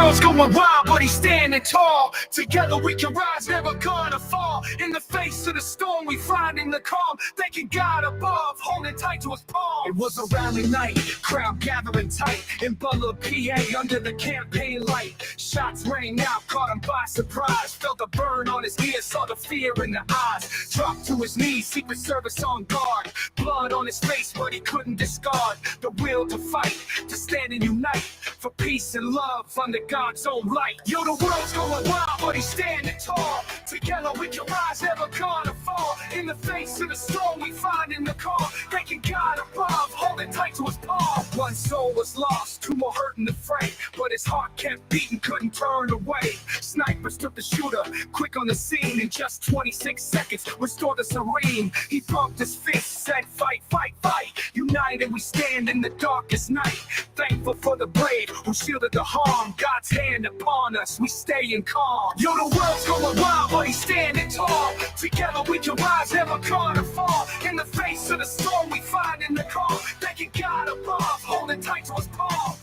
world's going wild, but he's standing tall. Together we can rise, never gonna fall. In the face of the storm, we finding the calm. Thanking God above, holding tight to his palm. It was a rally night, crowd gathering tight in Butler, PA, under the campaign light. Shots rang out, caught him by surprise. Felt the burn on his ears, saw the fear in the eyes. Dropped to his knees, Secret Service on guard. Blood on his face, but he couldn't discard the will to fight, to stand and unite for peace and love under God's own light. Yo, the world's going wild, but he's standing tall. Together we can rise, never gonna fall. In the face of the storm, we find in the calm. Thanking God above, holding tight to his palm. One soul was lost, two more hurt in the fray, but his heart kept beating, couldn't turn away. Snipers took the shooter, quick on the scene. In just 26 seconds, restored the serene. He pumped his fist, said fight, fight, fight. United we stand in the darkest night. Thankful for the brave who shielded the harm. God's hand upon us, we staying calm. Yo, the world's going wild, but he's standing tall. Together we can rise, never gonna fall. In the face of the storm, we find in the calm. Thanking God above, holding tight to his palm.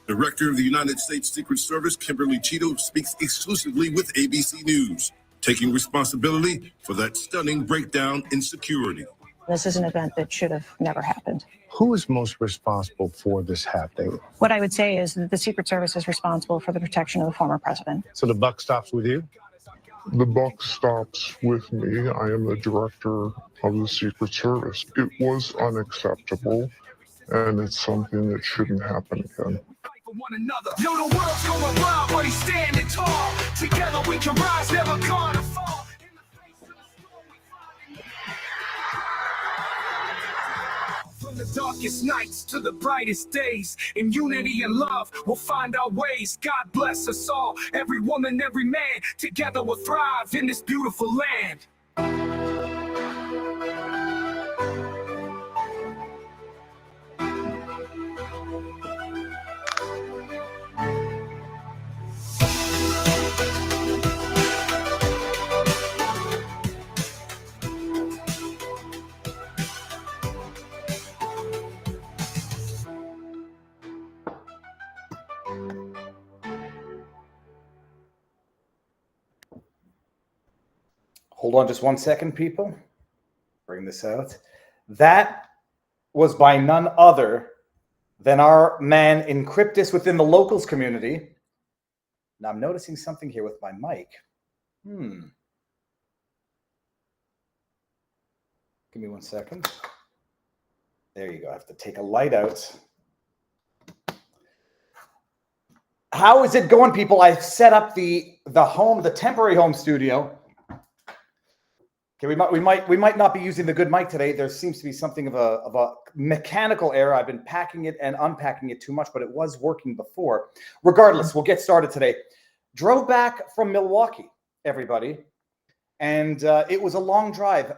Director of the United States Secret Service, Kimberly Cheeto, speaks exclusively with ABC News, taking responsibility for that stunning breakdown in security. This is an event that should have never happened. Who is most responsible for this happening? What I would say is that the Secret Service is responsible for the protection of the former president. So the buck stops with you? The buck stops with me. I am the director of the Secret Service. It was unacceptable, and it's something that shouldn't happen again. One another. Yo, the world's going wild, but he's standing tall. Together we can rise, never gonna fall. From the darkest nights to the brightest days, in unity and love, we'll find our ways. God bless us all, every woman, every man. Together we'll thrive in this beautiful land. Hold on just 1 second, people. Bring this out. That was by none other than our man Encryptus within the locals community. Now I'm noticing something here with my mic. Give me 1 second. There you go. I have to take a light out. How is it going, people? I set up the temporary home studio. Okay, we might not be using the good mic today. There seems to be something of a mechanical error. I've been packing it and unpacking it too much, but it was working before. Regardless, we'll get started today. Drove back from Milwaukee, everybody, and it was a long drive.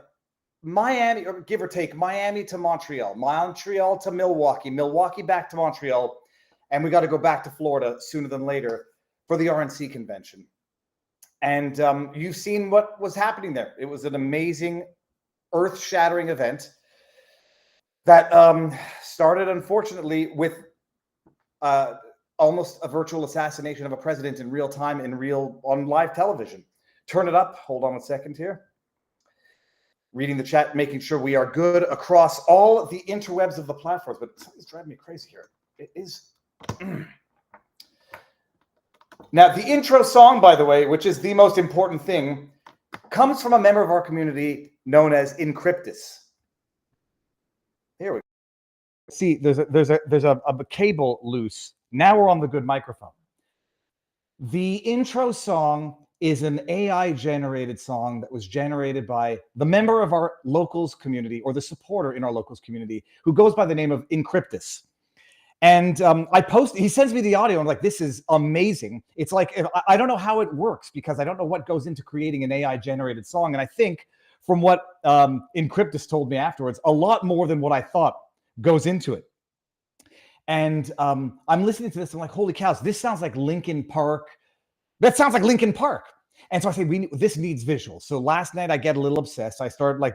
Miami, or give or take, Miami to Montreal, Montreal to Milwaukee, Milwaukee back to Montreal, and we got to go back to Florida sooner than later for the RNC convention. And you've seen what was happening there. It was an amazing, earth-shattering event that started, unfortunately, with almost a virtual assassination of a president in real time, on live television. Turn it up. Hold on 1 second here. Reading the chat, making sure we are good across all the interwebs of the platforms. But something's driving me crazy here. It is... Now, the intro song, by the way, which is the most important thing, comes from a member of our community known as Encryptus. Here we go. See, there's a cable loose. Now we're on the good microphone. The intro song is an AI-generated song that was generated by the member of our locals community, or the supporter in our locals community, who goes by the name of Encryptus. And he sends me the audio. I'm like, this is amazing. It's like, I don't know how it works because I don't know what goes into creating an AI generated song. And I think from what Encryptus told me afterwards, a lot more than what I thought goes into it. And I'm listening to this. I'm like, holy cows, this sounds like Linkin Park. That sounds like Linkin Park. And so I say, this needs visuals. So last night I get a little obsessed. I started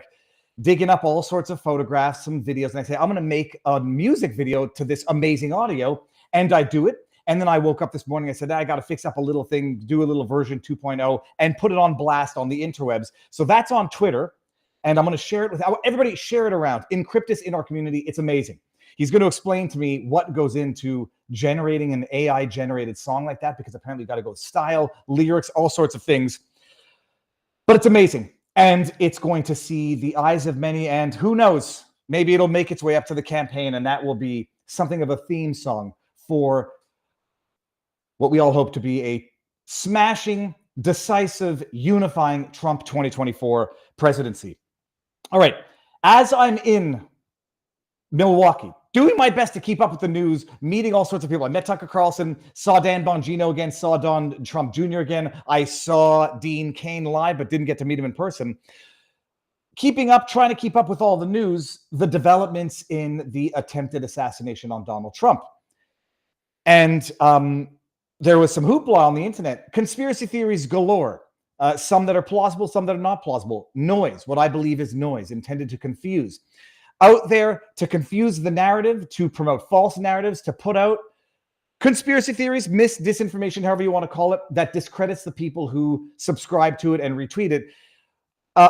digging up all sorts of photographs, some videos, and I say, I'm going to make a music video to this amazing audio. And I do it. And then I woke up this morning. I said, I got to fix up a little thing, do a little version 2.0, and put it on blast on the interwebs. So that's on Twitter. And I'm going to share it with everybody. Share it around. Encryptus in our community. It's amazing. He's going to explain to me what goes into generating an AI generated song like that, because apparently you got to go with style, lyrics, all sorts of things. But it's amazing. And it's going to see the eyes of many. And who knows, maybe it'll make its way up to the campaign. And that will be something of a theme song for what we all hope to be a smashing, decisive, unifying Trump 2024 presidency. All right. As I'm in Milwaukee, doing my best to keep up with the news, meeting all sorts of people. I met Tucker Carlson, saw Dan Bongino again, saw Don Trump Jr. again. I saw Dean Cain live, but didn't get to meet him in person. Trying to keep up with all the news, the developments in the attempted assassination on Donald Trump. And there was some hoopla on the internet, conspiracy theories galore. Some that are plausible, some that are not plausible. Noise, what I believe is noise, intended to confuse. Out there to confuse the narrative, to promote false narratives, to put out conspiracy theories, disinformation, however you want to call it, that discredits the people who subscribe to it and retweet it.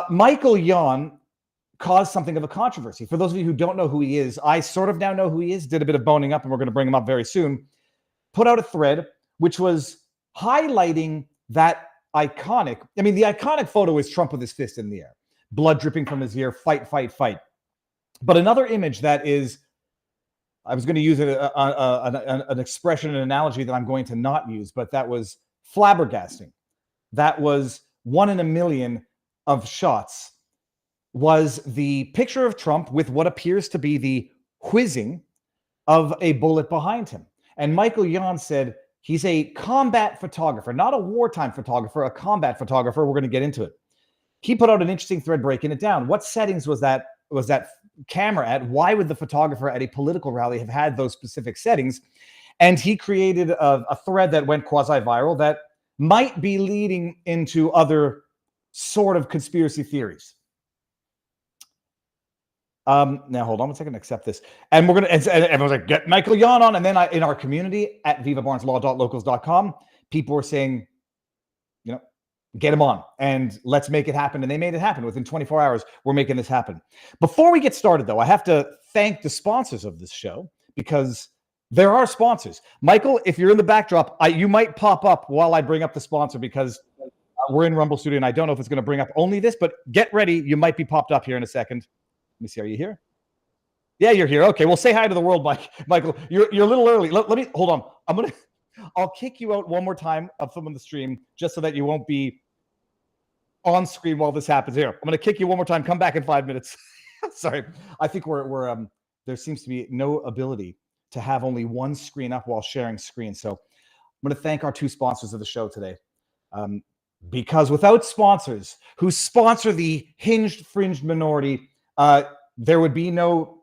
Michael Yon caused something of a controversy. For those of you who don't know who he is, I sort of now know who he is, did a bit of boning up, and we're going to bring him up very soon. Put out a thread which was highlighting that iconic, the iconic photo is Trump with his fist in the air, blood dripping from his ear, fight, fight, fight. But another image that is, I was going to use an expression, an analogy that I'm going to not use, but that was flabbergasting. That was 1 in a million of shots, was the picture of Trump with what appears to be the whizzing of a bullet behind him. And Michael Yon said he's a combat photographer, not a wartime photographer, a combat photographer. We're going to get into it. He put out an interesting thread breaking it down. What settings was that camera at? Why would the photographer at a political rally have had those specific settings? And he created a thread that went quasi-viral that might be leading into other sort of conspiracy theories. Now hold on one second, accept this. And we're going to, and everyone's like, get Michael Yon on. And then in our community at vivabarneslaw.locals.com, people were saying, get him on and let's make it happen. And they made it happen within 24 hours. We're making this happen. Before we get started though, I have to thank the sponsors of this show, because there are sponsors. Michael, if you're in the backdrop, you might pop up while I bring up the sponsor, because we're in Rumble Studio and I don't know if it's going to bring up only this, but get ready. You might be popped up here in a second. Let me see. Are you here? Yeah, you're here. Okay. Well, say hi to the world, Mike. Michael, you're a little early. Let me, hold on. I'll kick you out one more time from the stream just so that you won't be on screen while this happens. Here, I'm going to kick you one more time. Come back in 5 minutes. Sorry. I think we're there seems to be no ability to have only one screen up while sharing screen. So I'm going to thank our two sponsors of the show today. Because without sponsors who sponsor the hinged, fringed minority, there would be no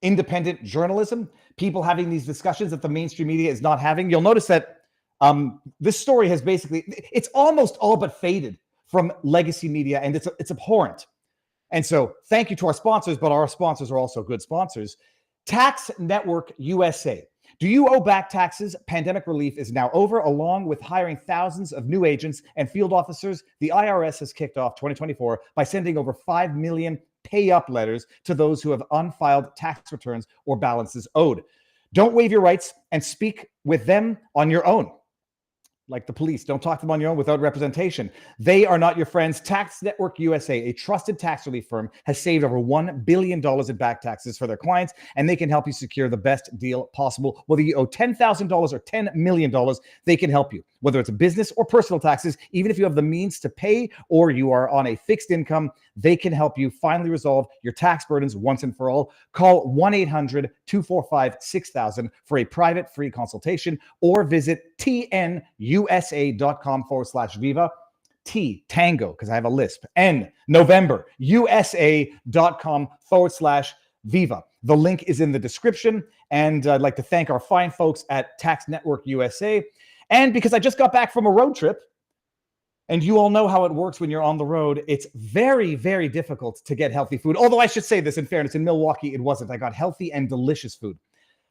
independent journalism, people having these discussions that the mainstream media is not having. You'll notice that this story has it's almost all but faded from legacy media, and it's abhorrent. And so thank you to our sponsors, but our sponsors are also good sponsors. Tax Network USA. Do you owe back taxes? Pandemic relief is now over. Along with hiring thousands of new agents and field officers, the IRS has kicked off 2024 by sending over 5 million pay-up letters to those who have unfiled tax returns or balances owed. Don't waive your rights and speak with them on your own. Like the police, don't talk to them on your own without representation. They are not your friends. Tax Network USA, a trusted tax relief firm, has saved over $1 billion in back taxes for their clients, and they can help you secure the best deal possible. Whether you owe $10,000 or $10 million, they can help you. Whether it's a business or personal taxes, even if you have the means to pay or you are on a fixed income, they can help you finally resolve your tax burdens once and for all. Call 1-800-245-6000 for a private free consultation, or visit tnusa.com/Viva. T, Tango, because I have a lisp. N, November, USA.com/Viva. The link is in the description. And I'd like to thank our fine folks at Tax Network USA. And because I just got back from a road trip, and you all know how it works when you're on the road, it's very, very difficult to get healthy food. Although I should say this in fairness, in Milwaukee, it wasn't. I got healthy and delicious food.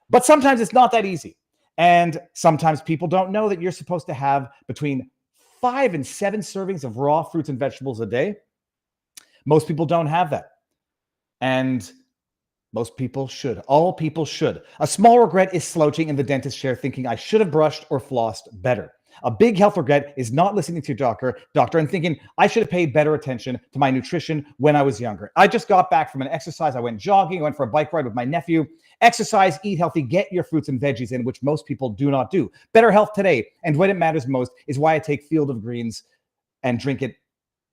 But sometimes it's not that easy. And sometimes people don't know that you're supposed to have between 5 and 7 servings of raw fruits and vegetables a day. Most people don't have that. And most people should. All people should. A small regret is slouching in the dentist chair thinking I should have brushed or flossed better. A big health regret is not listening to your doctor and thinking I should have paid better attention to my nutrition when I was younger. I just got back from an exercise. I went jogging, I went for a bike ride with my nephew. Exercise, eat healthy, get your fruits and veggies in, which most people do not do. Better health today, and when it matters most, is why I take Field of Greens and drink it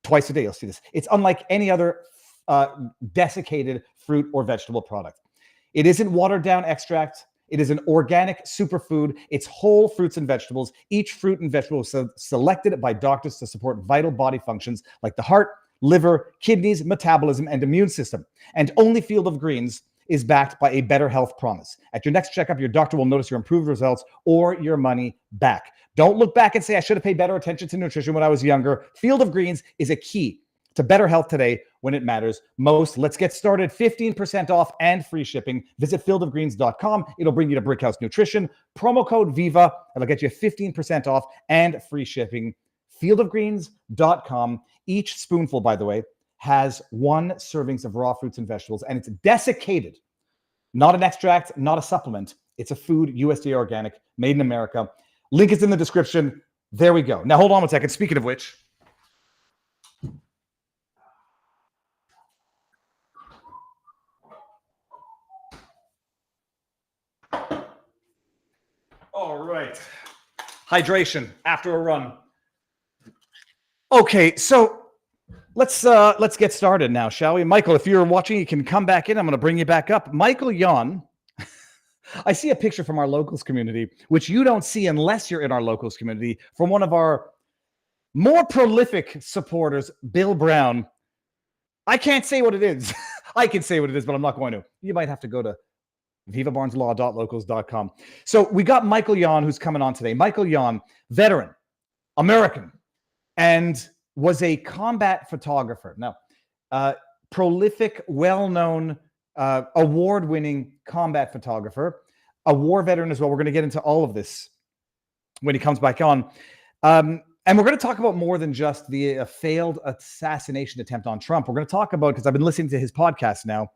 twice a day. You'll see this. It's unlike any other desiccated fruit or vegetable product. It isn't watered down extract. It is an organic superfood. It's whole fruits and vegetables. Each fruit and vegetable is selected by doctors to support vital body functions like the heart, liver, kidneys, metabolism, and immune system. And only Field of Greens is backed by a better health promise. At your next checkup, your doctor will notice your improved results or your money back. Don't look back and say, I should have paid better attention to nutrition when I was younger. Field of Greens is a key to better health today when it matters most. Let's get started. 15% off and free shipping. Visit fieldofgreens.com. It'll bring you to Brickhouse Nutrition. Promo code VIVA. It'll get you 15% off and free shipping. Fieldofgreens.com. Each spoonful, by the way, has 1 servings of raw fruits and vegetables, and it's desiccated. Not an extract, not a supplement. It's a food, USDA organic, made in America. Link is in the description. There we go. Now, hold on one second. Speaking of which, all right. Hydration after a run. Okay, so let's get started now, shall we? Michael, if you're watching, you can come back in. I'm going to bring you back up. Michael Yon. I see a picture from our locals community, which you don't see unless you're in our locals community, from one of our more prolific supporters, Bill Brown. I can't say what it is. I can say what it is, but I'm not going to. You might have to go to vivabarneslaw.locals.com. So we got Michael Yon, who's coming on today. Michael Yon, veteran, American, and was a combat photographer. Now, prolific, well-known, award-winning combat photographer, a war veteran as well. We're going to get into all of this when he comes back on. And we're going to talk about more than just the failed assassination attempt on Trump. We're going to talk about, because I've been listening to his podcast now,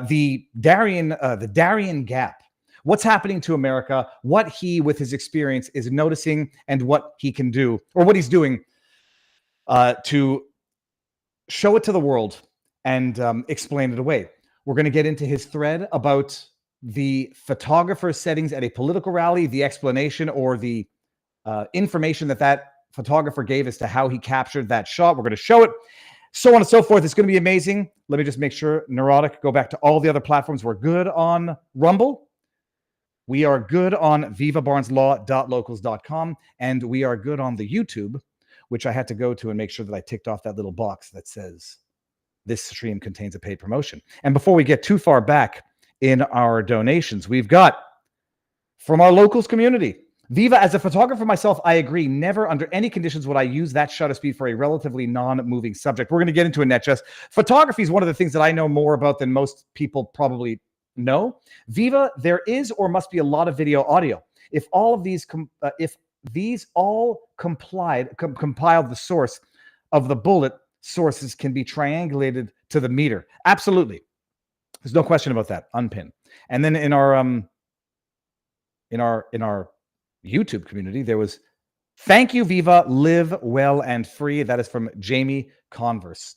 the Darien Gap. What's happening to America, what he, with his experience, is noticing, and what he can do, or what he's doing to show it to the world and explain it away. We're going to get into his thread about the photographer's settings at a political rally, the explanation or the information that photographer gave as to how he captured that shot. We're going to show it, so on and so forth. It's going to be amazing. Let me just make sure, Neurotic, go back to all the other platforms. We're good on Rumble. We are good on vivabarneslaw.locals.com. And we are good on the YouTube, which I had to go to and make sure that I ticked off that little box that says this stream contains a paid promotion. And before we get too far back in our donations, we've got from our locals community, Viva, as a photographer myself, I agree. Never under any conditions would I use that shutter speed for a relatively non-moving subject. We're going to get into it, Netchess. Photography is one of the things that I know more about than most people probably know. Viva, there is or must be a lot of video audio. If all of these, compiled the source of the bullet sources can be triangulated to the meter. Absolutely. There's no question about that. Unpin. And then in our YouTube community, there was, thank you, Viva, live well and free. That is from Jamie Converse.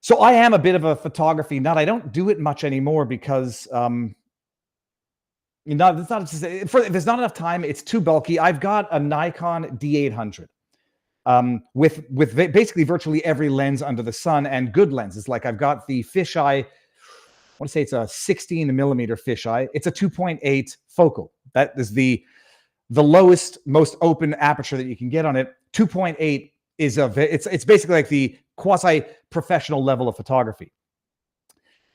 So I am a bit of a photography nut. I don't do it much anymore because there's not enough time. It's too bulky. I've got a Nikon D800 with basically virtually every lens under the sun, and good lenses. Like I've got the fisheye. I want to say it's a 16 millimeter fisheye. It's a 2.8 focal. That is the lowest, most open aperture that you can get on it. 2.8 is it's basically like the quasi-professional level of photography.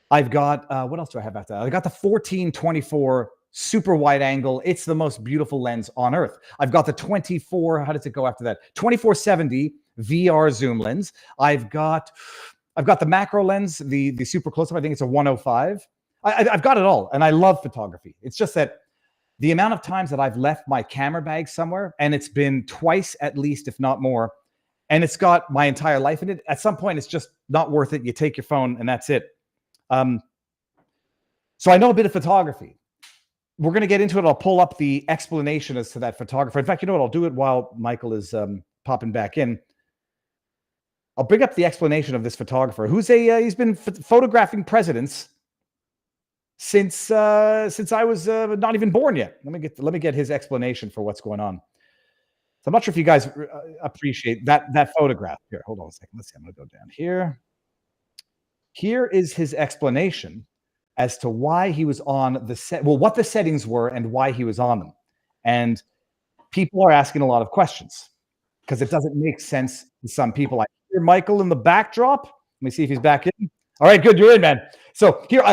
I've got what else do I have after that? I got the 14-24 super wide angle. It's the most beautiful lens on earth. I've got the 24. How does it go after that? 24-70 VR zoom lens. I've got the macro lens, the super close up. I think it's a 105. I've got it all, and I love photography. It's just that the amount of times that I've left my camera bag somewhere, and it's been twice at least, if not more, and it's got my entire life in it, at some point, it's just not worth it. You take your phone and that's it. So I know a bit of photography. We're going to get into it. I'll pull up the explanation as to that photographer. In fact, you know what? I'll do it while Michael is popping back in. I'll bring up the explanation of this photographer who's he's been photographing presidents since I was not even born yet. Let me get his explanation for what's going on. So I'm not sure if you guys appreciate that photograph. Here, hold on a second. Let's see. I'm going to go down here. Here is his explanation as to why he was on the set. Well, what the settings were and why he was on them. And people are asking a lot of questions because it doesn't make sense to some people. I hear Michael in the backdrop. Let me see if he's back in. All right, good. You're in, man. So here,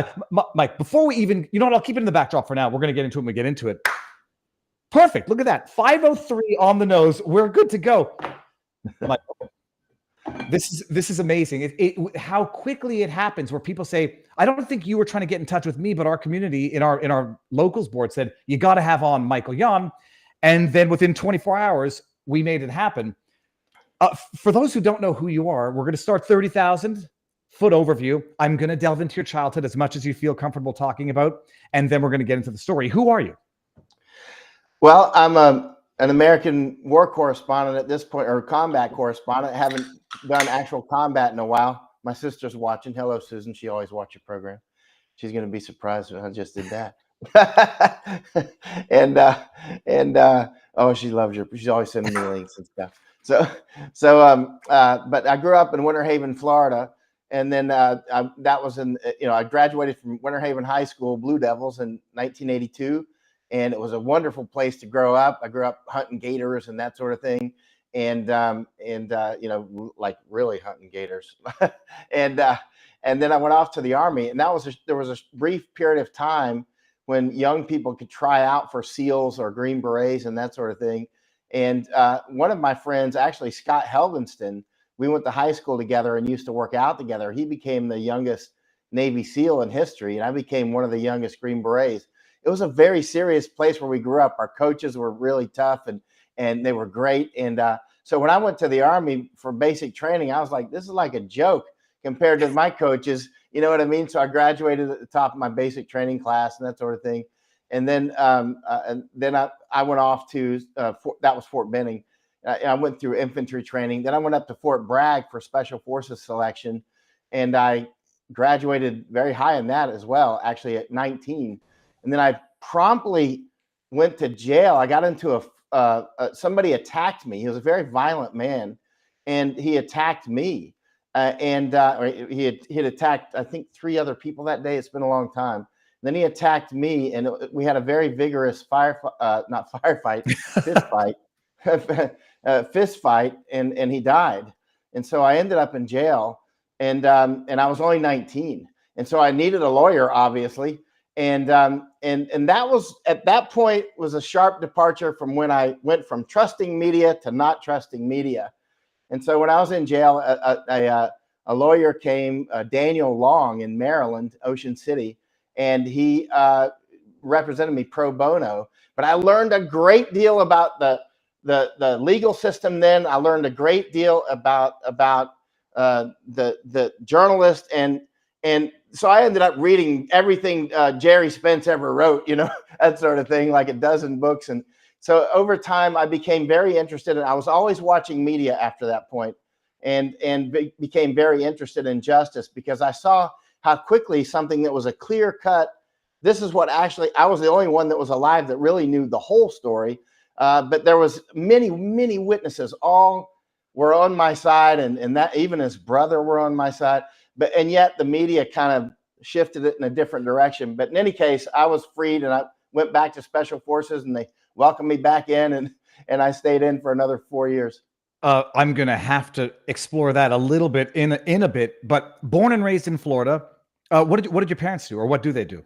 Mike, before we even, you know what? I'll keep it in the backdrop for now. We're going to get into it when we get into it. Perfect. Look at that. 5:03 on the nose. We're good to go. Michael, this is amazing. How quickly it happens where people say, I don't think you were trying to get in touch with me, but our community in our locals board said, you got to have on Michael Yon. And then within 24 hours, we made it happen. For those who don't know who you are, we're going to start 30,000-foot overview. I'm going to delve into your childhood as much as you feel comfortable talking about. And then we're going to get into the story. Who are you? Well, I'm an American war correspondent at this point, or combat correspondent. I haven't done actual combat in a while. My sister's watching. Hello, Susan. She always watches your program. She's going to be surprised when I just did that. Oh, she loves your. She's always sending me links and stuff. But I grew up in Winter Haven, Florida, and then that was I graduated from Winter Haven High School, Blue Devils, in 1982. And it was a wonderful place to grow up. I grew up hunting gators and that sort of thing. And like really hunting gators. And then I went off to the Army. And there was a brief period of time when young people could try out for SEALs or Green Berets and that sort of thing. And one of my friends, actually Scott Helvenston, we went to high school together and used to work out together. He became the youngest Navy SEAL in history. And I became one of the youngest Green Berets. It was a very serious place where we grew up. Our coaches were really tough and they were great. And so when I went to the Army for basic training, I was like, this is like a joke compared to my coaches. You know what I mean? So I graduated at the top of my basic training class and that sort of thing. And then I went off to that was Fort Benning. I went through infantry training. Then I went up to Fort Bragg for Special Forces selection. And I graduated very high in that as well, actually at 19. And then I promptly went to jail. I got into somebody attacked me. He was a very violent man, and he attacked me. He had attacked, I think, 3 other people that day. It's been a long time. And then he attacked me, and we had a very vigorous fist fight, and he died. And so I ended up in jail, and I was only 19, and so I needed a lawyer, obviously. And that was, at that point, was a sharp departure from when I went from trusting media to not trusting media. And so when I was in jail, a lawyer came, Daniel Long in Maryland, Ocean City, and he represented me pro bono. But I learned a great deal about the legal system then. I learned a great deal about the journalist, and so I ended up reading everything Jerry Spence ever wrote, that sort of thing, like a dozen books. And so over time, I became very interested. And I was always watching media after that point, and became very interested in justice because I saw how quickly something that was a clear cut. This is what actually, I was the only one that was alive that really knew the whole story. But there was many, many witnesses, all were on my side, and that even his brother were on my side. And yet the media kind of shifted it in a different direction. But in any case, I was freed, and I went back to Special Forces, and they welcomed me back in, and I stayed in for another 4 years. I'm going to have to explore that a little bit in a bit. But born and raised in Florida, what did your parents do, or what do they do?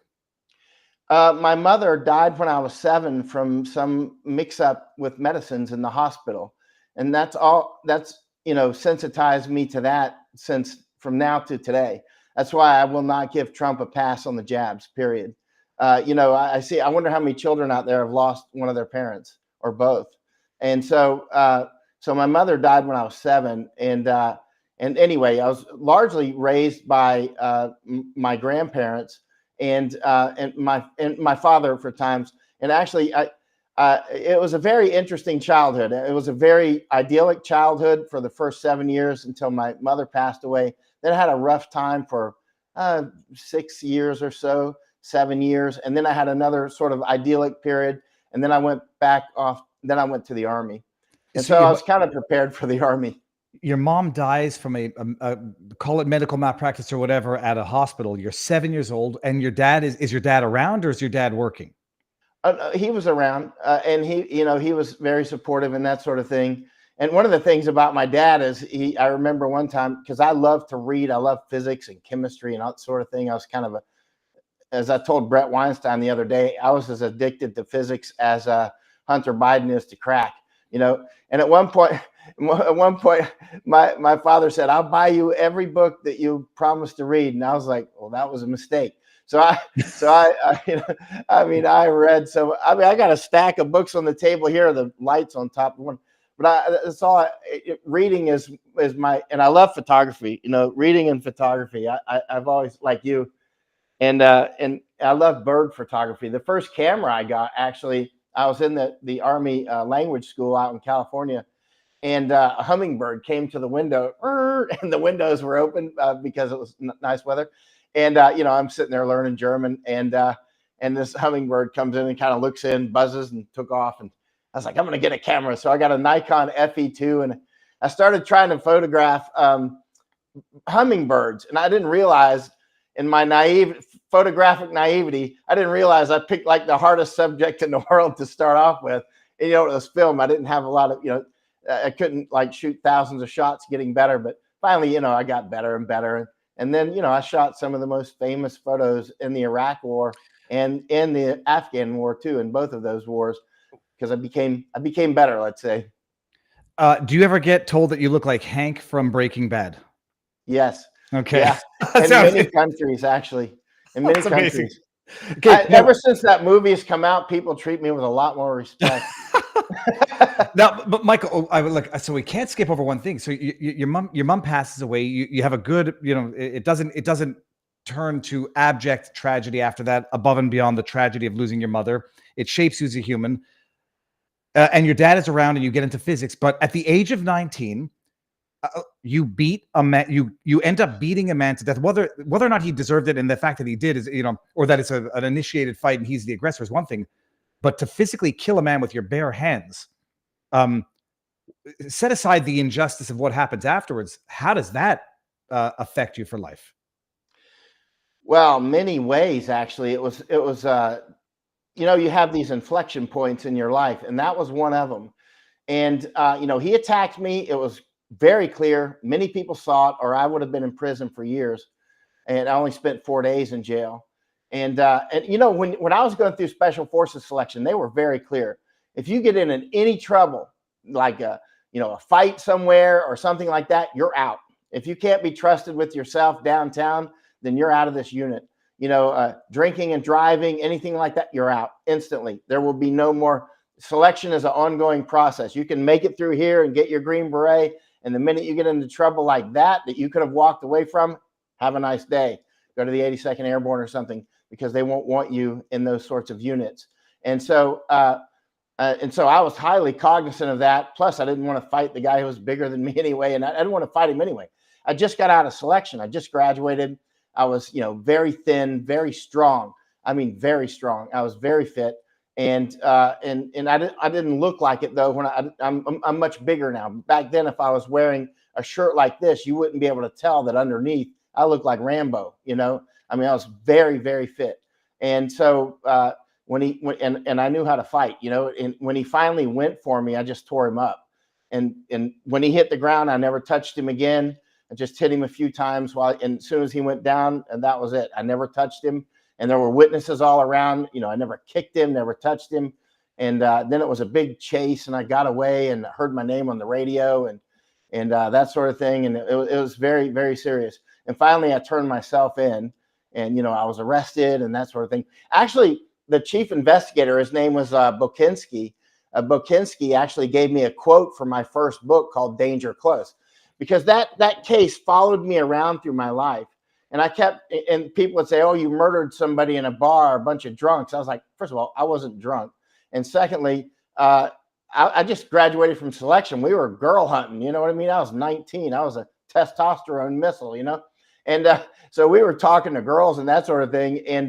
My mother died when I was 7 from some mix-up with medicines in the hospital, and that's sensitized me to that since. From now to today. That's why I will not give Trump a pass on the jabs, period. I wonder how many children out there have lost one of their parents or both. And so my mother died when I was 7, and anyway, I was largely raised by my grandparents and my father for times. And actually, it was a very interesting childhood. It was a very idyllic childhood for the first 7 years until my mother passed away. Then I had a rough time for 6 years or so, 7 years, and then I had another sort of idyllic period, and then I went back off. Then I went to the Army, and so I was kind of prepared for the Army. Your mom dies from a call it medical malpractice or whatever at a hospital. You're 7 years old, and your dad is your dad around, or is your dad working? He was around, and he was very supportive and that sort of thing. And one of the things about my dad is I remember one time, because I love to read, I love physics and chemistry and that sort of thing. I was kind of as I told Brett Weinstein the other day, I was as addicted to physics as Hunter Biden is to crack, And at one point, my father said, "I'll buy you every book that you promised to read," and I was like, "Well, that was a mistake." I read. So I got a stack of books on the table here. The lights on top of one, but that's all. Reading is my, and I love photography. Reading and photography. I've always, like you, and I love bird photography. The first camera I got, actually, I was in the Army language school out in California, and a hummingbird came to the window, and the windows were open because it was nice weather. And I'm sitting there learning German, and this hummingbird comes in and kind of looks in, buzzes, and took off. And I was like, I'm going to get a camera. So I got a Nikon FE2, and I started trying to photograph hummingbirds. And I didn't realize, in my photographic naivety, I didn't realize I picked like the hardest subject in the world to start off with. And, it was film. I didn't have a lot of, I couldn't like shoot thousands of shots getting better. But finally, I got better and better. And then, I shot some of the most famous photos in the Iraq War and in the Afghan War too, in both of those wars, because I became better, let's say. Do you ever get told that you look like Hank from Breaking Bad? Yes. Okay. Yeah. In many countries, actually. In many countries. Okay. Ever since that movie has come out, people treat me with a lot more respect. Now, but Michael, so we can't skip over one thing. So your mom passes away. You have a good, it doesn't turn to abject tragedy after that, above and beyond the tragedy of losing your mother. It shapes you as a human. And your dad is around, and you get into physics. But at the age of 19, you beat a man. You end up beating a man to death. Whether or not he deserved it, and the fact that he did is, or that it's an initiated fight and he's the aggressor is one thing. But to physically kill a man with your bare hands, set aside the injustice of what happens afterwards. How does that affect you for life? Well, many ways, actually. It was you have these inflection points in your life, and that was one of them. And he attacked me. It was very clear. Many people saw it, or I would have been in prison for years. And I only spent 4 days in jail. And when I was going through Special Forces selection, they were very clear. If you get in any trouble, like a fight somewhere or something like that, you're out. If you can't be trusted with yourself downtown, then you're out of this unit. Drinking and driving, anything like that, you're out instantly. There will be no more. Selection is an ongoing process. You can make it through here and get your Green Beret, and the minute you get into trouble like that you could have walked away from, have a nice day. Go to the 82nd Airborne or something, because they won't want you in those sorts of units. And so I was highly cognizant of that. Plus, I didn't want to fight the guy who was bigger than me anyway, and I didn't want to fight him anyway. I just got out of selection. I just graduated. I was, very thin, very strong. I mean, very strong. I was very fit, and I didn't look like it though. When I'm much bigger now. Back then, if I was wearing a shirt like this, you wouldn't be able to tell that underneath I looked like Rambo. I was very, very fit. And so when I knew how to fight, and when he finally went for me, I just tore him up. And when he hit the ground, I never touched him again. I just hit him a few times and as soon as he went down, and that was it. I never touched him. And there were witnesses all around. I never kicked him, never touched him. And then it was a big chase, and I got away and heard my name on the radio and that sort of thing. And it was very, very serious. And finally, I turned myself in. and I was arrested and that sort of thing. Actually, the chief investigator, his name was Bokinski. Bokinski actually gave me a quote from my first book called Danger Close, because that case followed me around through my life. And and people would say, oh, you murdered somebody in a bar, a bunch of drunks. I was like, first of all, I wasn't drunk. And secondly, I just graduated from selection. We were girl hunting, you know what I mean? I was 19. I was a testosterone missile, And so we were talking to girls and that sort of thing. And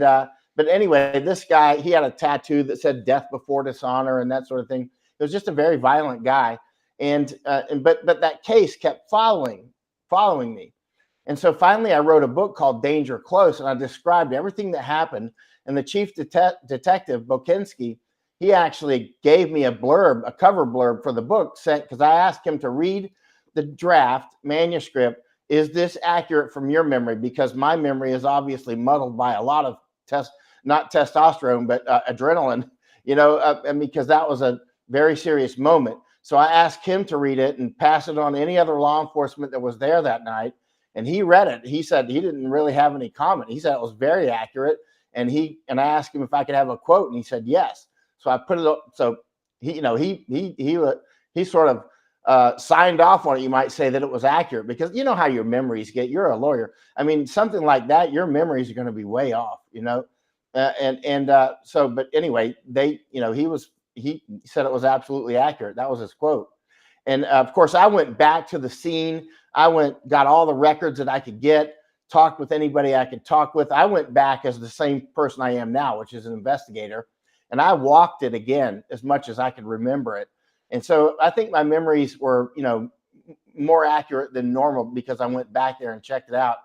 but anyway, this guy, he had a tattoo that said death before dishonor and that sort of thing. It was just a very violent guy. But that case kept following me. And so finally, I wrote a book called Danger Close, and I described everything that happened. And the chief detective, Bokinski, he actually gave me a cover blurb for the book, because I asked him to read the draft manuscript. Is this accurate from your memory? Because my memory is obviously muddled by a lot of not testosterone, but adrenaline, and because that was a very serious moment. So I asked him to read it and pass it on to any other law enforcement that was there that night. And he read it. He said he didn't really have any comment. He said it was very accurate. And I asked him if I could have a quote, and he said yes. So I put it up. So he sort of signed off on it. You might say that it was accurate, because you know how your memories get. You're a lawyer. I mean, something like that, your memories are going to be way off. But anyway, he said it was absolutely accurate. That was his quote. And of course, I went back to the scene. Got all the records that I could get, talked with anybody I could talk with. I went back as the same person I am now, which is an investigator. And I walked it again as much as I could remember it. And so I think my memories were, more accurate than normal, because I went back there and checked it out.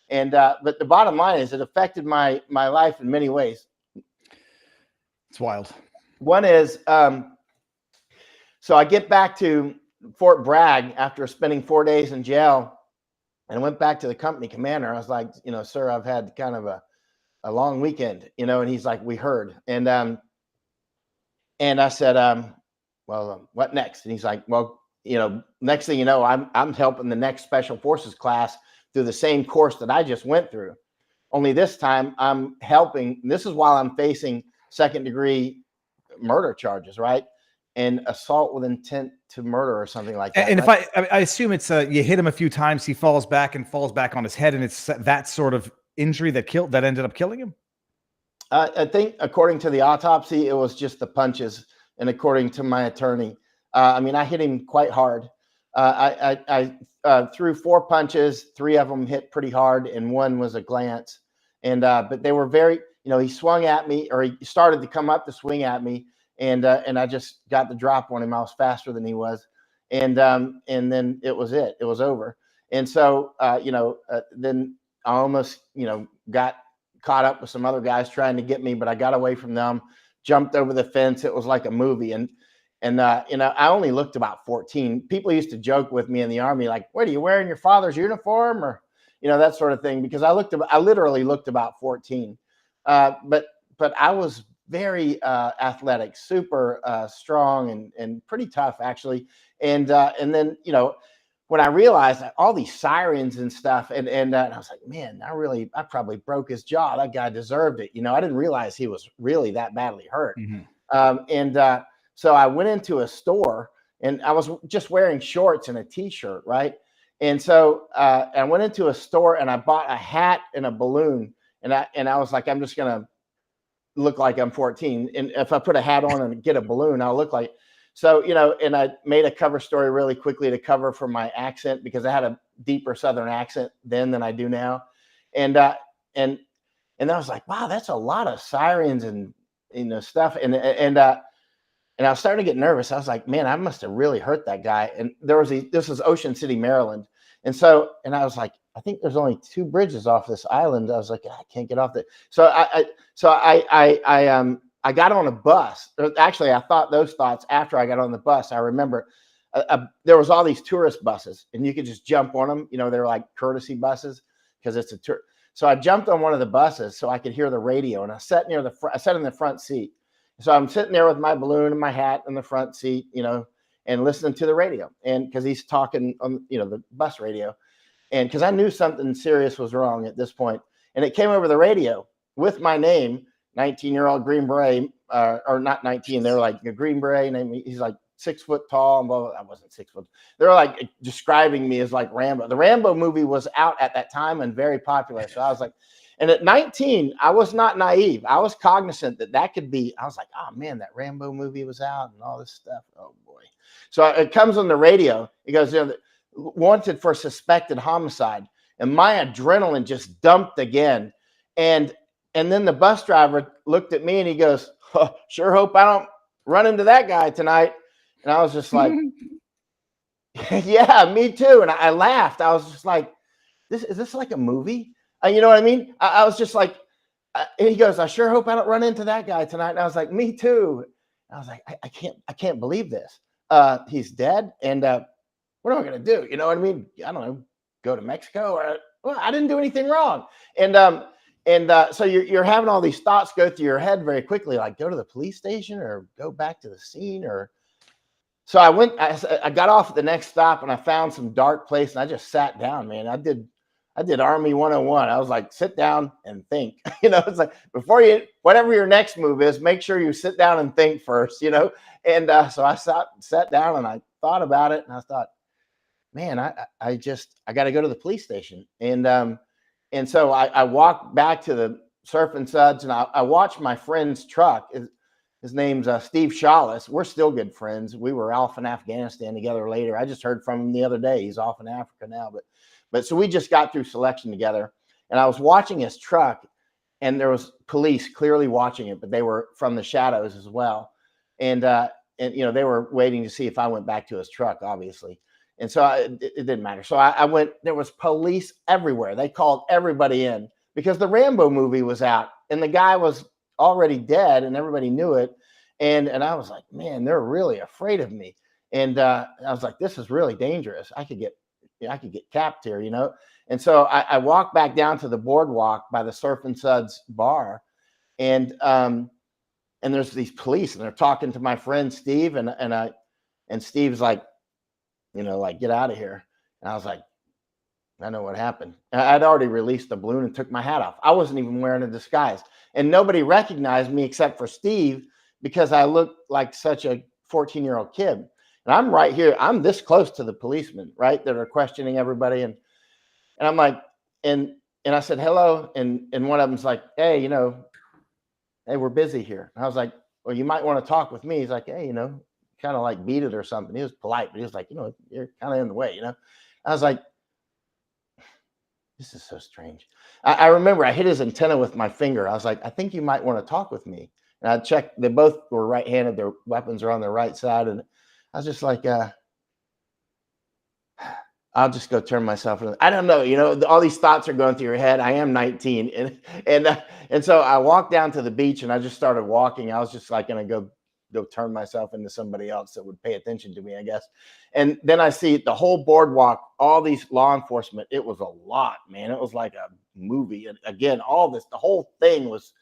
And but the bottom line is it affected my life in many ways. It's wild. One is, so I get back to Fort Bragg after spending 4 days in jail, and went back to the company commander. I was like, sir, I've had kind of a long weekend, and he's like, we heard. And I said, well, what next? And he's like, well, next thing you know, I'm helping the next special forces class through the same course that I just went through. Only this time I'm helping. This is while I'm facing second-degree murder charges, right? And assault with intent to murder or something like that. And right? If I assume it's you hit him a few times, he falls back on his head, and it's that sort of injury that ended up killing him. I think according to the autopsy, it was just the punches, and according to my attorney, I hit him quite hard. I threw 4 punches, 3 of them hit pretty hard, and 1 was a glance. And but they were very, he swung at me, or he started to come up to swing at me. And I just got the drop on him. I was faster than he was. And then it was over. And so, then I almost, got caught up with some other guys trying to get me, but I got away from them, jumped over the fence. It was like a movie. And I only looked about 14. People used to joke with me in the Army, like, what, are you wearing your father's uniform? Or, that sort of thing, because I literally looked about 14. But I was very athletic, super strong, and pretty tough, actually. And then, when I realized that all these sirens and stuff, and I was like, man, I probably broke his jaw. That guy deserved it. I didn't realize he was really that badly hurt. Mm-hmm. So I went into a store, and I was just wearing shorts and a t-shirt, right? And so I went into a store, and I bought a hat and a balloon, and I was like, I'm just gonna look like I'm 14, and if I put a hat on and get a balloon, I'll look like. So and I made a cover story really quickly to cover for my accent, because I had a deeper Southern accent then than I do now, and I was like, wow, that's a lot of sirens and stuff, and I was starting to get nervous. I was like, man, I must have really hurt that guy. And this was Ocean City, Maryland. And I was like, I think there's only 2 bridges off this island. I was like, I can't get off the. So I got on a bus. Actually, I thought those thoughts after I got on the bus. I remember there was all these tourist buses, and you could just jump on them. They were like courtesy buses, because it's a tour. So I jumped on one of the buses so I could hear the radio, and I sat in the front seat. So I'm sitting there with my balloon and my hat in the front seat, and listening to the radio, and because he's talking on, the bus radio, and because I knew something serious was wrong at this point. and it came over the radio with my name, 19-year-old Green Beret, or not 19. They were like a Green Beret name. He's like 6 foot tall, and blah, blah, blah. I wasn't 6 foot. They were like describing me as like Rambo. The Rambo movie was out at that time and very popular. So I was like, and at 19, I was not naive. I was cognizant that could be. I was like, oh man, that Rambo movie was out and all this stuff. Oh boy. So it comes on the radio. It goes, wanted for suspected homicide, and my adrenaline just dumped again. And then the bus driver looked at me and he goes, oh, sure hope I don't run into that guy tonight. And I was just like, yeah, me too. And I laughed. I was just like, is this like a movie? You know what I mean? I was just like, he goes, I sure hope I don't run into that guy tonight. And I was like, me too. And I was like, I can't believe this. He's dead. And what am I going to do? You know what I mean? I don't know, go to Mexico, or well, I didn't do anything wrong. And so you're having all these thoughts go through your head very quickly, like go to the police station or go back to the scene. Or so I got off at the next stop and I found some dark place and I just sat down, man. I did Army 101. I was like, sit down and think. It's like whatever your next move is, make sure you sit down and think first, And so I sat down and I thought about it, and I thought, man, I got to go to the police station. And so I walked back to the Surf and Suds, and I watched my friend's truck. His name's Steve Shawless. We're still good friends. We were off in Afghanistan together later. I just heard from him the other day. He's off in Africa now, but so we just got through selection together, and I was watching his truck, and there was police clearly watching it, but they were from the shadows as well. And they were waiting to see if I went back to his truck, obviously. And so it didn't matter. So I went, there was police everywhere. They called everybody in because the Rambo movie was out and the guy was already dead and everybody knew it. And I was like, man, they're really afraid of me. And I was like, this is really dangerous. I could get capped here, And so I walked back down to the boardwalk by the Surf and Suds bar, and there's these police and they're talking to my friend Steve, and Steve's like, get out of here. And I was like, I know what happened. I'd already released the balloon and took my hat off. I wasn't even wearing a disguise, and nobody recognized me except for Steve because I looked like such a 14-year-old kid. And I'm right here. I'm this close to the policemen, right, that are questioning everybody. And I'm like, and I said, hello. And one of them's like, hey, hey, we're busy here. And I was like, well, you might want to talk with me. He's like, hey, kind of like beat it or something. He was polite, but he was like, you're kind of in the way, I was like, this is so strange. I remember I hit his antenna with my finger. I was like, I think you might want to talk with me. And I checked, they both were right-handed. Their weapons are on their right side. And I was just like, I'll just go turn myself in. I don't know, all these thoughts are going through your head. I am 19. And so I walked down to the beach and I just started walking. I was just like going to go turn myself into somebody else that would pay attention to me, I guess. And then I see the whole boardwalk, all these law enforcement. It was a lot, man. It was like a movie. And again, all this, the whole thing was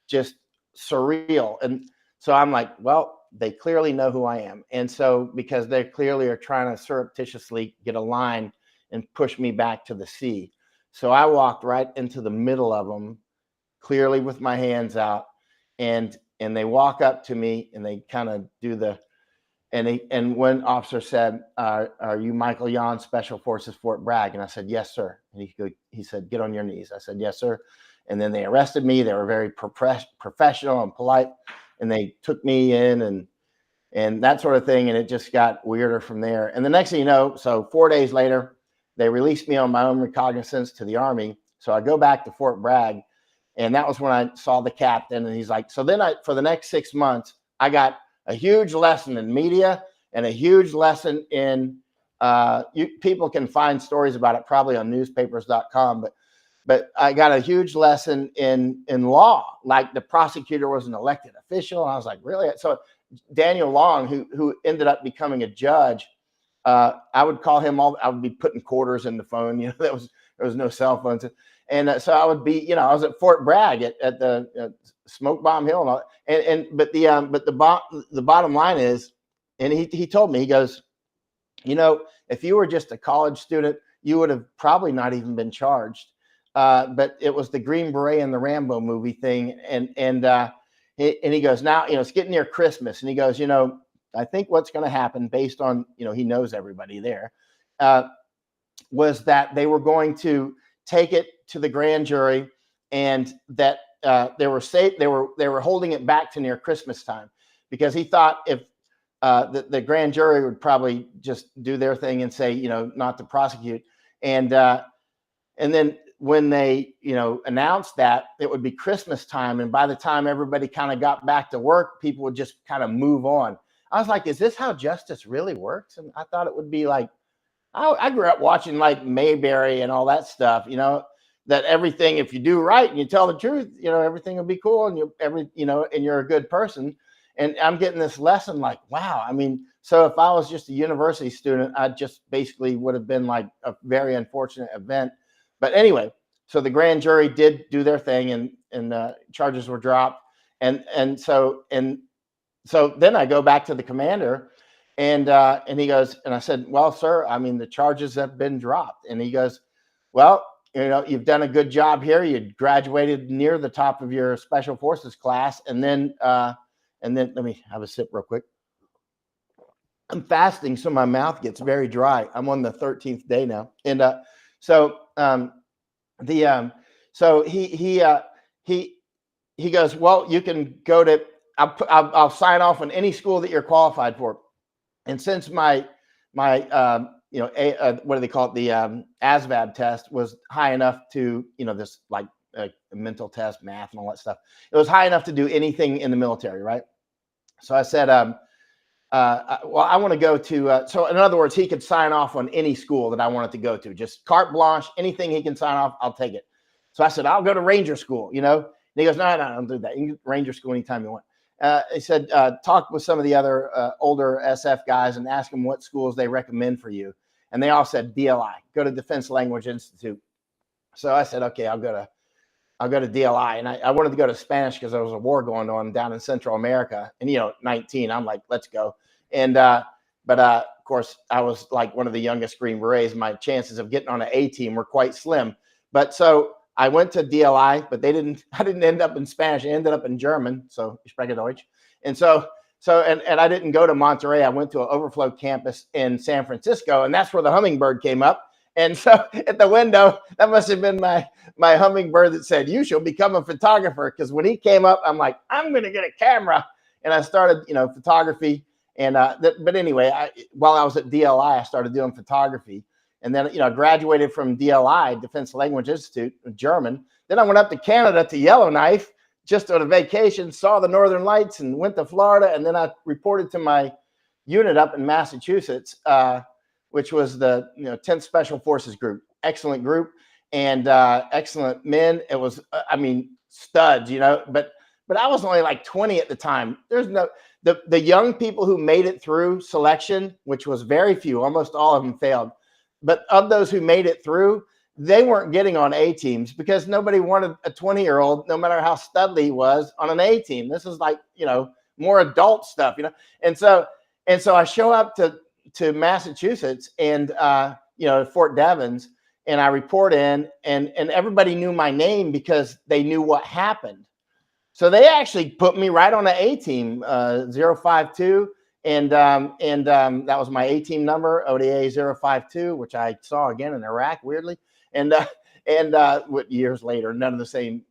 just surreal. And so I'm like, well, they clearly know who I am. And so because they clearly are trying to surreptitiously get a line and push me back to the sea. So I walked right into the middle of them, clearly with my hands out, and they walk up to me and they kind of do and one officer said, are you Michael Yon, Special Forces, Fort Bragg? And I said, yes, sir. And he said, get on your knees. I said, yes, sir. And then they arrested me. They were very professional and polite. And they took me in and that sort of thing. And it just got weirder from there. And the next thing you know, so 4 days later, they released me on my own recognizance to the Army. So I go back to Fort Bragg. And that was when I saw the captain. And he's like, so then for the next 6 months, I got a huge lesson in media and a huge lesson in, people can find stories about it probably on newspapers.com, but I got a huge lesson in law. Like the prosecutor was an elected official. And I was like, really? So Daniel Long, who ended up becoming a judge, I would call him I would be putting quarters in the phone. There was no cell phones. And so I would be, I was at Fort Bragg at the Smoke Bomb Hill and all. But the bottom line is, and he told me, he goes, if you were just a college student, you would have probably not even been charged. but it was the Green Beret and the Rambo movie thing. And he goes, now, it's getting near Christmas. And he goes, I think what's going to happen based on, he knows everybody there, was that they were going to take it to the grand jury, and that they were holding it back to near Christmas time, because he thought if the grand jury would probably just do their thing and say, not to prosecute. And then when they, announced that it would be Christmas time, and by the time everybody kind of got back to work, people would just kind of move on. I was like, is this how justice really works? And I thought it would be like, I grew up watching like Mayberry and all that stuff, that everything, if you do right and you tell the truth, everything will be cool, and and you're a good person. And I'm getting this lesson like, wow. I mean, so if I was just a university student, I just basically would have been like a very unfortunate event. But anyway, so the grand jury did do their thing, and charges were dropped. And so then I go back to the commander, and he goes, and I said, well, sir, I mean, the charges have been dropped. And he goes, well, you've done a good job here. You graduated near the top of your special forces class. And then let me have a sip real quick. I'm fasting, so my mouth gets very dry. I'm on the 13th day now. And so he goes, well, you can go to, I'll sign off on any school that you're qualified for. And since my what do they call it? The ASVAB test was high enough to, this like a mental test, math and all that stuff. It was high enough to do anything in the military, right? So I said, well, I want to go to, so in other words, he could sign off on any school that I wanted to go to, just carte blanche, anything he can sign off, I'll take it. So I said, I'll go to Ranger School, And he goes, no, don't do that. You can Ranger School anytime you want. He said, talk with some of the other older SF guys and ask them what schools they recommend for you. And they all said, DLI, go to Defense Language Institute. So I said, okay, I'll go to DLI. And I wanted to go to Spanish because there was a war going on down in Central America. And, 19, I'm like, let's go. And, but of course, I was like one of the youngest Green Berets. My chances of getting on an A team were quite slim. But so I went to DLI, but I didn't end up in Spanish. I ended up in German. So ich spreche Deutsch. And and I didn't go to Monterey. I went to an overflow campus in San Francisco, and that's where the hummingbird came up. And so at the window, that must have been my hummingbird that said, you shall become a photographer. Because when he came up, I'm like, I'm going to get a camera. And I started, photography. And but anyway, while I was at DLI, I started doing photography. And then, I graduated from DLI, Defense Language Institute, German. Then I went up to Canada to Yellowknife just on a vacation, saw the Northern Lights, and went to Florida. And then I reported to my unit up in Massachusetts, which was the 10th Special Forces Group. Excellent group and excellent men. It was, studs, but I was only like 20 at the time. There's the young people who made it through selection, which was very few, almost all of them failed. But of those who made it through, they weren't getting on A teams because nobody wanted a 20-year-old, no matter how studly he was, on an A team. This is like, more adult stuff, And so I show up to Massachusetts and, Fort Devens, and I report in, and everybody knew my name because they knew what happened. So they actually put me right on an A team, 052. And that was my A team number, ODA 052, which I saw again in Iraq, weirdly. And years later, none of the same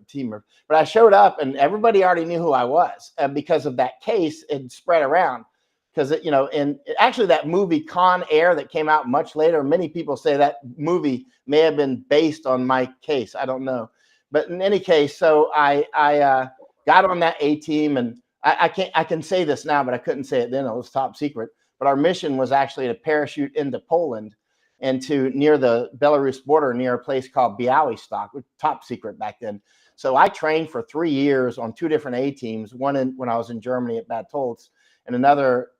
team. But I showed up, and everybody already knew who I was. And because of that case, it spread around. Because, and actually that movie Con Air that came out much later, many people say that movie may have been based on my case. I don't know. But in any case, so I got on that A team, and I can say this now, but I couldn't say it then. It was top secret. But our mission was actually to parachute into Poland and to near the Belarus border, near a place called Białystok, top secret back then. So I trained for 3 years on 2 different A teams, one when I was in Germany at Bad Tolz, and another,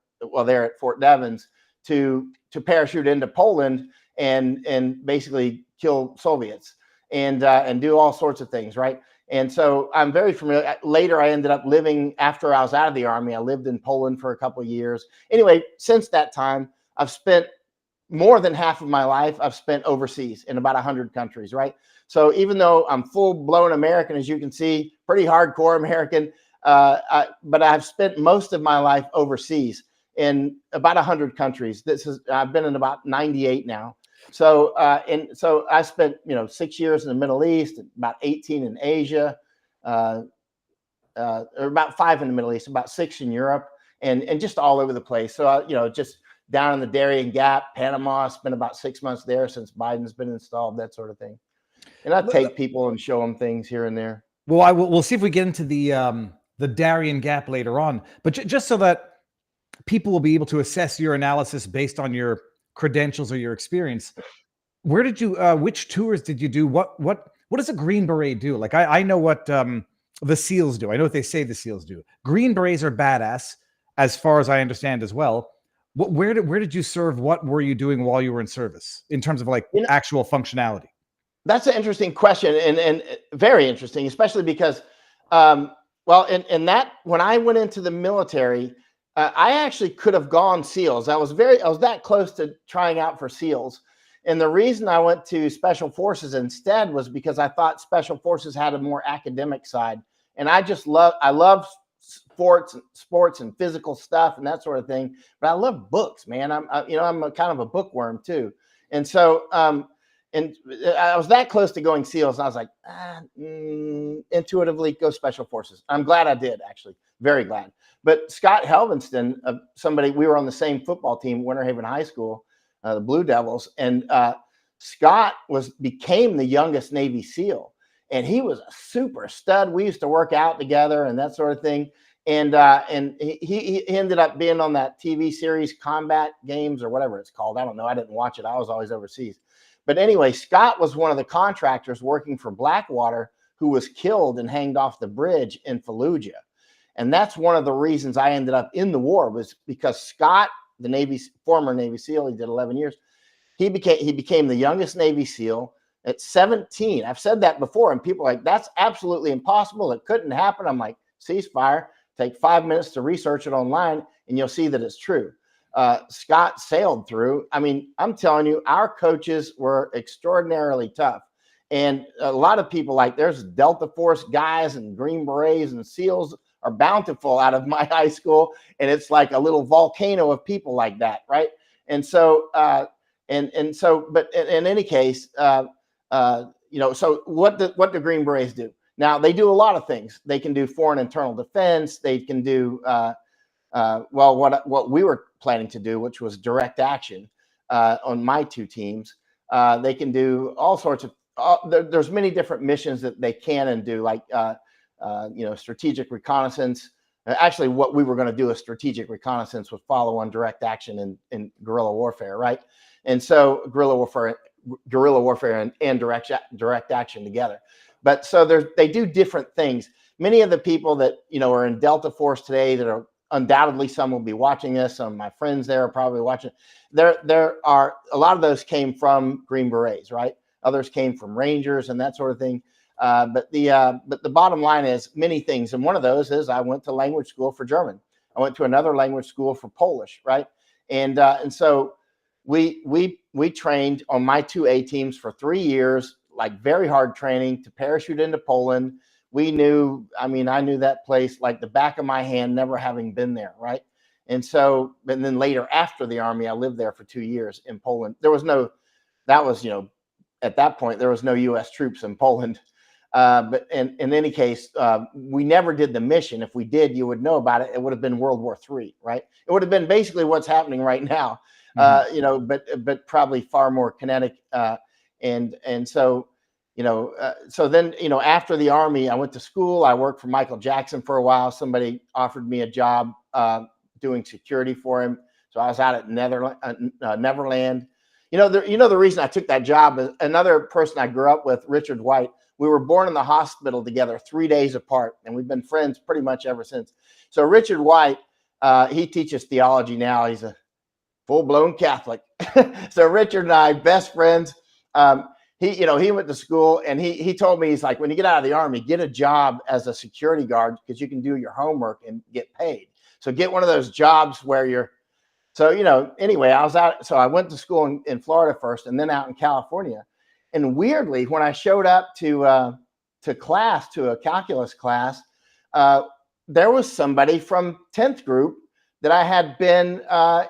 there at Fort Devens, to parachute into Poland and basically kill Soviets and do all sorts of things, right? And so I'm very familiar. Later, I ended up living, after I was out of the Army, I lived in Poland for a couple of years. Anyway, since that time, I've spent more than half of my life I've spent overseas in about 100 countries, right? So even though I'm full-blown American, as you can see, pretty hardcore American, but I've spent most of my life overseas in about 100 countries. I've been in about 98 now. So so I spent 6 years in the Middle East, about 18 in Asia, or about 5 in the Middle East, about 6 in Europe, and just all over the place. So just down in the Darien Gap, Panama, spent about 6 months there since Biden's been installed, that sort of thing. And I take people and show them things here and there. Well, we'll see if we get into the Darien Gap later on, but just so that people will be able to assess your analysis based on your credentials or your experience. Where did you? Which tours did you do? What does a Green Beret do? Like I know what the SEALs do. I know what they say the SEALs do. Green Berets are badass, as far as I understand as well. Where did you serve? What were you doing while you were in service in terms of like actual functionality? That's an interesting question and very interesting, especially because, well, in that when I went into the military, I actually could have gone SEALs. I was that close to trying out for SEALs. And the reason I went to Special Forces instead was because I thought Special Forces had a more academic side. And I love sports and physical stuff and that sort of thing. But I love books, man. I'm a kind of a bookworm too. And so, and I was that close to going SEALs, and I was like, intuitively go Special Forces. I'm glad I did, actually, very glad. But Scott Helvenston, we were on the same football team, Winter Haven High School, the Blue Devils, and Scott became the youngest Navy SEAL, and he was a super stud. We used to work out together and that sort of thing. And he ended up being on that TV series, Combat Games or whatever it's called. I don't know. I didn't watch it. I was always overseas. But anyway, Scott was one of the contractors working for Blackwater who was killed and hanged off the bridge in Fallujah. And that's one of the reasons I ended up in the war, was because Scott, the former Navy SEAL, he did 11 years. He became the youngest Navy SEAL at 17. I've said that before, and people are like, that's absolutely impossible. It couldn't happen. I'm like, ceasefire. Take 5 minutes to research it online, and you'll see that it's true. Scott sailed through. I mean, I'm telling you, our coaches were extraordinarily tough. And a lot of people, like there's Delta Force guys and Green Berets and SEALs are bountiful out of my high school. And it's like a little volcano of people like that, right? And so, but in any case, so what do Green Berets do? Now, they do a lot of things. They can do foreign internal defense. They can do, what we were planning to do, which was direct action on my two teams. They can do all sorts of, there's many different missions that they can and do, like, strategic reconnaissance. Actually, what we were going to do is strategic reconnaissance with follow-on direct action and guerrilla warfare, right? And so guerrilla warfare and direct action together. But so they do different things. Many of the people that, are in Delta Force today that are undoubtedly, some will be watching this. Some of my friends there are probably watching. There are a lot of those came from Green Berets, right? Others came from Rangers and that sort of thing. But the bottom line is many things. And one of those is I went to language school for German. I went to another language school for Polish, right? And so we trained on my 2A teams for 3 years, like very hard training to parachute into Poland. I knew that place like the back of my hand, never having been there, right? And so, and then later after the Army, I lived there for 2 years in Poland. At that point, there was no U.S. troops in Poland. But in any case, we never did the mission. If we did, you would know about it. It would have been World War III, right? It would have been basically what's happening right now, but probably far more kinetic. So then, after the Army, I went to school. I worked for Michael Jackson for a while. Somebody offered me a job doing security for him. So I was out at Neverland. The reason I took that job is another person I grew up with, Richard White. We were born in the hospital together 3 days apart, and we've been friends pretty much ever since. So Richard White, he teaches theology now. He's a full-blown Catholic. So Richard and I, best friends. He went to school, and he told me, he's like, when you get out of the Army, get a job as a security guard because you can do your homework and get paid. So get one of those jobs where you're So, you know, anyway, I was out. So I went to school in Florida first and then out in California. And weirdly, when I showed up to a calculus class, there was somebody from 10th group that I had been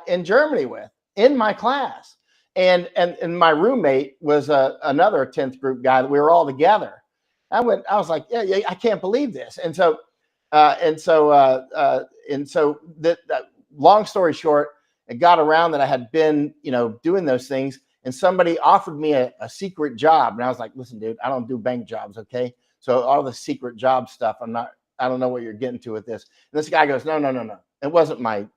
in Germany with in my class. And my roommate was another 10th group guy that we were all together. I was like, yeah, I can't believe this. And so long story short, it got around that I had been, you know, doing those things, and somebody offered me a secret job. And I was like, listen, dude, I don't do bank jobs. Okay. So all the secret job stuff, I don't know what you're getting to with this. And this guy goes, no. It wasn't my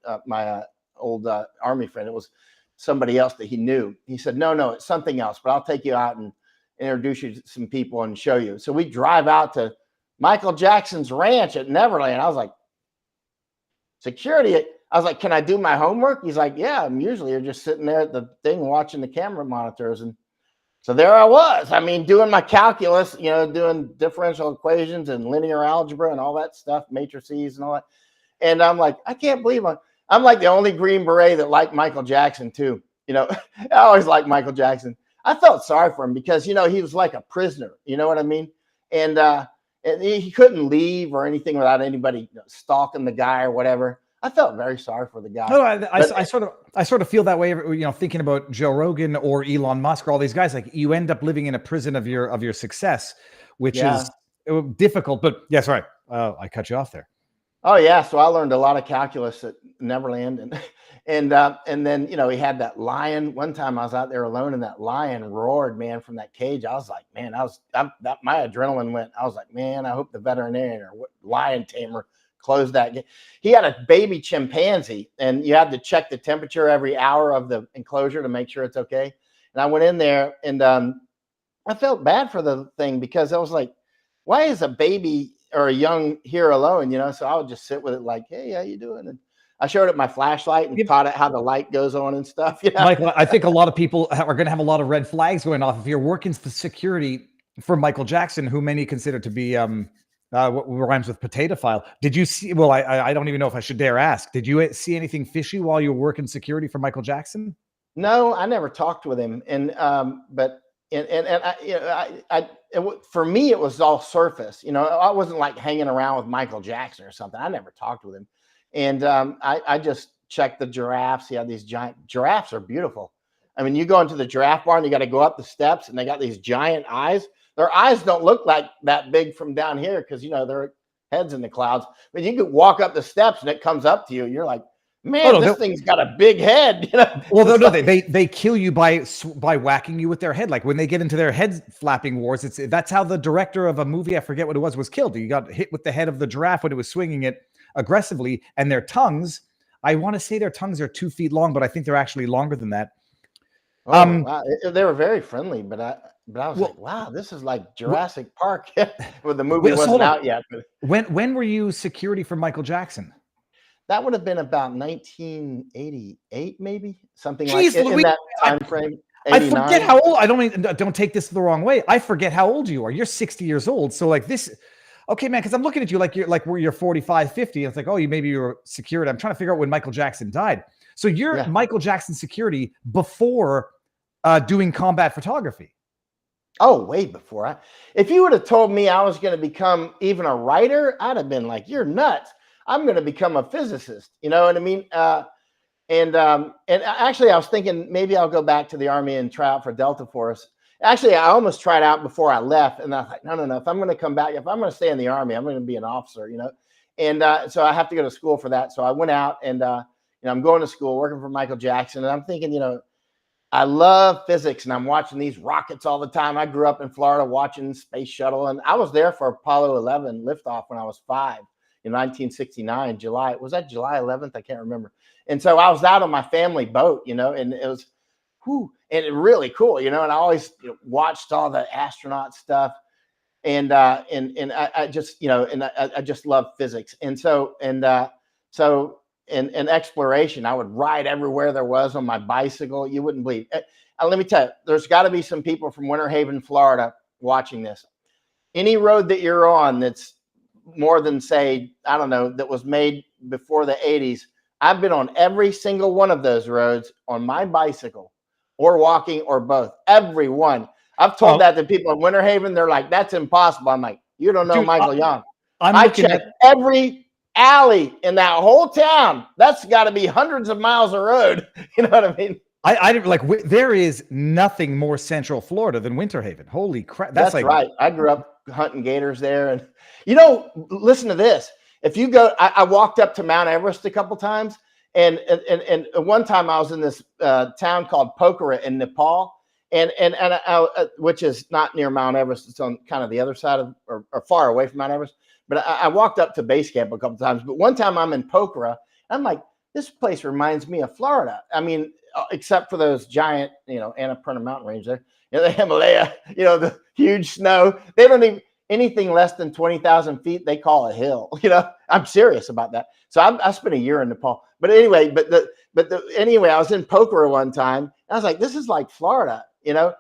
old Army friend. It was somebody else that he knew. He said, no, it's something else, but I'll take you out and introduce you to some people and show you. So we drive out to Michael Jackson's ranch at Neverland. I was like, security. I was like, can I do my homework? He's like, yeah, usually you're just sitting there at the thing watching the camera monitors. And so there I was. I mean, doing my calculus, you know, doing differential equations and linear algebra and all that stuff, matrices and all that. And I'm like, I can't believe I'm like the only Green Beret that liked Michael Jackson too. You know, I always liked Michael Jackson. I felt sorry for him because, you know, he was like a prisoner. You know what I mean? And he couldn't leave or anything without anybody, you know, stalking the guy or whatever. I felt very sorry for the guy. No, I sort of feel that way. You know, thinking about Joe Rogan or Elon Musk or all these guys, like you end up living in a prison of your success, which is difficult. But yeah, sorry, I cut you off there. Oh yeah, so I learned a lot of calculus at Neverland, and then, you know, he had that lion. One time I was out there alone, and that lion roared, man, from that cage. I was like, man, my adrenaline went. I was like, man, I hope the veterinarian or lion tamer closed that gate. He had a baby chimpanzee, and you had to check the temperature every hour of the enclosure to make sure it's okay. And I went in there, and I felt bad for the thing because I was like, why is a baby or a young here alone, you know? So I would just sit with it like, hey, how you doing? And I showed it my flashlight and taught it how the light goes on and stuff. You know? Michael, I think a lot of people are going to have a lot of red flags going off if you're working for security for Michael Jackson, who many consider to be what rhymes with potato file. Did you see? Well, I don't even know if I should dare ask. Did you see anything fishy while you were working security for Michael Jackson? No, I never talked with him, and but I, you know, for me, it was all surface. You know, I wasn't like hanging around with Michael Jackson or something. I never talked with him, and I just checked the giraffes. He had these giant giraffes are beautiful. I mean, you go into the giraffe barn, you got to go up the steps, and they got these giant eyes. Their eyes don't look like that big from down here because, you know, their heads in the clouds. But you could walk up the steps and it comes up to you. You're like, man, this thing's got a big head. You know? Well, they kill you by whacking you with their head. Like when they get into their head flapping wars, that's how the director of a movie, I forget what it was killed. He got hit with the head of the giraffe when it was swinging it aggressively, and their tongues. I want to say their tongues are 2 feet long, but I think they're actually longer than that. Wow. They were very friendly, but I was like, wow, this is like Jurassic Park. Well, the movie wasn't out yet. But when were you security for Michael Jackson? That would have been about 1988, maybe something like in that time frame. 89. I forget how old. Don't take this the wrong way. I forget how old you are. You're 60 years old. So like this. Okay, man, because I'm looking at you like you're 45, 50. And it's like, oh, you were security. I'm trying to figure out when Michael Jackson died. So you're Michael Jackson security before doing combat photography. Oh, way before. If you would have told me I was going to become even a writer, I'd have been like, you're nuts. I'm going to become a physicist. You know what I mean? And actually, I was thinking maybe I'll go back to the Army and try out for Delta Force. Actually, I almost tried out before I left. And I was like, no. If I'm going to come back, if I'm going to stay in the Army, I'm going to be an officer, you know? And so I have to go to school for that. So I went out and, you know, I'm going to school, working for Michael Jackson. And I'm thinking, you know, I love physics and I'm watching these rockets all the time. I grew up in Florida watching Space Shuttle, and I was there for Apollo 11 liftoff when I was 5 in 1969, July. Was that July 11th? I can't remember. And so I was out on my family boat, you know, and it was, and it really cool, you know, and I always watched all the astronaut stuff. And I just, you know, and I just love physics. And so, in exploration, I would ride everywhere there was on my bicycle. You wouldn't believe. Let me tell you, there's got to be some people from Winter Haven, Florida, watching this. Any road that you're on that's more than, say, I don't know, that was made before the 80s, I've been on every single one of those roads on my bicycle or walking or both. Every one. I've told that to people in Winter Haven. They're like, that's impossible. I'm like, you don't know Dude, Michael Young. I'm I looking checked at every alley in that whole town. That's got to be hundreds of miles of road. You know what I mean? I didn't like there is nothing more Central Florida than Winter Haven. Holy crap. That's like right. I grew up hunting gators there. And, you know, listen to this. If you go, I walked up to Mount Everest a couple times. And one time I was in this town called Pokhara in Nepal. And which is not near Mount Everest. It's on kind of the other side of, or far away from Mount Everest. But I walked up to base camp a couple times. But one time I'm in Pokhara, I'm like, this place reminds me of Florida. I mean, except for those giant, you know, Annapurna mountain range there, you know, the Himalaya, you know, the huge snow. They don't even anything less than 20,000 feet. They call a hill. You know, I'm serious about that. So I spent a year in Nepal. But anyway, anyway, I was in Pokhara one time. And I was like, this is like Florida. You know,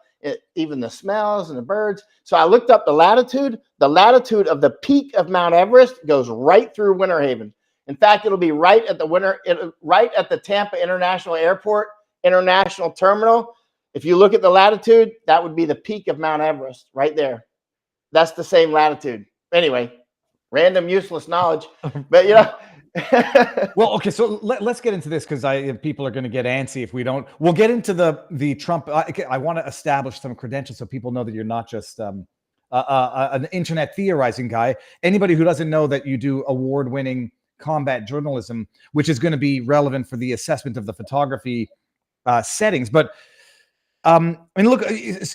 even the smells and the birds. So I looked up the latitude. The latitude of the peak of Mount Everest goes right through Winter Haven. In fact, it'll be right at the Tampa International Airport, International Terminal. If you look at the latitude, that would be the peak of Mount Everest right there. That's the same latitude. Anyway, random useless knowledge. But, you know. Well, okay, so let's get into this because people are going to get antsy if we don't. We'll get into the Trump. I want to establish some credentials so people know that you're not just an internet theorizing guy. Anybody who doesn't know that you do award-winning combat journalism, which is going to be relevant for the assessment of the photography settings. But I mean, look,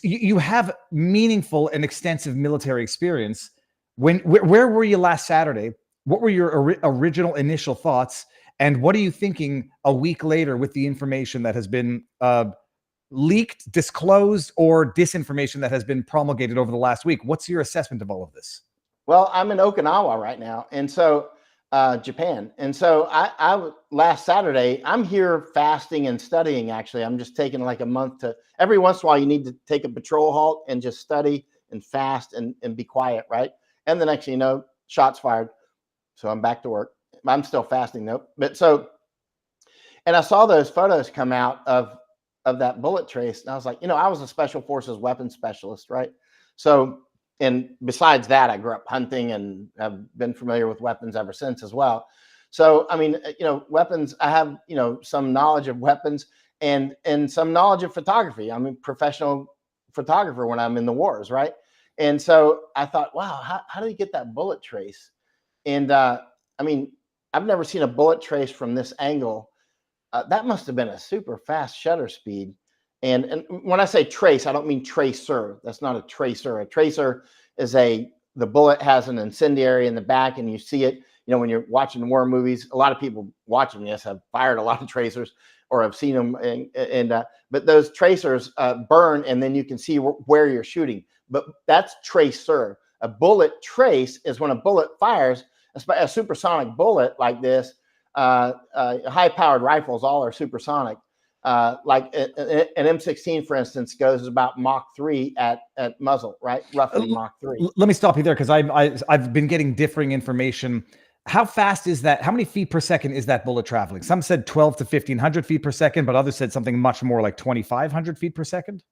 you have meaningful and extensive military experience. Where were you last Saturday? What were your original initial thoughts? And what are you thinking a week later with the information that has been leaked, disclosed, or disinformation that has been promulgated over the last week? What's your assessment of all of this? Well, I'm in Okinawa right now. And so Japan. And so I last Saturday, I'm here fasting and studying. Actually, I'm just taking like a month to every once in a while, you need to take a patrol halt and just study and fast and be quiet. Right. And the next thing you know, shots fired. So I'm back to work. I'm still fasting though. But so, and I saw those photos come out of that bullet trace. And I was like, you know, I was a special forces weapons specialist. Right. So, and besides that, I grew up hunting and have been familiar with weapons ever since as well. So, I mean, you know, weapons, I have, you know, some knowledge of weapons and some knowledge of photography. I'm a professional photographer when I'm in the wars, right? And so I thought, wow, how do you get that bullet trace? And I mean, I've never seen a bullet trace from this angle. That must have been a super fast shutter speed. And when I say trace, I don't mean tracer. That's not a tracer. A tracer is the bullet has an incendiary in the back and you see it. You know, when you're watching war movies, a lot of people watching this have fired a lot of tracers or have seen them. But those tracers burn and then you can see where you're shooting. But that's tracer. A bullet trace is when a bullet fires, a supersonic bullet like this. High-powered rifles all are supersonic. Like an M16, for instance, goes about Mach 3 at muzzle, right? Roughly Mach 3. Let me stop you there because I've been getting differing information. How fast is that? How many feet per second is that bullet traveling? Some said 12 to 1,500 feet per second, but others said something much more like 2,500 feet per second.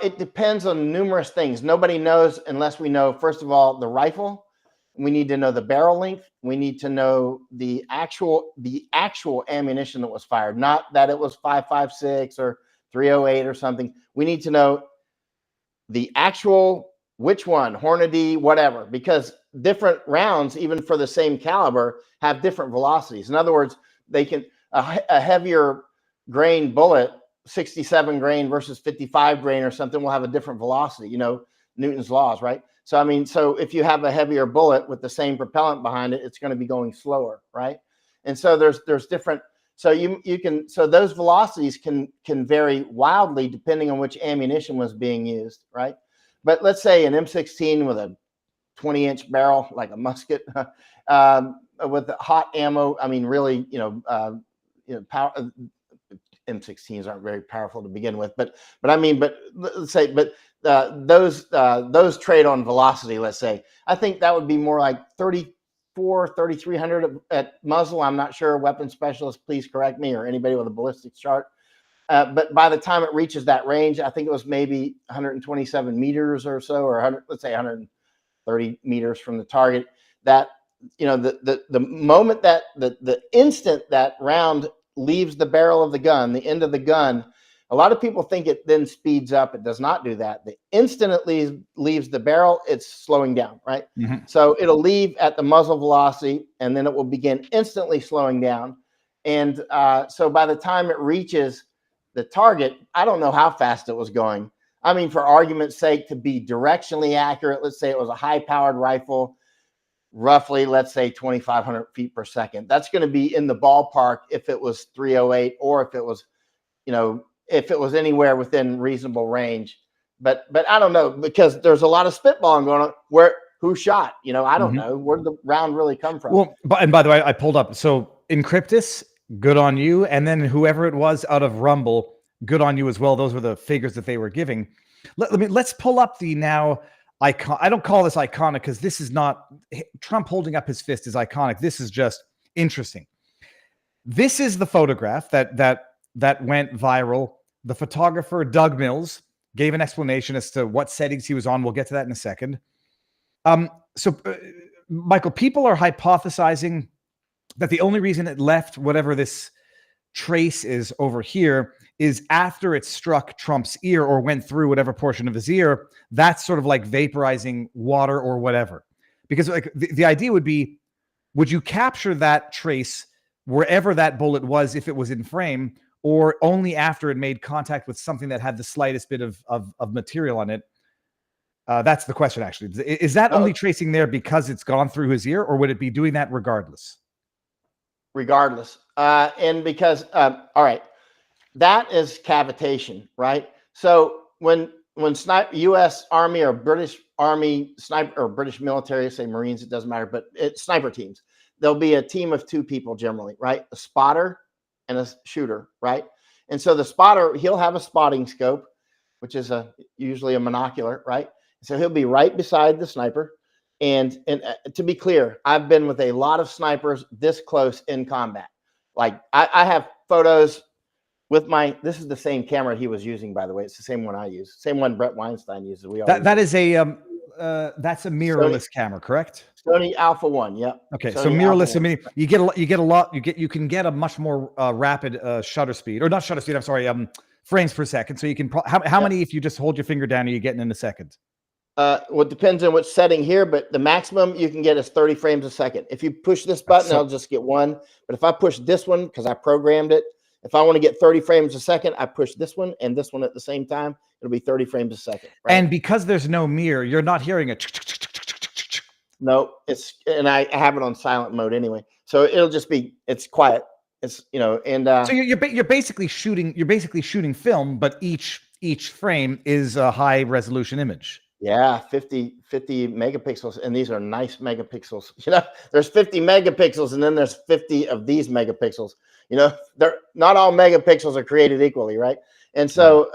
It depends on numerous things. Nobody knows unless we know, first of all, the rifle. We need to know the barrel length. We need to know the actual ammunition that was fired, not that it was 5.56 or 308 or something. We need to know the actual, which one, Hornady, whatever, because different rounds, even for the same caliber, have different velocities. In other words, they can a heavier grain bullet, 67 grain versus 55 grain or something, will have a different velocity. You know, Newton's laws, right? So, I mean, so if you have a heavier bullet with the same propellant behind it, it's going to be going slower, right? And so there's different, so you can, so those velocities can vary wildly depending on which ammunition was being used, right? But let's say an M16 with a 20-inch barrel, like a musket, with hot ammo. I mean, really, power. M16s aren't very powerful to begin with, but I mean, but let's say, those trade on velocity. Let's say, I think that would be more like 30 3,300 at muzzle. I'm not sure. Weapon specialist, please correct me, or anybody with a ballistics chart. But by the time it reaches that range, I think it was maybe 127 meters or so, or 100, let's say 130 meters from the target. That, you know, the moment that the instant that round leaves the barrel of the gun, the end of the gun, a lot of people think it then speeds up. It does not do that. The instant it leaves the barrel, it's slowing down, right? Mm-hmm. So it'll leave at the muzzle velocity, and then it will begin instantly slowing down. And so by the time it reaches the target, I don't know how fast it was going. I mean, for argument's sake, to be directionally accurate, let's say it was a high-powered rifle, roughly, let's say 2,500 feet per second. That's going to be in the ballpark if it was 308, or if it was, you know, if it was anywhere within reasonable range. But I don't know, because there's a lot of spitballing going on. Who shot? You know, I don't know. Where did the round really come from? Well, and by the way, I pulled up. So Encryptus, good on you. And then whoever it was out of Rumble, good on you as well. Those were the figures that they were giving. Let's pull up the now icon. I don't call this iconic because this is not Trump holding up his fist is iconic. This is just interesting. This is the photograph that went viral. The photographer, Doug Mills, gave an explanation as to what settings he was on. We'll get to that in a second. Michael, people are hypothesizing that the only reason it left whatever this trace is over here is after it struck Trump's ear or went through whatever portion of his ear. That's sort of like vaporizing water or whatever. Because like the idea would be, would you capture that trace wherever that bullet was if it was in frame, or only after it made contact with something that had the slightest bit of material on it? That's the question, actually. Is that only tracing there because it's gone through his ear, or would it be doing that regardless? Regardless. And because, all right, that is cavitation, right? So when U.S. Army or British Army sniper or British military, say Marines, it doesn't matter, but it's sniper teams. There'll be a team of two people generally, right? A spotter and a shooter, right? And so the spotter, he'll have a spotting scope, which is usually a monocular, right? So he'll be right beside the sniper. And to be clear, I've been with a lot of snipers this close in combat. Like I have photos with this is the same camera he was using, by the way. It's the same one I use, same one Brett Weinstein uses. That's a mirrorless camera, correct? Sony Alpha 1, yeah. Okay, Sony so mirrorless. I mean, you can get a much more rapid shutter speed, or not shutter speed. I'm sorry, frames per second. So you can how many, if you just hold your finger down, are you getting in a second? Well, it depends on which setting here, but the maximum you can get is 30 frames a second. If you push this button, I'll just get one. But if I push this one, because I programmed it, if I want to get 30 frames a second, I push this one and this one at the same time. It'll be 30 frames a second. Right? And because there's no mirror, you're not hearing a. No, and I have it on silent mode anyway, so it'll just be, it's quiet. It's, you know, and so you're basically shooting film, but each frame is a high resolution image. Yeah, 50 megapixels, and these are nice megapixels. You know, there's 50 megapixels, and then there's 50 of these megapixels. You know, they're not all megapixels are created equally, right? And so,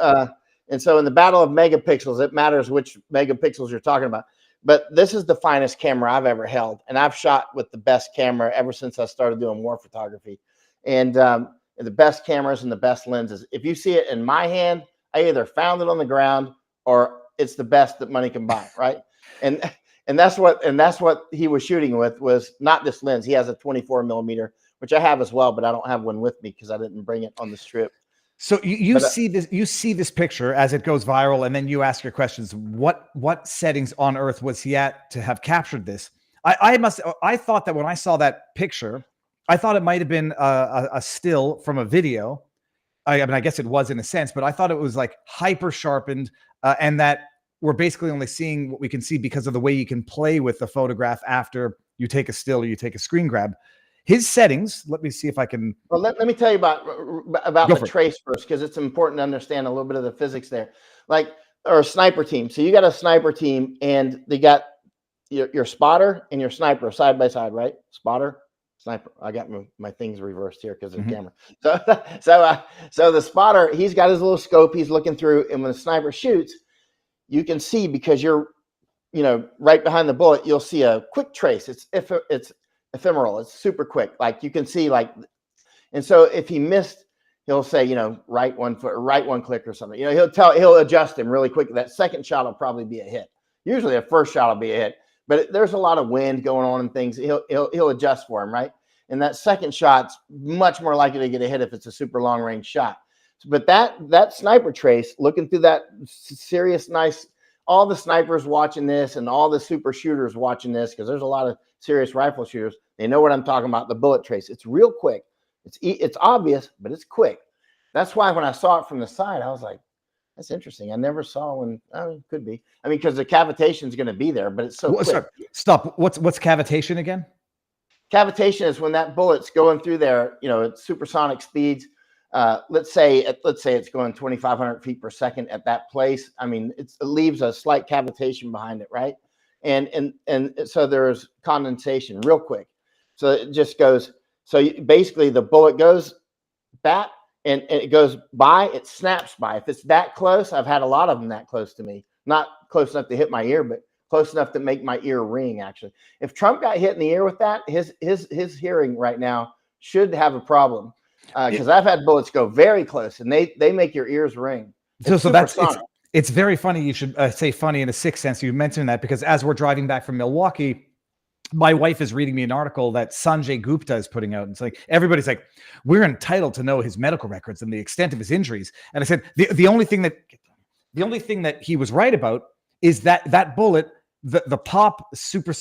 in the battle of megapixels, it matters which megapixels you're talking about. But this is the finest camera I've ever held, and I've shot with the best camera ever since I started doing war photography. And the best cameras and the best lenses. If you see it in my hand, I either found it on the ground or it's the best that money can buy, right? And that's what he was shooting with, was not this lens. He has a 24 millimeter, which I have as well, but I don't have one with me because I didn't bring it on the strip. So you see this picture as it goes viral, and then you ask your questions. What settings on earth was he at to have captured this? I thought that when I saw that picture, I thought it might have been a still from a video. I mean, I guess it was in a sense, but I thought it was like hyper sharpened, and that we're basically only seeing what we can see because of the way you can play with the photograph after you take a still or you take a screen grab. His settings, let me see if I can. Well, let me tell you about the trace first, because it's important to understand a little bit of the physics there. Or a sniper team. So you got a sniper team, and they got your spotter and your sniper side by side, right? Spotter, sniper. I got my things reversed here because of the camera. So the spotter, he's got his little scope. He's looking through, and when the sniper shoots, you can see, because you're, right behind the bullet, you'll see a quick trace. ephemeral. It's super quick. Like you can see, like, and so if he missed, he'll say, you know, right one foot, or right one click or something. You know, he'll adjust him really quick. That second shot will probably be a hit. Usually the first shot will be a hit, but there's a lot of wind going on and things. He'll adjust for him, right? And that second shot's much more likely to get a hit if it's a super long range shot. But that sniper trace, looking through that serious, nice, all the snipers watching this and all the super shooters watching this, because there's a lot of serious rifle shooters. They know what I'm talking about. The bullet trace. It's real quick. It's obvious, but it's quick. That's why when I saw it from the side, I was like, that's interesting. I never saw one. Oh, it could be. I mean, because the cavitation is going to be there, but it's so quick. Sorry, stop. What's cavitation again? Cavitation is when that bullet's going through there, you know, at supersonic speeds. Let's say it's going 2,500 feet per second at that place. I mean, it leaves a slight cavitation behind it, right? And so there's condensation real quick. So it just goes. So basically, the bullet goes bat and it goes by. It snaps by. If it's that close, I've had a lot of them that close to me. Not close enough to hit my ear, but close enough to make my ear ring. Actually, if Trump got hit in the ear with that, his hearing right now should have a problem. Because I've had bullets go very close and they make your ears ring. So that's it's very funny. You should say funny in a sixth sense. You mentioned that because as we're driving back from Milwaukee, my wife is reading me an article that Sanjay Gupta is putting out. And it's like, everybody's like, we're entitled to know his medical records and the extent of his injuries. And I said, the only thing that he was right about is that bullet, the pop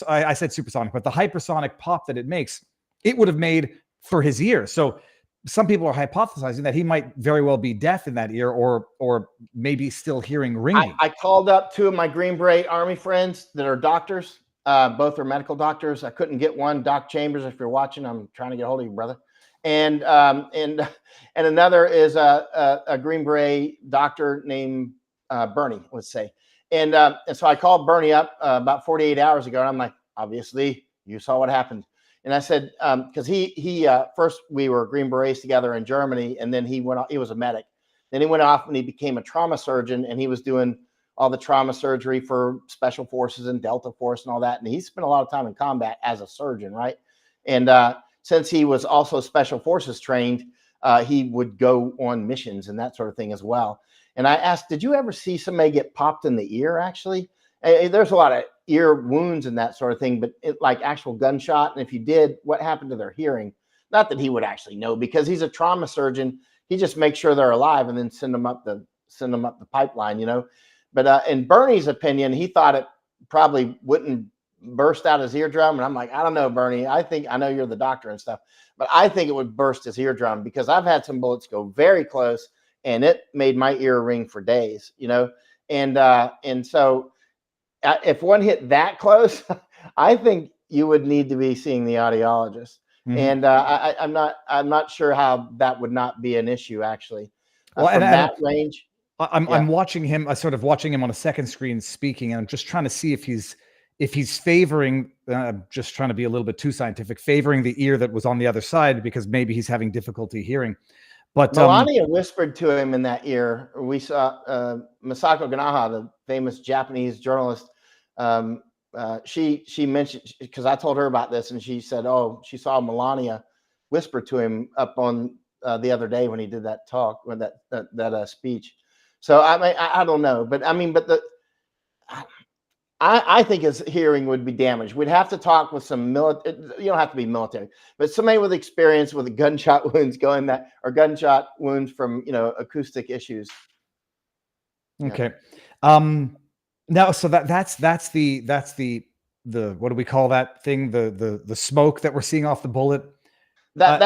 I said supersonic, but the hypersonic pop that it makes, it would have made for his ear. So some people are hypothesizing that he might very well be deaf in that ear or maybe still hearing ringing. I called up two of my Green Beret Army friends that are doctors. Both are medical doctors. I couldn't get one. Doc Chambers, if you're watching, I'm trying to get a hold of you, brother. And another is a Green Beret doctor named Bernie, let's say. And so I called Bernie up about 48 hours ago, and I'm like, obviously, you saw what happened. And I said, because he first we were Green Berets together in Germany, and then he went off, he was a medic. Then he went off and he became a trauma surgeon, and he was doing all the trauma surgery for special forces and Delta Force and all that. And he spent a lot of time in combat as a surgeon, right? And since he was also special forces trained, he would go on missions and that sort of thing as well. And I asked, did you ever see somebody get popped in the ear, actually? There's a lot of ear wounds and that sort of thing, but like actual gunshot. And if you did, what happened to their hearing? Not that he would actually know, because he's a trauma surgeon. He just makes sure they're alive and then send them up the pipeline, you know. But in Bernie's opinion, he thought it probably wouldn't burst out his eardrum. And I'm like, I don't know, Bernie. I know you're the doctor and stuff, but I think it would burst his eardrum, because I've had some bullets go very close and it made my ear ring for days, you know. And so if one hit that close, I think you would need to be seeing the audiologist. Mm-hmm. And I'm not sure how that would not be an issue, actually. Well, from that range. I'm watching him, sort of watching him on a second screen speaking, and I'm just trying to see if he's favoring, just trying to be a little bit too scientific, favoring the ear that was on the other side, because maybe he's having difficulty hearing. But Melania whispered to him in that ear. We saw Masako Ganaha, the famous Japanese journalist. She mentioned, because I told her about this, and she said, oh, she saw Melania whisper to him up on the other day when he did that talk, when that speech. So I mean, I don't know, but I mean, I think his hearing would be damaged. We'd have to talk with some military. You don't have to be military, but somebody with experience with gunshot wounds or gunshot wounds from, you know, acoustic issues. Okay. Now, so that's the what do we call that thing? The smoke that we're seeing off the bullet. But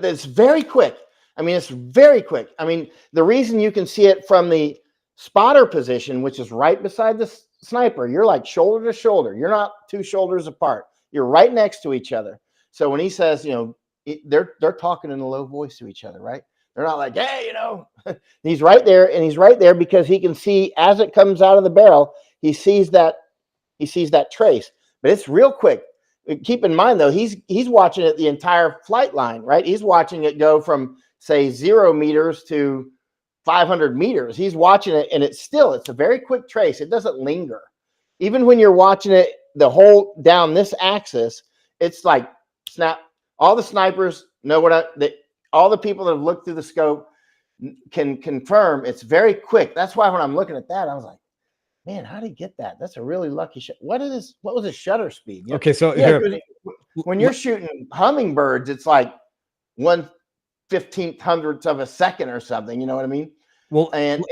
it's very quick. I mean, it's very quick. I mean, the reason you can see it from the spotter position, which is right beside the sniper, you're like shoulder to shoulder. You're not 2 shoulders apart. You're right next to each other. So when he says, you know, they're talking in a low voice to each other, right? They're not like, hey, you know, he's right there, and he's right there because he can see as it comes out of the barrel. He sees that trace, but it's real quick. Keep in mind, though, he's watching it the entire flight line, right? He's watching it go from, say, 0 meters to 500 meters. He's watching it, and it's a very quick trace. It doesn't linger. Even when you're watching it the whole down this axis, it's like snap. All the snipers know all the people that have looked through the scope can confirm it's very quick. That's why when I'm looking at that, I was like, man, how did he get that? That's a really lucky shot. What was his shutter speed? You know? Okay, so yeah, here, when you're shooting hummingbirds, it's like 1/1500th of a second or something. You know what I mean? well, And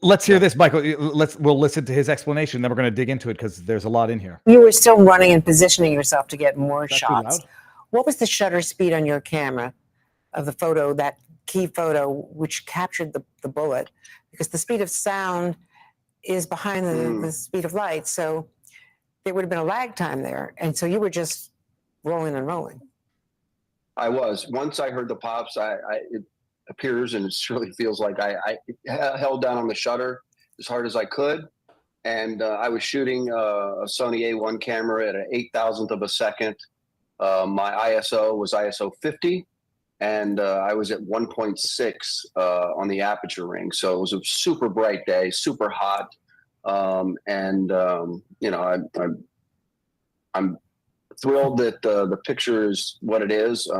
let's hear this, Michael. We'll listen to his explanation. Then we're going to dig into it because there's a lot in here. You were still running and positioning yourself to get more Is that too shots. loud? What was the shutter speed on your camera of the photo, that key photo, which captured the bullet? Because the speed of sound is behind the speed of light. So there would have been a lag time there. And so you were just rolling and rolling. I was. Once I heard the pops, it appears and it surely feels like I held down on the shutter as hard as I could. And I was shooting a Sony A1 camera at an 8,000th of a second. My ISO was ISO 50, and I was at 1.6 on the aperture ring. So it was a super bright day, super hot. You know, I'm thrilled that the picture is what it is.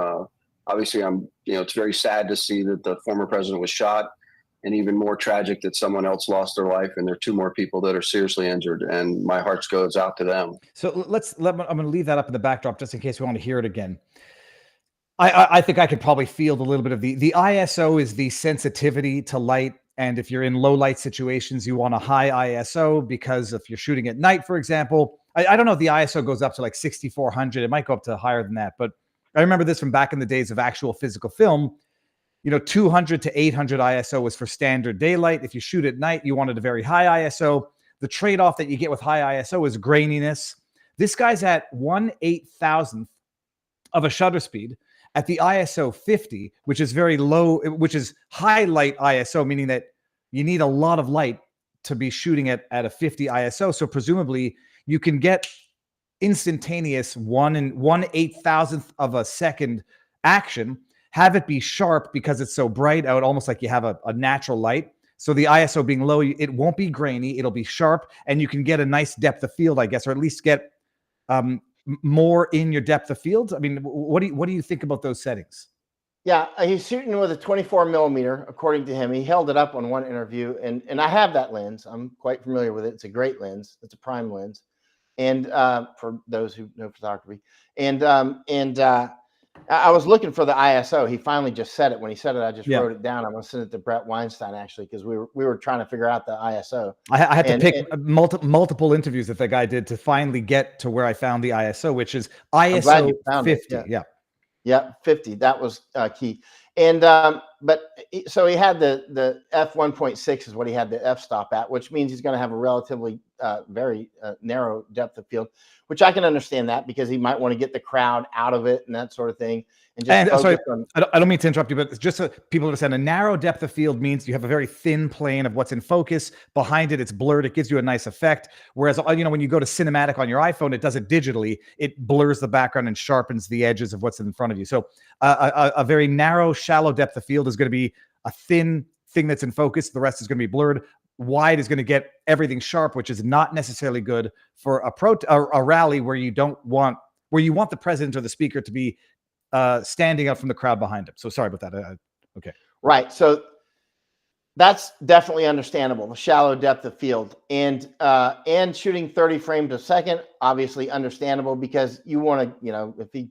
Obviously, it's very sad to see that the former president was shot, and even more tragic that someone else lost their life, and there are 2 more people that are seriously injured, and my heart goes out to them. So I'm going to leave that up in the backdrop just in case we want to hear it again. I think I could probably field a little bit of the ISO is the sensitivity to light. And if you're in low light situations, you want a high ISO, because if you're shooting at night, for example, I don't know if the ISO goes up to like 6,400. It might go up to higher than that. But I remember this from back in the days of actual physical film. 200 to 800 ISO was for standard daylight. If you shoot at night, you wanted a very high ISO. The trade-off that you get with high ISO is graininess. This guy's at 1/8,000th of a shutter speed at the ISO 50, which is very low, which is high light ISO, meaning that you need a lot of light to be shooting at a 50 ISO. So presumably you can get instantaneous 1/8,000th of a second action, have it be sharp because it's so bright out, almost like you have a natural light. So the ISO being low, it won't be grainy, it'll be sharp, and you can get a nice depth of field, I guess, or at least get more in your depth of field. I mean, what do you think about those settings? Yeah, he's shooting with a 24 millimeter, according to him. He held it up on one interview, and I have that lens. I'm quite familiar with it. It's a great lens. It's a prime lens, and for those who know photography, I was looking for the ISO. He finally just said it. When he said it, I just wrote it down. I'm gonna send it to Brett Weinstein, actually, because we were trying to figure out the ISO. I had to pick multiple interviews that the guy did to finally get to where I found the ISO, which is ISO 50. Yeah, 50. That was key. And so he had the f1.6 is what he had the f-stop at, which means he's going to have a relatively very narrow depth of field, which I can understand that, because he might want to get the crowd out of it and that sort of thing. And just sorry, I don't mean to interrupt you, but it's just so people understand, a narrow depth of field means you have a very thin plane of what's in focus. Behind it, it's blurred. It gives you a nice effect. Whereas, when you go to cinematic on your iPhone, it does it digitally. It blurs the background and sharpens the edges of what's in front of you. So a very narrow, shallow depth of field is going to be a thin thing that's in focus. The rest is going to be blurred. Wide is going to get everything sharp, which is not necessarily good for a rally where you want the president or the speaker to be standing out from the crowd behind him. So sorry about that. Okay. Right. So that's definitely understandable. The shallow depth of field and shooting 30 frames a second, obviously understandable, because you want to, if he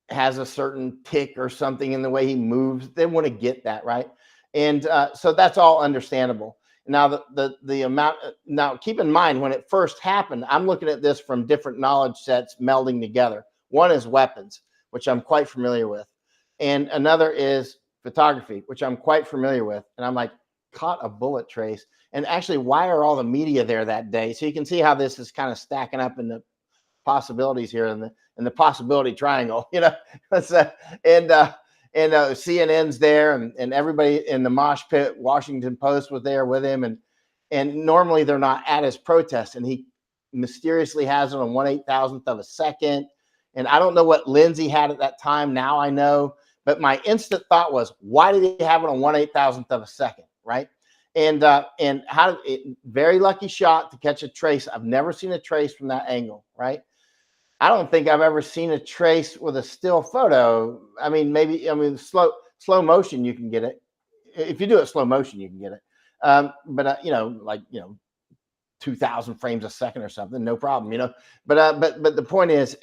has a certain tick or something in the way he moves, they want to get that right. And so that's all understandable. Now the amount, now keep in mind, when it first happened, I'm looking at this from different knowledge sets melding together. One is weapons, which I'm quite familiar with. And another is photography, which I'm quite familiar with. And I'm like, caught a bullet trace. And actually, why are all the media there that day? So you can see how this is kind of stacking up in the possibilities here in the possibility triangle, and CNN's there, and everybody in the mosh pit. Washington Post was there with him, and normally they're not at his protest, and he mysteriously has it on 1/8,000th of a second. And I don't know what lens he had at that time. Now I know, but my instant thought was, why did he have it on 1/8,000th of a second, right? And very lucky shot to catch a trace. I've never seen a trace from that angle, right? I don't think I've ever seen a trace with a still photo. I mean, slow motion, you can get it. If you do it slow motion, you can get it. But 2,000 frames a second or something, no problem. But the point is,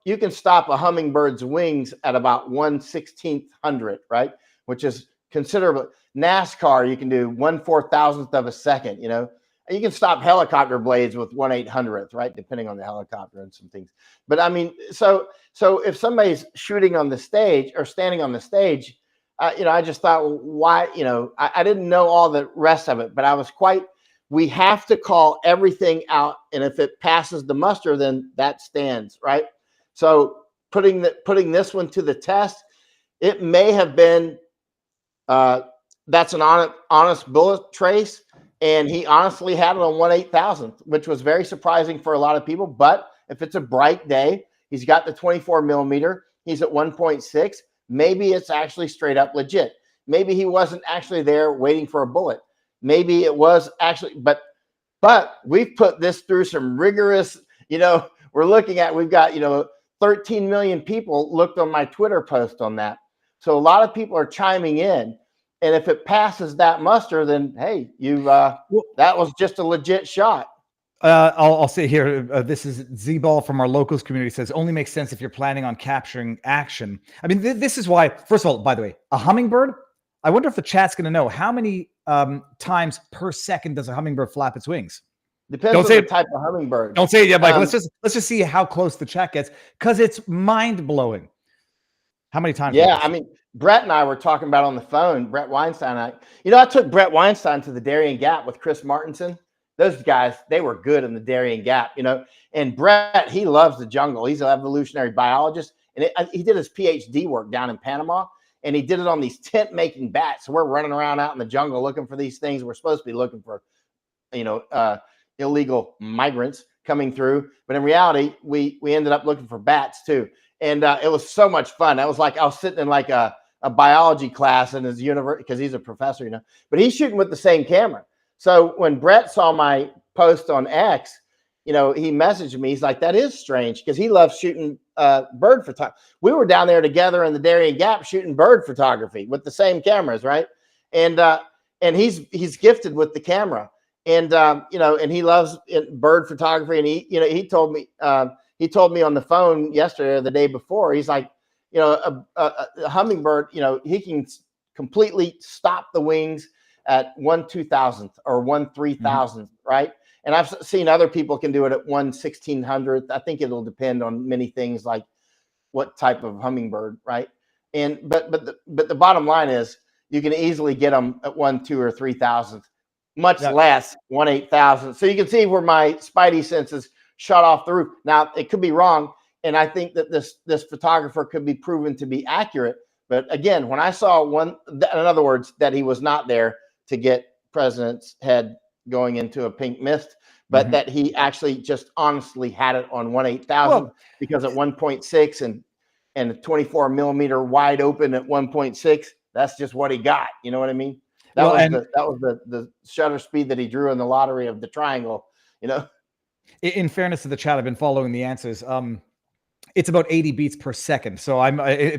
you can stop a hummingbird's wings at about 1/1600, right? Which is considerable. NASCAR, you can do 1/4000th of a second. You can stop helicopter blades with 1/800th, right? Depending on the helicopter and some things. But I mean, so if somebody's shooting on the stage or standing on the stage, I just thought, well, why? I didn't know all the rest of it, but I was we have to call everything out, and if it passes the muster, then that stands, right? So putting this one to the test, it may have been that's an honest bullet trace, and he honestly had it on 1/8000th, which was very surprising for a lot of people. But if it's a bright day, he's got the 24 millimeter, he's at 1.6. Maybe it's actually straight up legit. Maybe he wasn't actually there waiting for a bullet. Maybe it was actually, but we've put this through some rigorous, we've got, 13 million people looked on my Twitter post on that. So a lot of people are chiming in. And if it passes that muster, then, hey, that was just a legit shot. I'll say here, this is Z-Ball from our locals community says, only makes sense if you're planning on capturing action. I mean, this is why, first of all, by the way, a hummingbird, I wonder if the chat's going to know how many times per second does a hummingbird flap its wings? Depends on the type of hummingbird. Don't say it yet, Mike. Let's just see how close the chat gets, because it's mind-blowing. How many times? Yeah, I mean, Brett and I were talking about on the phone, Brett Weinstein. I took Brett Weinstein to the Darien Gap with Chris Martinson. Those guys, they were good in the Darien Gap, And Brett, he loves the jungle. He's an evolutionary biologist. And he did his PhD work down in Panama. And he did it on these tent-making bats. So we're running around out in the jungle looking for these things. We're supposed to be looking for, illegal migrants coming through. But in reality, we ended up looking for bats too. And it was so much fun. I was sitting in like a biology class in his university, because he's a professor, but he's shooting with the same camera. So when Brett saw my post on X, he messaged me. He's like, that is strange, because he loves shooting bird photography. We were down there together in the Darien Gap shooting bird photography with the same cameras, right? And he's gifted with the camera, and and he loves bird photography. And he told me on the phone yesterday or the day before, he's like, a hummingbird, he can completely stop the wings at 1/2000th or 1/3000th, right? And I've seen other people can do it at 1/1600th. I think it'll depend on many things, like what type of hummingbird, right? And but the bottom line is, you can easily get them at 1, 2, or 3,000th, much less 1/8000th. So you can see where my spidey senses shot off the roof. Now, it could be wrong, and I think that this photographer could be proven to be accurate. But again, when I saw in other words, that he was not there to get president's head going into a pink mist, but that he actually just honestly had it on 1/8000th, because at 1.6 and a 24 millimeter wide open at 1.6, that's just what he got. You know what I mean? That was the shutter speed that he drew in the lottery of the triangle. In fairness to the chat, I've been following the answers. It's about 80 beats per second. So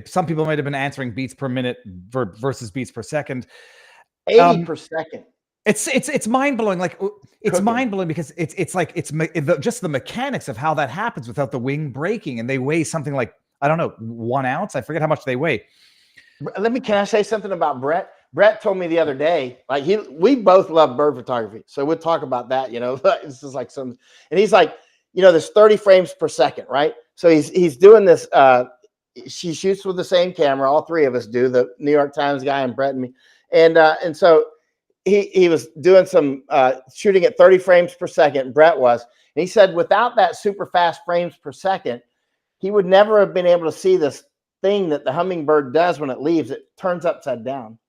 some people might have been answering beats per minute versus beats per second. 80 per second. It's mind blowing. Like, it's mind blowing because it's just the mechanics of how that happens without the wing breaking, and they weigh something like, I don't know, 1 ounce. I forget how much they weigh. Can I say something about Brett? Brett told me the other day, we both love bird photography, so we'll talk about that. This is like and he's like, there's 30 frames per second, right? So he's doing this. She shoots with the same camera. All three of us do. The New York Times guy and Brett and me, and so he was doing some shooting at 30 frames per second. Brett was, and he said without that super fast frames per second, he would never have been able to see this thing that the hummingbird does when it leaves. It turns upside down.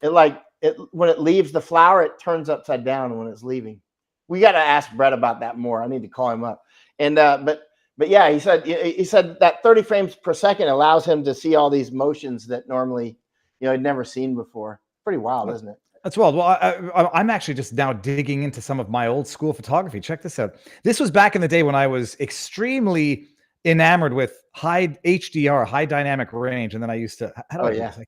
When it leaves the flower, it turns upside down when it's leaving. We got to ask Brett about that more. I need to call him up. And but yeah, he said that 30 frames per second allows him to see all these motions that normally he'd never seen before. Pretty wild, isn't it? That's wild. Well, I'm actually just now digging into some of my old school photography. Check this out. This was back in the day when I was extremely enamored with high HDR, high dynamic range, and then I used to. How do I do this?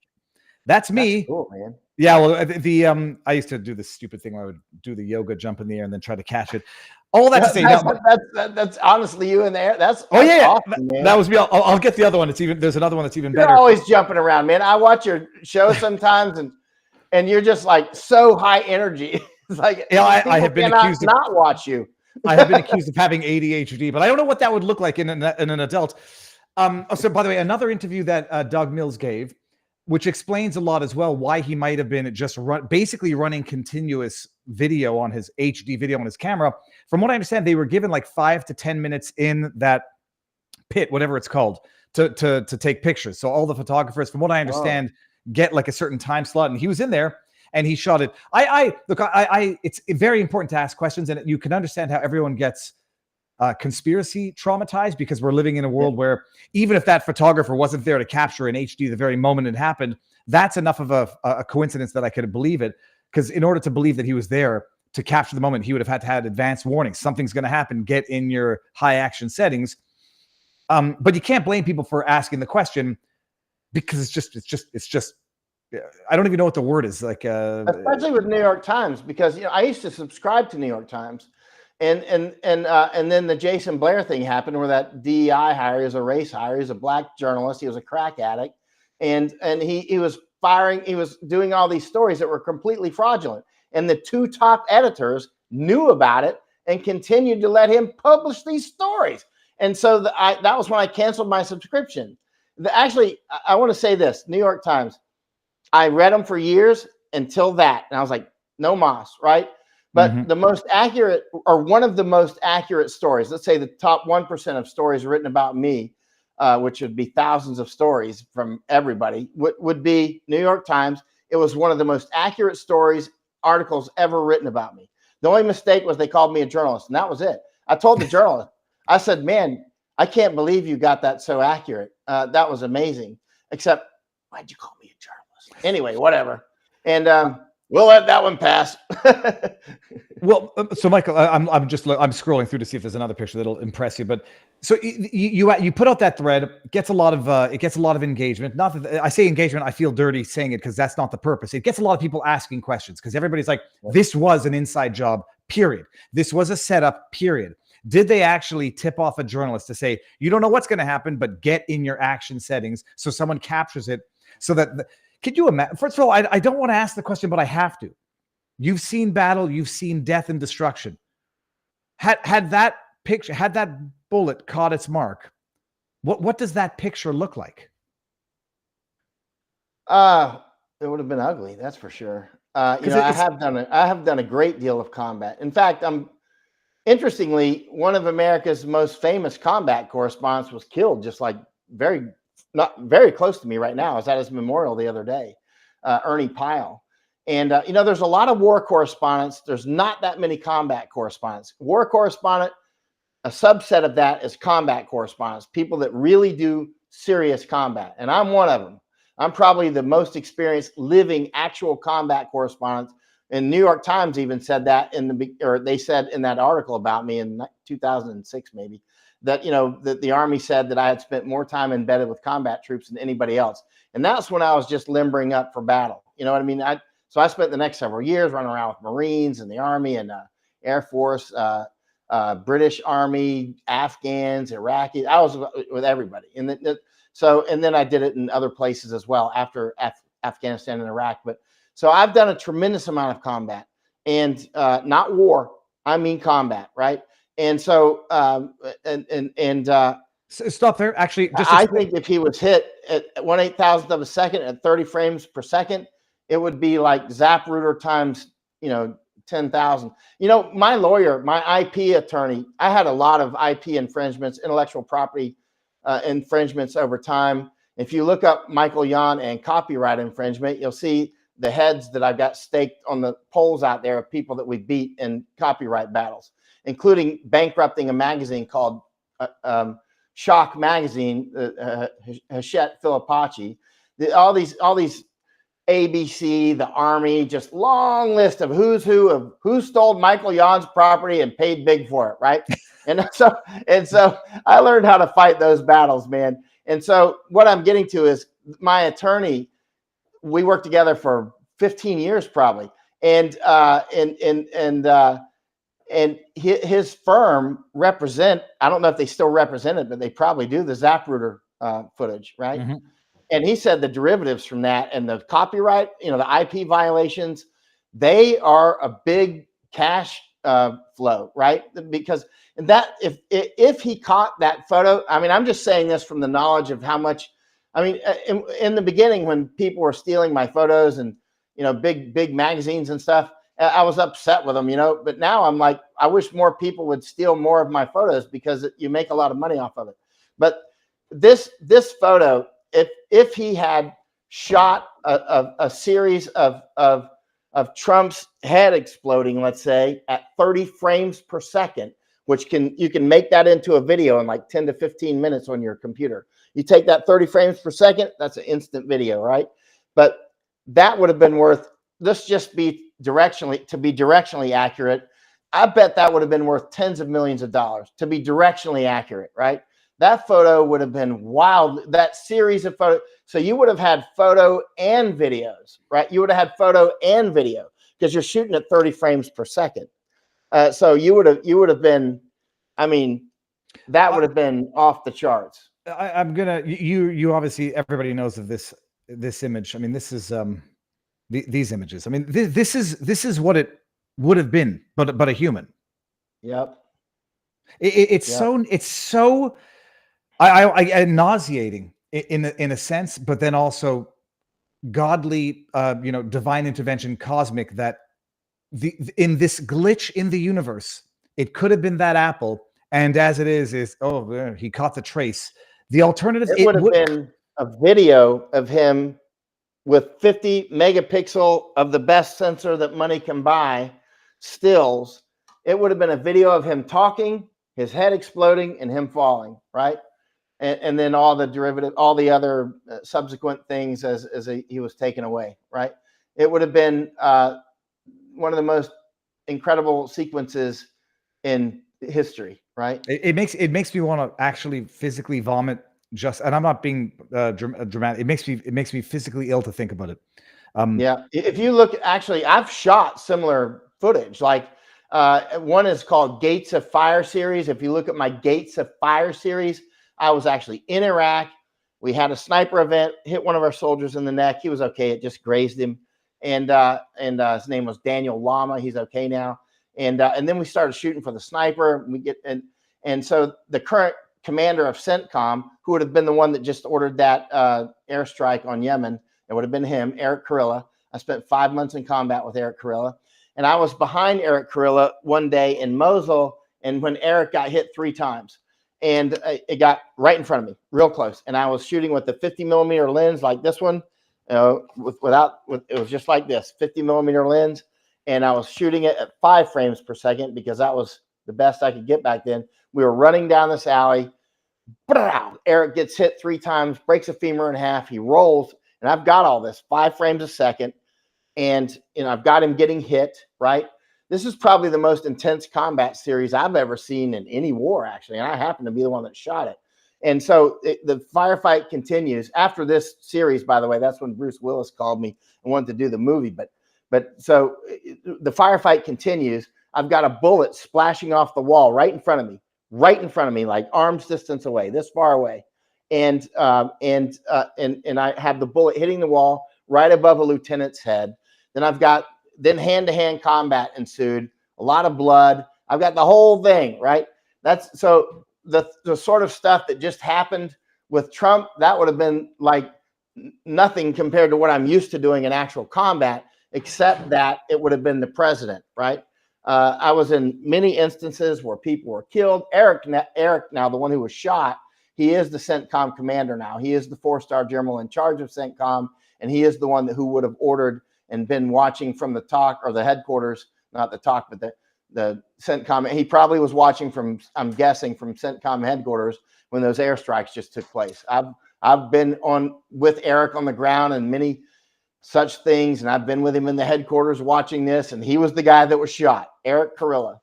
That's me. That's cool, man. Yeah, well, I used to do this stupid thing where I would do the yoga jump in the air and then try to catch it. All that to say, That's honestly you in there. That's awesome, man. That was me. I'll get the other one. There's another one that's even better. You're always jumping around, man. I watch your show sometimes, and you're just like so high energy. It's like I have been accused of not watch you. I have been accused of having ADHD, but I don't know what that would look like in an adult. So, by the way, another interview that Doug Mills gave, which explains a lot as well why he might have been just basically running continuous video on his HD video on his camera. From what I understand, they were given like 5 to 10 minutes in that pit, whatever it's called, to take pictures. So all the photographers, from what I understand, get like a certain time slot, and he was in there and he shot it. It's very important to ask questions, and you can understand how everyone gets conspiracy traumatized, because we're living in a world where even if that photographer wasn't there to capture in HD the very moment it happened, that's enough of a coincidence that I could believe it. Because in order to believe that he was there to capture the moment, he would have had advanced warnings. Something's going to happen. Get in your high action settings. But you can't blame people for asking the question, because it's just. I don't even know what the word is, like. Especially with New York Times, because I used to subscribe to New York Times. And then the Jason Blair thing happened, where that DEI hire is a race hire. He's a black journalist. He was a crack addict, and he was doing all these stories that were completely fraudulent. And the 2 top editors knew about it and continued to let him publish these stories. And so that was when I canceled my subscription. Actually, I want to say this: New York Times, I read them for years until that, and I was like, no mas, right? But the most accurate, or one of the most accurate stories, let's say the top 1% of stories written about me, which would be thousands of stories from everybody, would be New York Times. It was one of the most accurate articles ever written about me. The only mistake was they called me a journalist, and that was it. I told the journalist, I said, man, I can't believe you got that so accurate. That was amazing. Except, why'd you call me a journalist? Anyway, whatever. And we'll let that one pass. Well, so Michael, I'm scrolling through to see if there's another picture that'll impress you. But so you put out that thread, it gets a lot of engagement. Not that I say engagement, I feel dirty saying it, because that's not the purpose. It gets a lot of people asking questions, because everybody's like, this was an inside job, period. This was a setup, period. Did they actually tip off a journalist to say, you don't know what's going to happen, but get in your action settings so someone captures it, so that could you imagine? First of all, I don't want to ask the question, but I have to. You've seen battle, you've seen death and destruction. Had that bullet caught its mark, what does that picture look like? It would have been ugly, that's for sure. I have done a great deal of combat. In fact, interestingly, one of America's most famous combat correspondents was killed, just like not very close to me right now. I was at his memorial the other day, Ernie Pyle. And, there's a lot of war correspondents. There's not that many combat correspondents. War correspondent, a subset of that is combat correspondents, people that really do serious combat. And I'm one of them. I'm probably the most experienced living actual combat correspondent. And New York Times even said that they said in that article about me in 2006, maybe, that, that the Army said that I had spent more time embedded with combat troops than anybody else. And that's when I was just limbering up for battle. You know what I mean? So I spent the next several years running around with Marines and the Army and Air Force, British Army, Afghans, Iraqis. I was with everybody. And then I did it in other places as well after Afghanistan and Iraq. So I've done a tremendous amount of combat, and not war. I mean combat, right? And so stop there. Actually, I think if he was hit at 1/8,000th of a second at 30 frames per second, it would be like Zapruder times 10,000. My lawyer, my IP attorney, I had a lot of IP infringements, intellectual property infringements over time. If you look up Michael Yon and copyright infringement, you'll see the heads that I've got staked on the poles out there of people that we beat in copyright battles, including bankrupting a magazine called Shock Magazine, Hachette Filipacci. All these ABC, the Army, just long list of who's who of who stole Michael Yon's property and paid big for it, right? And so I learned how to fight those battles, man. And so what I'm getting to is my attorney. We worked together for 15 years probably, and his firm represent. I don't know if they still represent it, but they probably do the Zapruder footage, right? Mm-hmm. And he said the derivatives from that and the copyright, the IP violations, they are a big cash flow, right? Because that if he caught that photo, I mean, I'm just saying this from the knowledge of how much. I mean, in the beginning when people were stealing my photos and big magazines and stuff, I was upset with them, But now I'm like, I wish more people would steal more of my photos because you make a lot of money off of it. But this photo. If he had shot a series of Trump's head exploding, let's say at 30 frames per second, which you can make that into a video in like 10 to 15 minutes on your computer. You take that 30 frames per second, that's an instant video, right? But that would have been worth, let's just be directionally accurate. I bet that would have been worth tens of millions of dollars to be directionally accurate, right? That photo would have been wild. That series of photos. So you would have had photo and videos, right? You would have had photo and video because you're shooting at 30 frames per second. So you would have been, I mean, that would have been off the charts. I'm gonna. You obviously everybody knows of this image. I mean, this is these images. I mean, this is what it would have been, but a human. Yep. It's so nauseating in a sense, but then also godly, divine intervention, cosmic, that in this glitch in the universe, it could have been that apple, and as it is he caught the trace. The alternative, it would have been a video of him with 50 megapixel of the best sensor that money can buy stills. It would have been a video of him talking, his head exploding, and him falling, right? And then all the other subsequent things as he was taken away, right? It would have been one of the most incredible sequences in history, right? It makes me want to actually physically vomit. And I'm not being dramatic. It makes me physically ill to think about it. Yeah, if you look, actually, I've shot similar footage. Like one is called Gates of Fire series. If you look at my Gates of Fire series, I was actually in Iraq. We had a sniper event, hit one of our soldiers in the neck. He was okay. It just grazed him. And his name was Daniel Lama. He's okay now. And then we started shooting for the sniper. And so the current commander of CENTCOM, who would have been the one that just ordered that airstrike on Yemen, it would have been him, Eric Kurilla. I spent 5 months in combat with Eric Kurilla. And I was behind Eric Kurilla one day in Mosul, and when Eric got hit 3 times, and it got right in front of me, real close. And I was shooting with the 50 millimeter lens like this one, it was just like this, 50 millimeter lens. And I was shooting it at 5 frames per second because that was the best I could get back then. We were running down this alley. Eric gets hit 3 times, breaks a femur in half. He rolls, and I've got all this 5 frames a second. And I've got him getting hit, right? This is probably the most intense combat series I've ever seen in any war, actually. And I happen to be the one that shot it. And so the firefight continues. After this series, by the way, that's when Bruce Willis called me and wanted to do the movie. But so the firefight continues. I've got a bullet splashing off the wall right in front of me, like arm's distance away, this far away. And I have the bullet hitting the wall right above a lieutenant's head. Then hand-to-hand combat ensued, a lot of blood. I've got the whole thing, right? That's so the sort of stuff that just happened with Trump, that would have been like nothing compared to what I'm used to doing in actual combat, except that it would have been the president, right? I was in many instances where people were killed. Eric, now the one who was shot, he is the CENTCOM commander now. He is the 4-star general in charge of CENTCOM, and he is the one who would have ordered and been watching from the TOC or the headquarters, not the TOC, but the CENTCOM. He probably was watching from, I'm guessing, from CENTCOM headquarters when those airstrikes just took place. I've been with Eric on the ground in many such things. And I've been with him in the headquarters watching this, and he was the guy that was shot, Eric Carilla.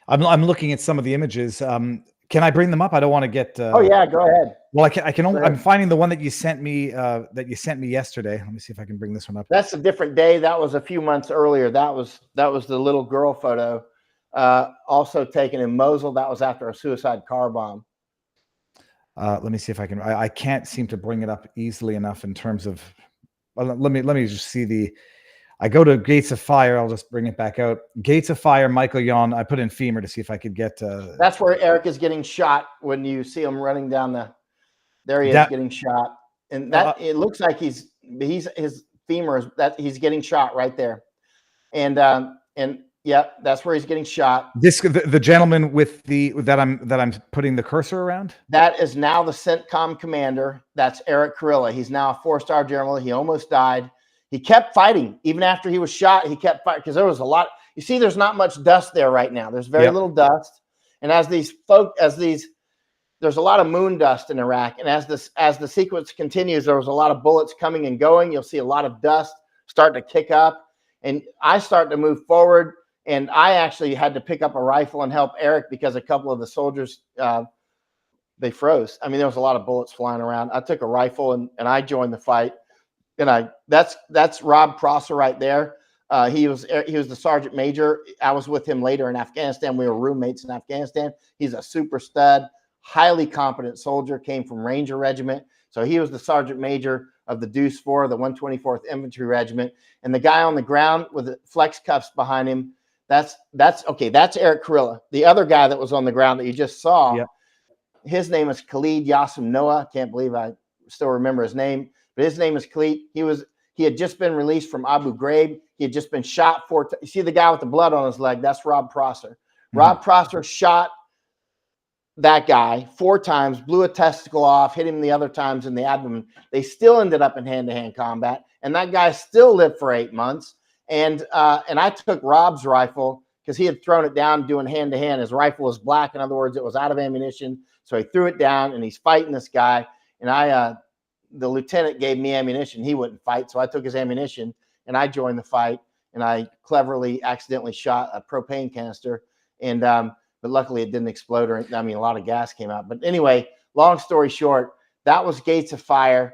I'm looking at some of the images. Can I bring them up? I don't want to get. Oh yeah, go ahead. Well, I can only. I'm finding the one that you sent me. That you sent me yesterday. Let me see if I can bring this one up. That's a different day. That was a few months earlier. That was the little girl photo, also taken in Mosul. That was after a suicide car bomb. Let me see if I can. I can't seem to bring it up easily enough in terms of. Well, let me just see the. I go to Gates of Fire. I'll just bring it back out. Gates of Fire, Michael Yon. I put in femur to see if I could get. That's where Eric is getting shot when you see him running down the. There he is getting shot, and that it looks like his femur is that he's getting shot right there, and yeah, that's where he's getting shot. This the gentleman with that I'm putting the cursor around. That is now the CENTCOM commander. That's Eric Carilla. He's now a 4-star general. He almost died. He kept fighting even after he was shot. He kept fighting because there was a lot. You see, there's not much dust there right now. There's very little dust, and there's a lot of moon dust in Iraq. And as the sequence continues, there was a lot of bullets coming and going. You'll see a lot of dust start to kick up, and I start to move forward. And I actually had to pick up a rifle and help Eric because a couple of the soldiers, they froze. I mean, there was a lot of bullets flying around. I took a rifle and I joined the fight. And that's Rob Prosser right there. He was the sergeant major. I was with him later in Afghanistan. We were roommates in Afghanistan. He's a super stud, highly competent soldier, came from Ranger Regiment. So he was the sergeant major of the Deuce 4, the 124th Infantry Regiment. And the guy on the ground with the flex cuffs behind him, that's Eric Carilla. The other guy that was on the ground that you just saw, his name is Khalid Yassim Noah. Can't believe I still remember his name, but his name is Khalid. He had just been released from Abu Ghraib. He had just been shot 4 times. You see the guy with the blood on his leg? That's Rob Prosser. Rob Prosser shot that guy 4 times, blew a testicle off, hit him the other times in the abdomen. They still ended up in hand-to-hand combat, and that guy still lived for 8 months. And I took Rob's rifle because he had thrown it down doing hand-to-hand. His rifle was black. In other words, it was out of ammunition. So he threw it down, and he's fighting this guy. And the lieutenant gave me ammunition. He wouldn't fight, so I took his ammunition, and I joined the fight. And I cleverly accidentally shot a propane canister. And but luckily it didn't explode. A lot of gas came out. But anyway, long story short, that was Gates of Fire.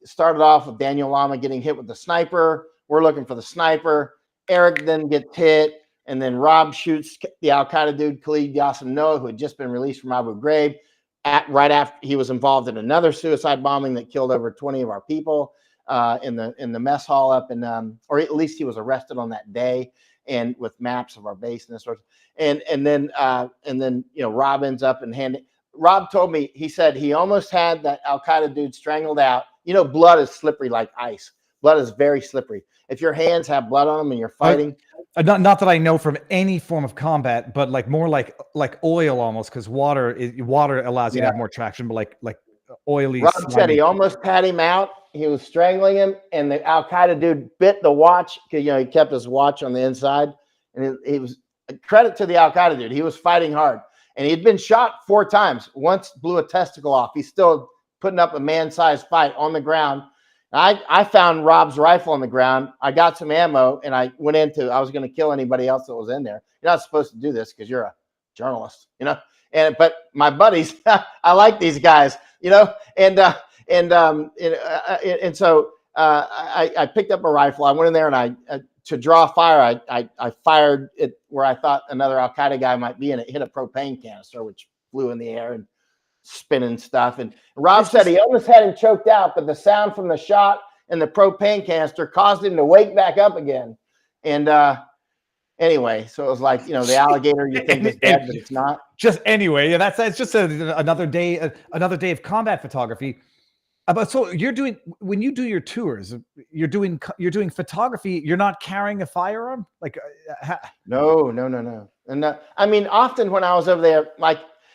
Started off with Daniel Lama getting hit with the sniper. We're looking for the sniper. Eric then gets hit, and then Rob shoots the Al-Qaeda dude, Khalid Yassim Noah, who had just been released from Abu Ghraib. Right after he was involved in another suicide bombing that killed over 20 of our people in the mess hall up in, or at least he was arrested on that day, and with maps of our base and this sort of. And then Rob ends up in hand. Rob told me, he said he almost had that Al-Qaeda dude strangled out. Blood is slippery like ice. Blood is very slippery. If your hands have blood on them and you're fighting, not that I know from any form of combat, but more like oil almost, because water allows you to have more traction, but like oily. Rob said he almost had him out. He was strangling him, and the Al-Qaeda dude bit the watch because he kept his watch on the inside, and he was credit to the Al-Qaeda dude. He was fighting hard, and he'd been shot 4 times. Once blew a testicle off. He's still putting up a man-sized fight on the ground. I found Rob's rifle on the ground. I got some ammo, and I went I was going to kill anybody else that was in there. You're not supposed to do this because you're a journalist, but my buddies, I like these guys, and so I picked up a rifle. I went in there, and to draw fire, I fired it where I thought another Al-Qaeda guy might be, and it hit a propane canister, which flew in the air and spinning stuff. And Rob said he almost had him choked out, but the sound from the shot and the propane canister caused him to wake back up again. And anyway, so it was like, the alligator you think is dead, but it's not. Just anyway, it's just another day of combat photography. So when you do your tours, you're doing photography. You're not carrying a firearm, No. And often when I was over there,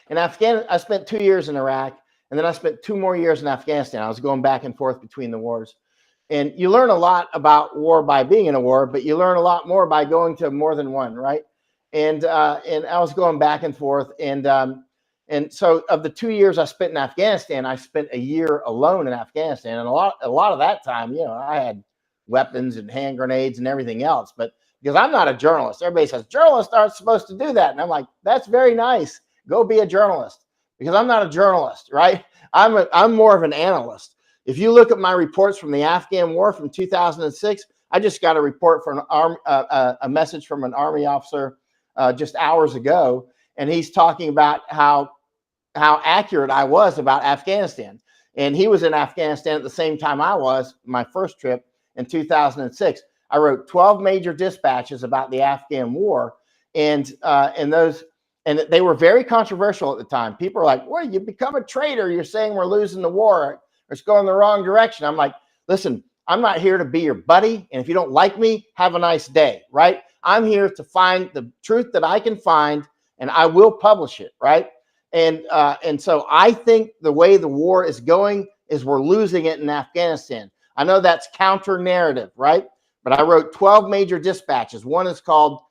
in Afghanistan, I spent 2 years in Iraq, and then I spent 2 more years in Afghanistan. I was going back and forth between the wars. And you learn a lot about war by being in a war, but you learn a lot more by going to more than one, right? And I was going back and forth. And so of the 2 years I spent in Afghanistan, I spent a year alone in Afghanistan. And a lot of that time, I had weapons and hand grenades and everything else. But because I'm not a journalist, everybody says journalists aren't supposed to do that. And I'm like, that's very nice. Go be a journalist, because I'm not a journalist, right? I'm more of an analyst. If you look at my reports from the Afghan war from 2006, I just got a report from a message from an Army officer just hours ago, and he's talking about how accurate I was about Afghanistan. And he was in Afghanistan at the same time I was, my first trip in 2006. I wrote 12 major dispatches about the Afghan war, and they were very controversial at the time. People are like, well, you become a traitor. You're saying we're losing the war, or it's going the wrong direction. I'm like, listen, I'm not here to be your buddy. And if you don't like me, have a nice day, right? I'm here to find the truth that I can find, and I will publish it, right? And so I think the way the war is going is we're losing it in Afghanistan. I know that's counter narrative, right? But I wrote 12 major dispatches. One is called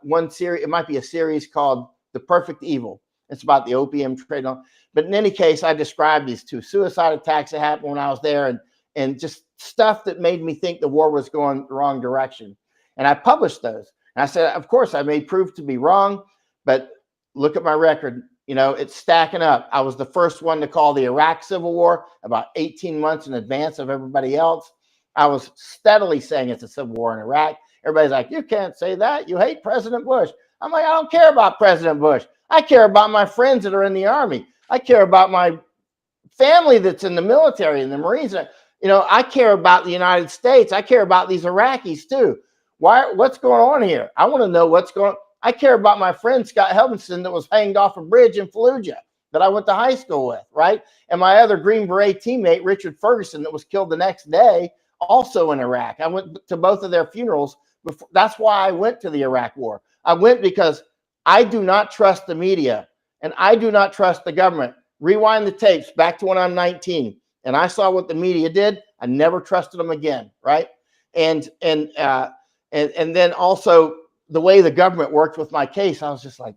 one series. It might be a series called The Perfect Evil. It's about the opium trade. But in any case, I described these 2 suicide attacks that happened when I was there, and just stuff that made me think the war was going the wrong direction. And I published those. And I said, of course, I may prove to be wrong, but look at my record. You know, it's stacking up. I was the first one to call the Iraq Civil War about 18 months in advance of everybody else. I was steadily saying it's a civil war in Iraq. Everybody's like, you can't say that. You hate President Bush. I'm like, I don't care about President Bush. I care about my friends that are in the Army. I care about my family that's in the military and the Marines. You know, I care about the United States. I care about these Iraqis too. What's going on here? I want to know what's going on. I care about my friend Scott Helvinson that was hanged off a bridge in Fallujah that I went to high school with, right? And my other Green Beret teammate, Richard Ferguson, that was killed the next day, also in Iraq. I went to both of their funerals. That's why I went to the Iraq war. I went because I do not trust the media, and I do not trust the government. Rewind the tapes back to when I'm 19, and I saw what the media did. I never trusted them again, right? And then also the way the government worked with my case, I was just like,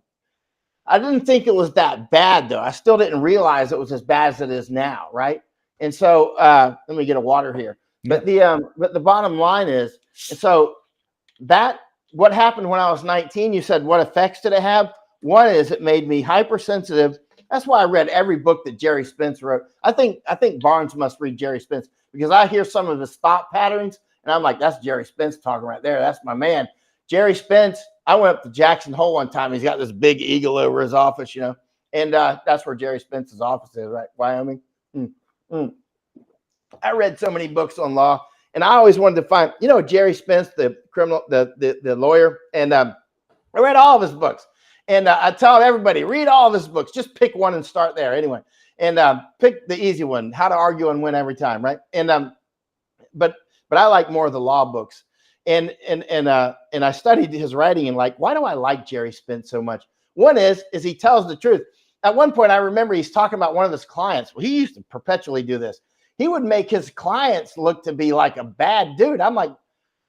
I didn't think it was that bad, though. I still didn't realize it was as bad as it is now, right? And so let me get a water here. But the bottom line is, so that what happened when I was 19, you said, what effects did it have? One is it made me hypersensitive. That's why I read every book that Jerry Spence wrote. I think Barnes must read Jerry Spence, because I hear some of his thought patterns, and I'm like, that's Jerry Spence talking right there. That's my man. Jerry Spence, I went up to Jackson Hole one time. He's got this big eagle over his office, you know, and that's where Jerry Spence's office is, right? Wyoming. I read so many books on law, and I always wanted to find, you know, Jerry Spence, the criminal, the lawyer, and I read all of his books. And I tell everybody, read all of his books. Just pick one and start there anyway. And pick the easy one, How to Argue and Win Every Time, right? And but I like more of the law books. And I studied his writing, and like, why do I like Jerry Spence so much? One is he tells the truth. At one point, I remember he's talking about one of his clients. Well, he used to perpetually do this. He would make his clients look to be like a bad dude. I'm like,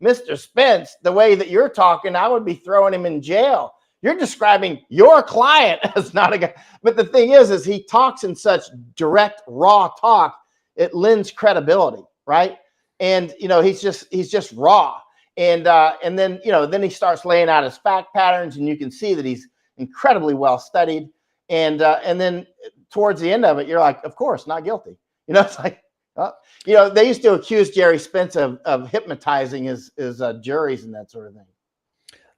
Mr. Spence, the way that you're talking, I would be throwing him in jail. You're describing your client as not a guy. But the thing is he talks in such direct, raw talk, it lends credibility, right? And, you know, he's just raw. And then, you know, then he starts laying out his fact patterns, and you can see that he's incredibly well studied. And then towards the end of it, you're like, of course, not guilty. You know, it's like, you know, they used to accuse Jerry Spence of hypnotizing his juries and that sort of thing.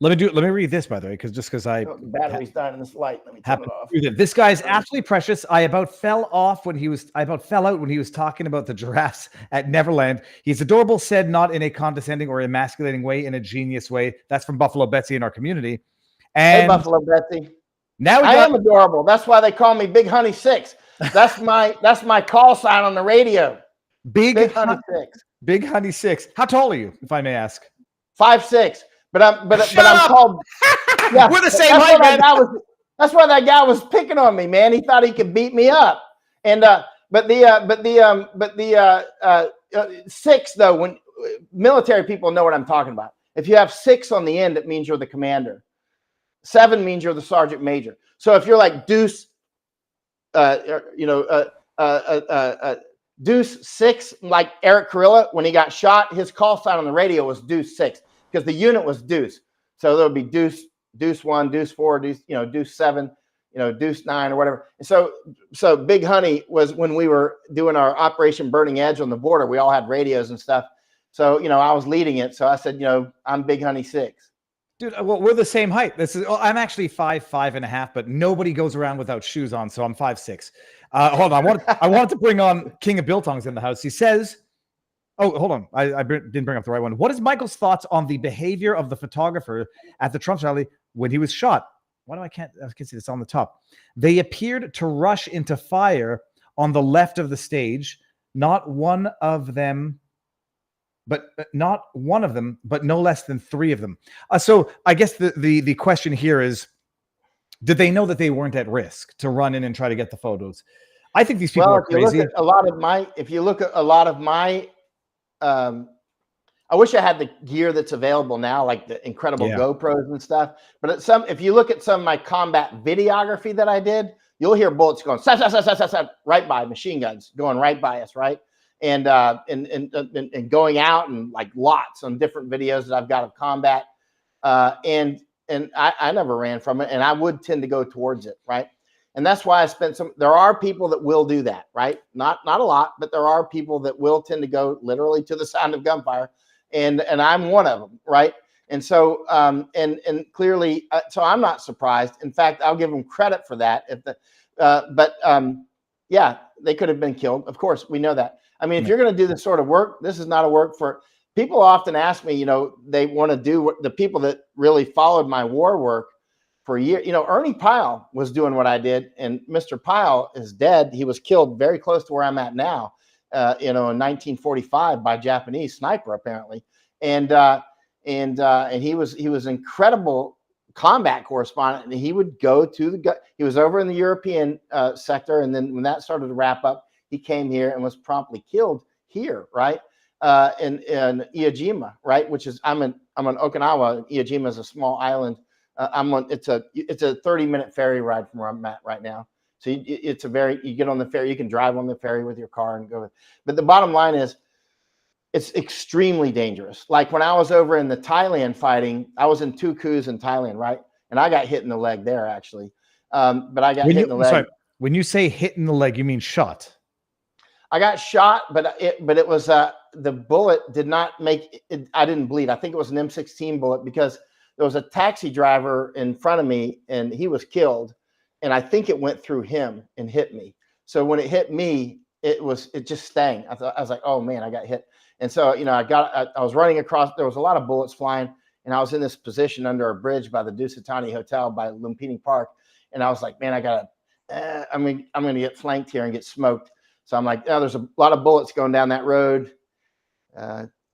Let me read this, by the way, because I the battery's dying in this light. Let me turn it off. This guy's absolutely precious. I about fell out when he was talking about the giraffes at Neverland. He's adorable, said not in a condescending or emasculating way, in a genius way. That's from Buffalo Betsy in our community. And hey, Buffalo Betsy. Now I am adorable. That's why they call me Big Honey 6. That's my call sign on the radio. Big Honey 6. Big Honey 6. How tall are you, if I may ask? 5'6". But I'm called. Yeah, we're the same height, man. That's why that guy was picking on me, man. He thought he could beat me up. And but the 6 though, when military people know what I'm talking about. If you have 6 on the end, it means you're the commander. 7 means you're the sergeant major. So if you're like Deuce, Deuce 6, like Eric Carilla, when he got shot, his call sign on the radio was Deuce 6 because the unit was Deuce. So there would be Deuce 1, Deuce 4, Deuce 7, Deuce 9 or whatever. And so Big Honey was when we were doing our Operation Burning Edge on the border, we all had radios and stuff. So, I was leading it. So I said, I'm Big Honey 6. Dude, well, we're the same height. I'm actually 5'5.5", but nobody goes around without shoes on, so I'm 5'6". Hold on, I wanted to bring on King of Biltong's in the house. He says, "Oh, hold on, I didn't bring up the right one. What is Michael's thoughts on the behavior of the photographer at the Trump rally when he was shot? I can't see this on the top. They appeared to rush into fire on the left of the stage. Not one of them." But no less than 3 of them. So I guess the question here is, did they know that they weren't at risk to run in and try to get the photos? I think these people are crazy. If you look at a lot of my, I wish I had the gear that's available now, like the incredible GoPros and stuff. But if you look at some of my combat videography that I did, you'll hear bullets going right by, machine guns going right by us, right? And going out, and like lots on different videos that I've got of combat. And I never ran from it, and I would tend to go towards it, right? And that's why I spent there are people that will do that, right? Not a lot, but there are people that will tend to go literally to the sound of gunfire. And I'm one of them, right? And so, and clearly, so I'm not surprised. In fact, I'll give them credit for that. Yeah, they could have been killed. Of course, we know that. I mean, if you're going to do this sort of work, this is not a work for people. Often ask me, they want to do what the people that really followed my war work for a year. Ernie Pyle was doing what I did, and Mr. Pyle is dead. He was killed very close to where I'm at now, in 1945 by a Japanese sniper, apparently. And he was incredible combat correspondent, and he would go to he was over in the European sector, and then when that started to wrap up, he came here and was promptly killed here, right? In Iwo right? Which is I'm in Okinawa. Iwo Jima is a small island. It's a 30-minute ferry ride from where I'm at right now. So you get on the ferry, you can drive on the ferry with your car and go. But the bottom line is, it's extremely dangerous. Like when I was over in the Thailand fighting, I was in 2 coups in Thailand, right? And I got hit in the leg there, actually. But I got hit in the leg. Sorry, when you say hit in the leg, you mean shot? I got shot, but it was the bullet did not make it. I didn't bleed. I think it was an M16 bullet because there was a taxi driver in front of me and he was killed, and I think it went through him and hit me. So when it hit me, it just stung. I was like, oh man, I got hit. And so I was running across. There was a lot of bullets flying, and I was in this position under a bridge by the Dusitani Hotel by Lumpini Park, and I was like, man, I'm going to get flanked here and get smoked. So I'm like, there's a lot of bullets going down that road.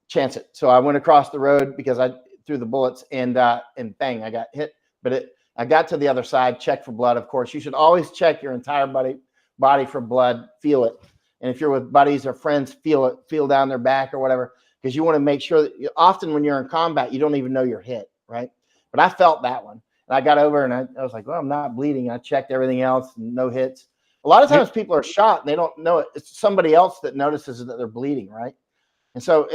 Chance it. So I went across the road because I threw the bullets, and bang, I got hit. But I got to the other side, checked for blood. Of course, you should always check your entire body for blood, feel it. And if you're with buddies or friends, feel it, feel down their back or whatever, because you want to make sure that often when you're in combat, you don't even know you're hit, right? But I felt that one. And I got over and I was like, well, I'm not bleeding. I checked everything else, no hits. A lot of times people are shot and they don't know it. It's somebody else that notices that they're bleeding, right? And so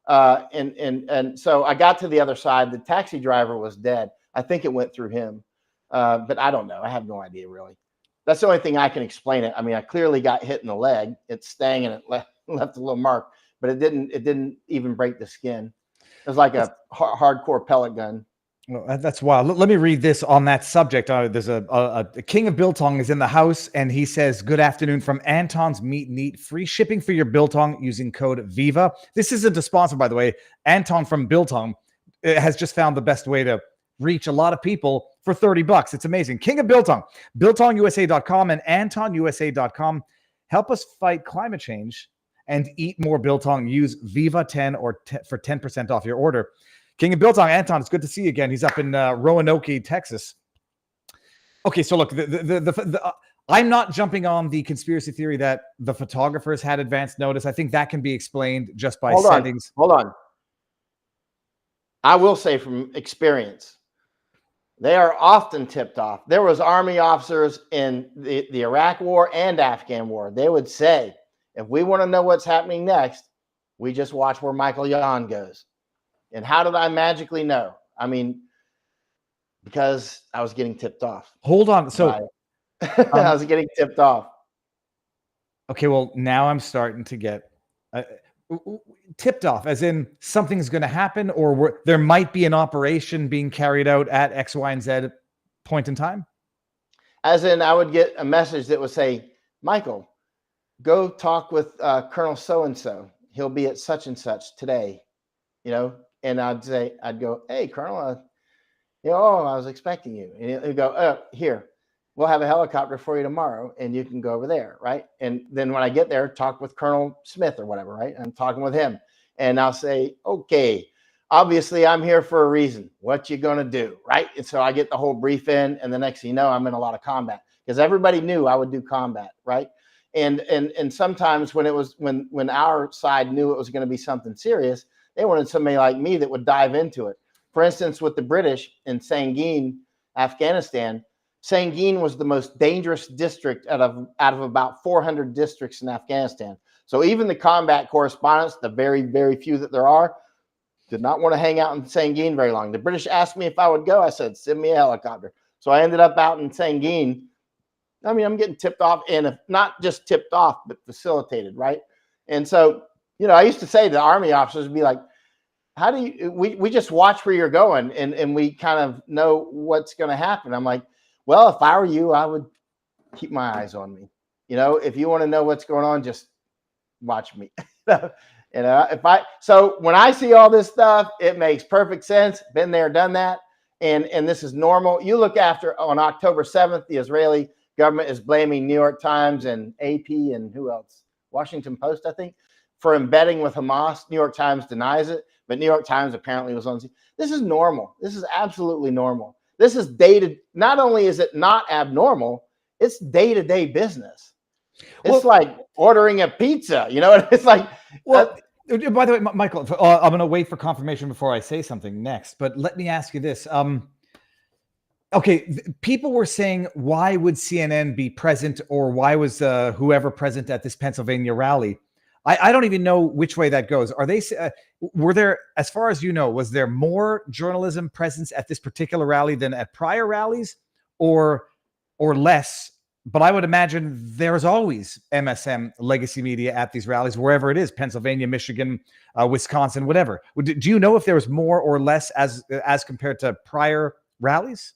I got to the other side. The taxi driver was dead. I think it went through him, but I don't know. I have no idea really. That's the only thing I can explain it. I mean, I clearly got hit in the leg. It stung and it left a little mark, but it didn't even break the skin. It was like a hardcore pellet gun. Well, that's wild. Let me read this on that subject. There's a King of Biltong is in the house, and he says, good afternoon from Anton's Meat and Eat. Free shipping for your biltong using code VIVA. This isn't a sponsor, by the way. Anton from Biltong has just found the best way to reach a lot of people for $30. It's amazing. King of Biltong, BiltongUSA.com and AntonUSA.com. Help us fight climate change and eat more biltong. Use VIVA10 for 10% off your order. King of Biltong, Anton, it's good to see you again. He's up in Roanoke, Texas. Okay, so look, I'm not jumping on the conspiracy theory that the photographers had advance notice. I think that can be explained just by settings. Hold on. I will say from experience, they are often tipped off. There was Army officers in the Iraq War and Afghan War. They would say, If we want to know what's happening next, we just watch where Michael Yon goes. And how did I magically know? I mean, because I was getting tipped off. Hold on. So I was getting tipped off. Okay, well, now I'm starting to get tipped off, as in something's going to happen, or there might be an operation being carried out at X, Y, and Z point in time? As in, I would get a message that would say, Michael, go talk with Colonel so-and-so. He'll be at such and such today, you know? And I'd go, hey, Colonel, you know, oh, I was expecting you. And he'd go, here, we'll have a helicopter for you tomorrow and you can go over there, right? And then when I get there, talk with Colonel Smith or whatever, right? I'm talking with him. And I'll say, okay, obviously I'm here for a reason. What you gonna do, right? And so I get the whole brief in, and the next thing you know, I'm in a lot of combat because everybody knew I would do combat, right? And sometimes when our side knew it was going to be something serious, they wanted somebody like me that would dive into it. For instance, with the British in Sangin, Afghanistan, Sangin was the most dangerous district out of about 400 districts in Afghanistan. So even the combat correspondents, the very, very few that there are, did not want to hang out in Sangin very long. The British asked me if I would go. I said, send me a helicopter. So I ended up out in Sangin. I mean, I'm getting tipped off, and not just tipped off, but facilitated, right? And so, you know, I used to say to the Army officers, be like, how do you, we just watch where you're going, and we kind of know what's going to happen. I'm like, well, if I were you, I would keep my eyes on me. You know, if you want to know what's going on, just watch me. So when I see all this stuff, it makes perfect sense. Been there, done that. And this is normal. You look after on October 7th, the Israeli government is blaming New York Times and AP and who else? Washington Post, I think, for embedding with Hamas. New York Times denies it, but New York Times apparently was on. This is normal. This is absolutely normal. This is not only is it not abnormal, it's day-to-day business. It's like ordering a pizza, you know? It's like, well, by the way, Michael, I'm going to wait for confirmation before I say something next, but let me ask you this. Okay, people were saying, why would CNN be present, or why was whoever present at this Pennsylvania rally? I don't even know which way that goes. Are they? Were there, as far as you know, was there more journalism presence at this particular rally than at prior rallies, or less? But I would imagine there's always MSM legacy media at these rallies, wherever it is, Pennsylvania, Michigan, Wisconsin, whatever. Do you know if there was more or less as compared to prior rallies?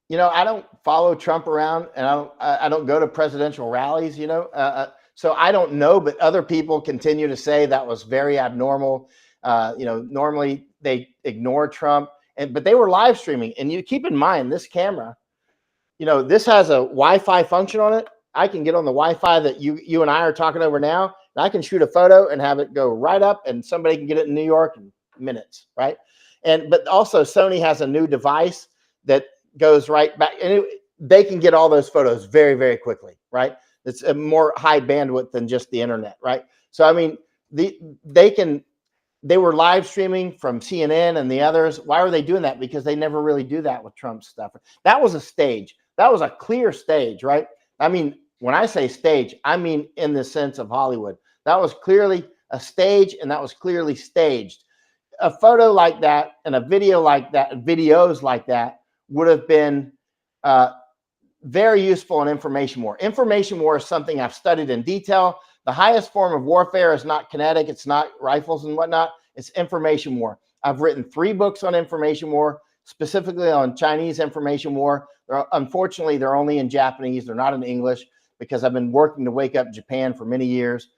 You know, I don't follow Trump around, and I don't go to presidential rallies, you know, so I don't know, but other people continue to say that was very abnormal. You know, normally they ignore Trump, but they were live streaming. And you keep in mind, this camera, you know, this has a Wi-Fi function on it. I can get on the Wi-Fi that you and I are talking over now, and I can shoot a photo and have it go right up, and somebody can get it in New York in minutes, right? But also Sony has a new device that goes right back, and they can get all those photos very, very quickly, right? It's a more high bandwidth than just the internet, right? So I mean, they were live streaming from CNN and the others. Why were they doing that? Because they never really do that with Trump's stuff. That was a stage. That was a clear stage, right? I mean, when I say stage, I mean in the sense of Hollywood. That was clearly a stage, and that was clearly staged. A photo like that and a video like that, videos like that, would have been very useful in information war. Information war is something I've studied in detail. The highest form of warfare is not kinetic. It's not rifles and whatnot. It's information war. I've written 3 books on information war, specifically on Chinese information war. Unfortunately, they're only in Japanese. They're not in English, because I've been working to wake up Japan for many years.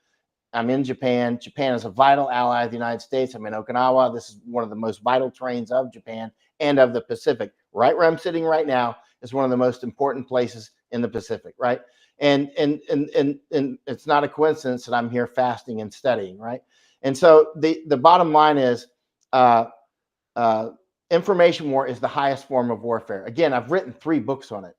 I'm in Japan. Japan is a vital ally of the United States. I'm in Okinawa. This is one of the most vital terrains of Japan and of the Pacific. Right where I'm sitting right now is one of the most important places in the Pacific, right? And it's not a coincidence that I'm here fasting and studying, right? And so the bottom line is information war is the highest form of warfare. Again, I've written 3 books on it.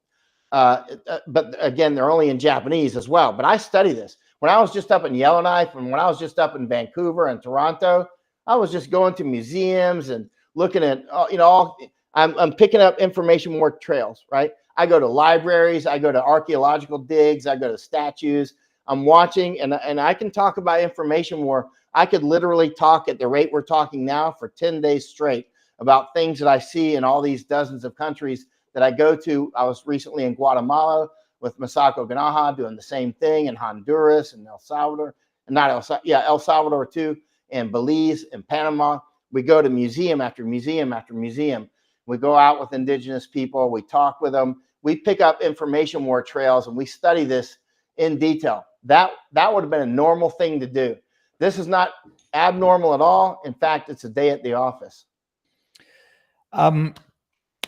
But again, they're only in Japanese as well. But I study this. When I was just up in Yellowknife, and when I was just up in Vancouver and Toronto, I was just going to museums and looking at, you know, I'm picking up information war trails, right? I go to libraries, I go to archaeological digs, I go to statues, I'm watching, and I can talk about information war. I could literally talk at the rate we're talking now for 10 days straight about things that I see in all these dozens of countries that I go to. I was recently in Guatemala with Masako Ganaha doing the same thing, in Honduras and El Salvador, and not El Salvador too, and Belize and Panama. We go to museum after museum after museum. We go out with indigenous people. We talk with them. We pick up information war trails, and we study this in detail. That would have been a normal thing to do. This is not abnormal at all. In fact, it's a day at the office.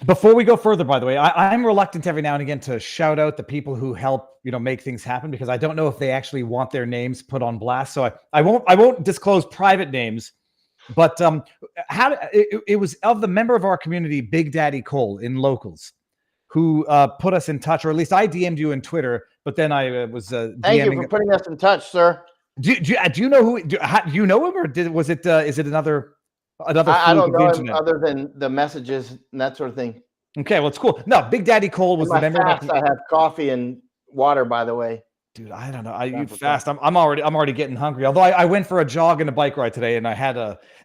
Before we go further, by the way, I'm reluctant every now and again to shout out the people who help, make things happen, because I don't know if they actually want their names put on blast. So I won't disclose private names. But it was of the member of our community, Big Daddy Cole in Locals, who put us in touch, or at least I DM'd you on Twitter, but then I was Thank you for putting us in touch, sir. Do you know who? Do you know him, or is it another? I don't know him other than the messages and that sort of thing. Okay, well, it's cool. No, Big Daddy Cole was the member. I have coffee and water, by the way. Dude, I don't know. You fast. I'm already getting hungry. Although I went for a jog and a bike ride today, and I had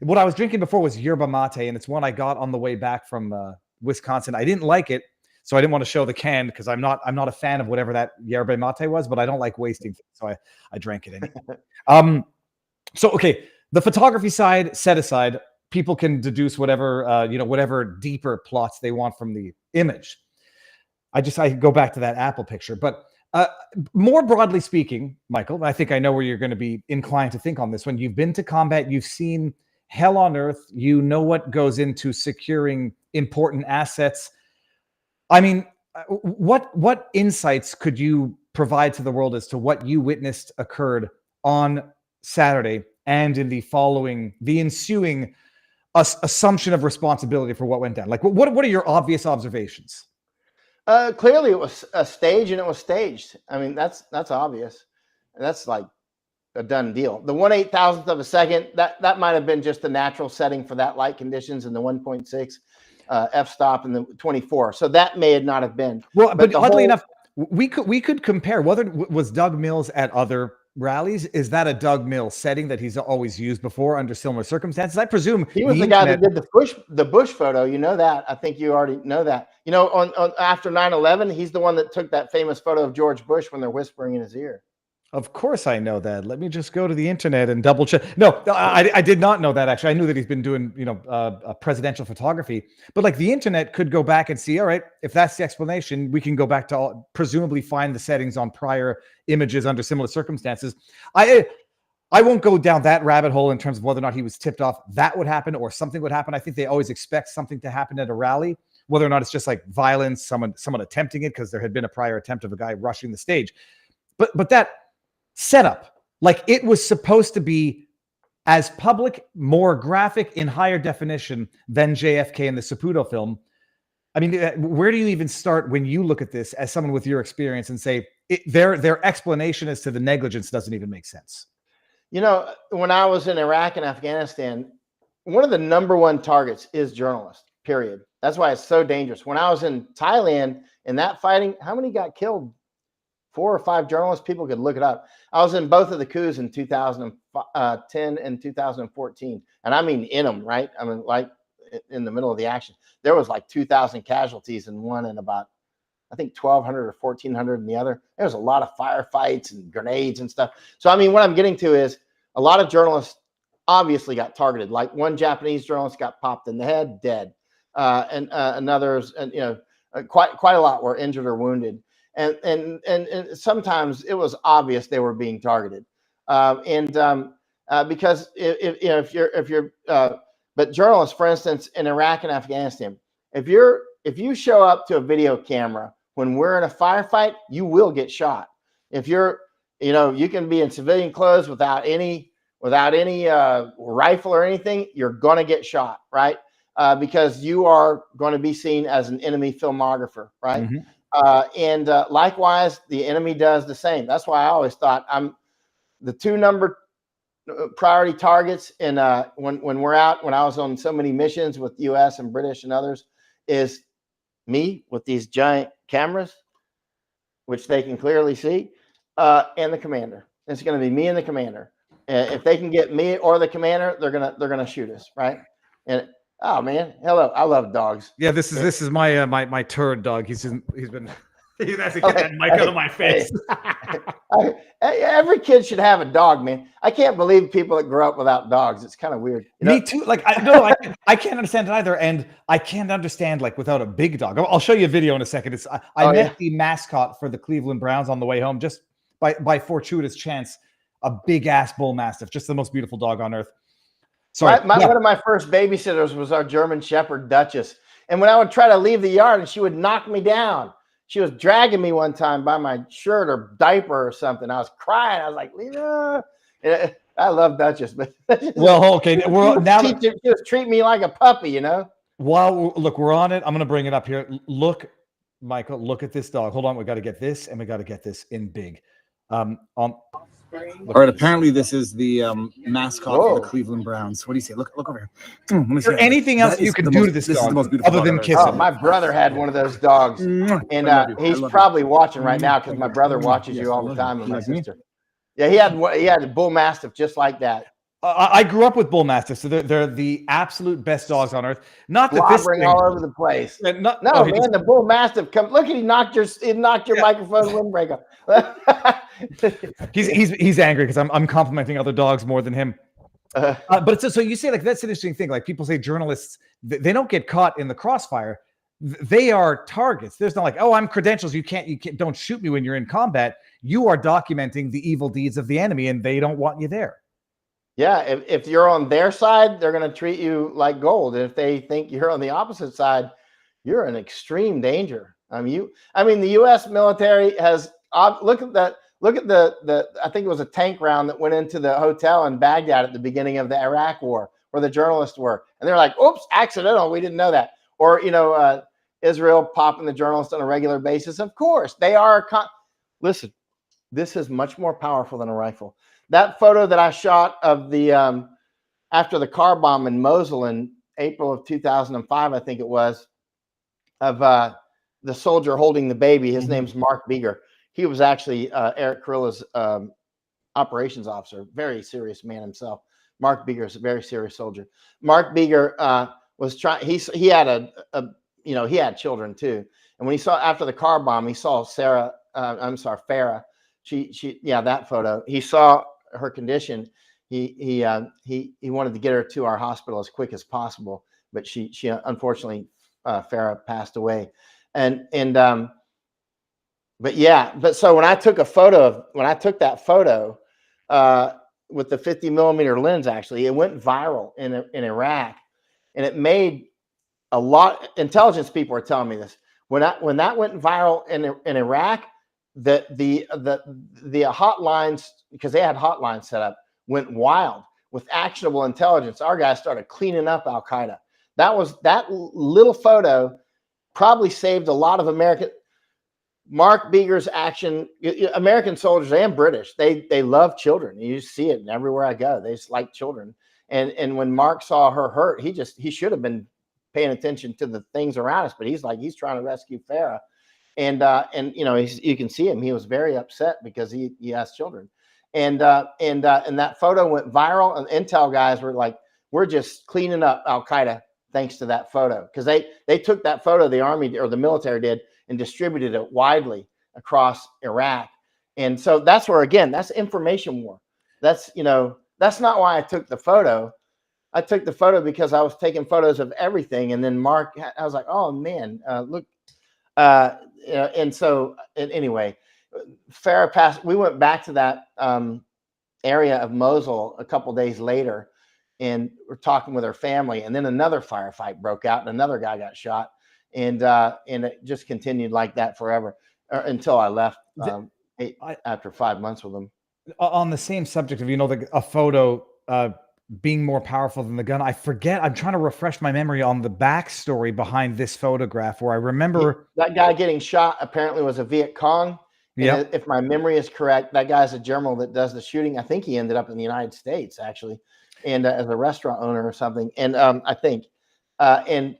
what I was drinking before was yerba mate, and it's one I got on the way back from Wisconsin. I didn't like it, so I didn't want to show the can because I'm not a fan of whatever that yerba mate was, but I don't like wasting things, so I drank it anyway. So okay, the photography side set aside, people can deduce whatever whatever deeper plots they want from the image. I go back to that Apple picture, but more broadly speaking, Michael, I think I know where you're going to be inclined to think on this one. You've been to combat, you've seen hell on earth, you know what goes into securing important assets. I mean, what insights could you provide to the world as to what you witnessed occurred on Saturday and in the ensuing assumption of responsibility for what went down? Like, what are your obvious observations? Clearly it was a stage, and it was staged. I mean, that's obvious. That's like a done deal. The 1/8,000th of a second, that might have been just the natural setting for that light conditions, and the 1.6 f-stop and the 24. So that may not have been. Well, but oddly enough, we could compare whether was Doug Mills at other rallies. Is that a Doug Mills setting that he's always used before under similar circumstances? I presume he was the guy that did the Bush photo. You know that. I think you already know that. On after 9/11, he's the one that took that famous photo of George Bush when they're whispering in his ear. Of course I know that. Let me just go to the internet and double check. No, I did not know that, actually. I knew that he's been doing, presidential photography. But like the internet could go back and see, all right, if that's the explanation, we can go back to presumably find the settings on prior images under similar circumstances. I won't go down that rabbit hole in terms of whether or not he was tipped off that would happen or something would happen. I think they always expect something to happen at a rally, whether or not it's just like violence, someone attempting it because there had been a prior attempt of a guy rushing the stage. But that setup, like it was supposed to be as public, more graphic, in higher definition than JFK in the Saputo film. I mean, where do you even start when you look at this as someone with your experience and say their explanation as to the negligence doesn't even make sense? When I was in Iraq and Afghanistan, one of the number one targets is journalists, period. That's why it's so dangerous. When I was in Thailand in that fighting, how many got killed? 4 or 5 journalists. People could look it up. I was in both of the coups in 2010 and 2014. And I mean in them, right? I mean, like in the middle of the action. There was like 2,000 casualties in one and about, I think, 1,200 or 1,400 in the other. There was a lot of firefights and grenades and stuff. So, I mean, what I'm getting to is a lot of journalists obviously got targeted. Like one Japanese journalist got popped in the head, dead. And others, quite a lot were injured or wounded. And sometimes it was obvious they were being targeted, because but journalists, for instance, in Iraq and Afghanistan, if you show up to a video camera when we're in a firefight, you will get shot. If you can be in civilian clothes without any rifle or anything, you're going to get shot, right? Because you are going to be seen as an enemy filmographer, right? Mm-hmm. Likewise, the enemy does the same. That's why I always thought I'm the 2 number priority targets. And when we're out, when I was on so many missions with U.S. and British and others, is me with these giant cameras, which they can clearly see, and the commander. It's going to be me and the commander. If they can get me or the commander, they're gonna shoot us, right? And oh man, hello, I love dogs. Yeah, this is my my turd dog. He's been he has to get that mic out of my face. Every kid should have a dog, man. I can't believe people that grow up without dogs. It's kind of weird. Me too. Like I can't understand it either, and I can't understand like without a big dog. I'll show you a video in a second. It's I met the mascot for the Cleveland Browns on the way home, just by fortuitous chance. A big ass bull mastiff, just the most beautiful dog on earth. Sorry, one of my first babysitters was our German Shepherd Duchess, and when I would try to leave the yard, and she would knock me down. She was dragging me one time by my shirt or diaper or something. I was crying. I was like, Lena. I love Duchess, but well, okay. We're now just treat me like a puppy, you know. Well, look, we're on it. I'm going to bring it up here. Look, Michael, look at this dog. Hold on, we got to get this, and we got to get this in big. All right, apparently this is the mascot for the Cleveland Browns. What do you say? Look over here. Is there anything else you can do to this dog other than kiss him? My brother had one of those dogs, and he's probably watching right now because my brother watches you all the time with my sister. Yeah, he had a bull mastiff just like that. I grew up with bull mastiffs, so they're the absolute best dogs on earth. Not that this thing all over the place. The bull mastiff come. Look at he knocked your microphone windbreak off. he's angry because I'm complimenting other dogs more than him. But so you say like that's an interesting thing. Like people say journalists they don't get caught in the crossfire. They are targets. There's not like, oh, I'm credentials. You can't don't shoot me when you're in combat. You are documenting the evil deeds of the enemy, and they don't want you there. Yeah, if you're on their side, they're going to treat you like gold. And if they think you're on the opposite side, you're in extreme danger. I mean, the U.S. military has look at the I think it was a tank round that went into the hotel in Baghdad at the beginning of the Iraq War, where the journalists were, and they're like, "Oops, accidental. We didn't know that." Or Israel popping the journalists on a regular basis. Of course, they are. Listen, this is much more powerful than a rifle. That photo that I shot of the after the car bomb in Mosul in April of 2005, I think it was, of the soldier holding the baby. His name's Mark Beeger. He was actually Eric Kurilla's operations officer. Very serious man himself. Mark Beeger is a very serious soldier. Mark Beeger was trying. He had he had children too. And when he saw after the car bomb, he saw Farah. She that photo. He saw her condition. He wanted to get her to our hospital as quick as possible, but she unfortunately Farah passed away. But so when I took that photo with the 50 millimeter lens, actually, it went viral in Iraq, and it made a lot. Intelligence people are telling me this. When that went viral in Iraq, the hotlines, because they had hotlines set up, went wild with actionable intelligence. Our guys started cleaning up Al Qaeda. That little photo probably saved a lot of Mark Beeger's action. American soldiers and British, they love children. You see it everywhere I go. They just like children. And when Mark saw her hurt, he should have been paying attention to the things around us, but he's trying to rescue Farah. And you can see him. He was very upset because he has children, and that photo went viral. And intel guys were like, "We're just cleaning up Al Qaeda thanks to that photo," because they took that photo, the army or the military did, and distributed it widely across Iraq. And so that's where, again, that's information war. That's not why I took the photo. I took the photo because I was taking photos of everything, and then Mark, I was like, "Oh man, look." Anyway, Farah passed. We went back to that area of Mosul a couple days later, and we're talking with her family. And then another firefight broke out, and another guy got shot, and it just continued like that forever until I left after 5 months with them. On the same subject of a photo being more powerful than the gun, I forget. I'm trying to refresh my memory on the backstory behind this photograph, where I remember that guy getting shot apparently was a Viet Cong. Yeah. If my memory is correct, that guy's a general that does the shooting. I think he ended up in the United States actually, and as a restaurant owner or something. And I think, and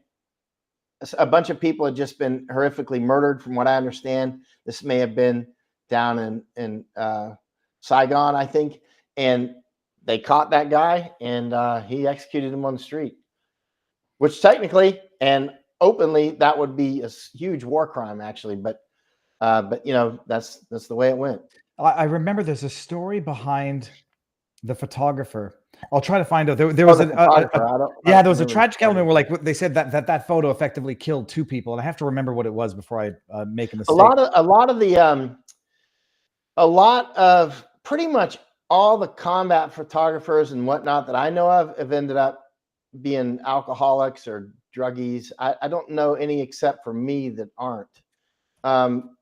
a bunch of people had just been horrifically murdered, from what I understand. This may have been down in Saigon, I think, and they caught that guy, and he executed him on the street, which technically and openly that would be a huge war crime, actually. But you know, that's the way it went. I remember there's a story behind the photographer. I'll try to find out. There was there was a tragic element where, like, they said that photo effectively killed 2 people, and I have to remember what it was before I make a mistake. A lot of pretty much all the combat photographers and whatnot that I know of have ended up being alcoholics or druggies. I don't know any except for me that aren't.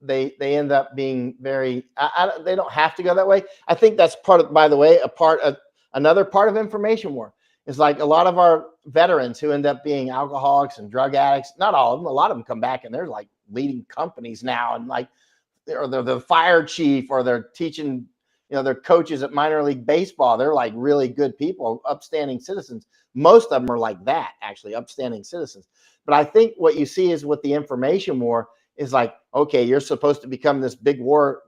They end up being very. They don't have to go that way. I think that's part of, by the way, another part of information war is like a lot of our veterans who end up being alcoholics and drug addicts. Not all of them. A lot of them come back and they're like leading companies now, and like, or they're the fire chief, or they're teaching. You know, they're coaches at minor league baseball. They're like really good people, upstanding citizens. Most of them are like that, actually, upstanding citizens. But I think what you see is with the information war is like, okay, you're supposed to become this big war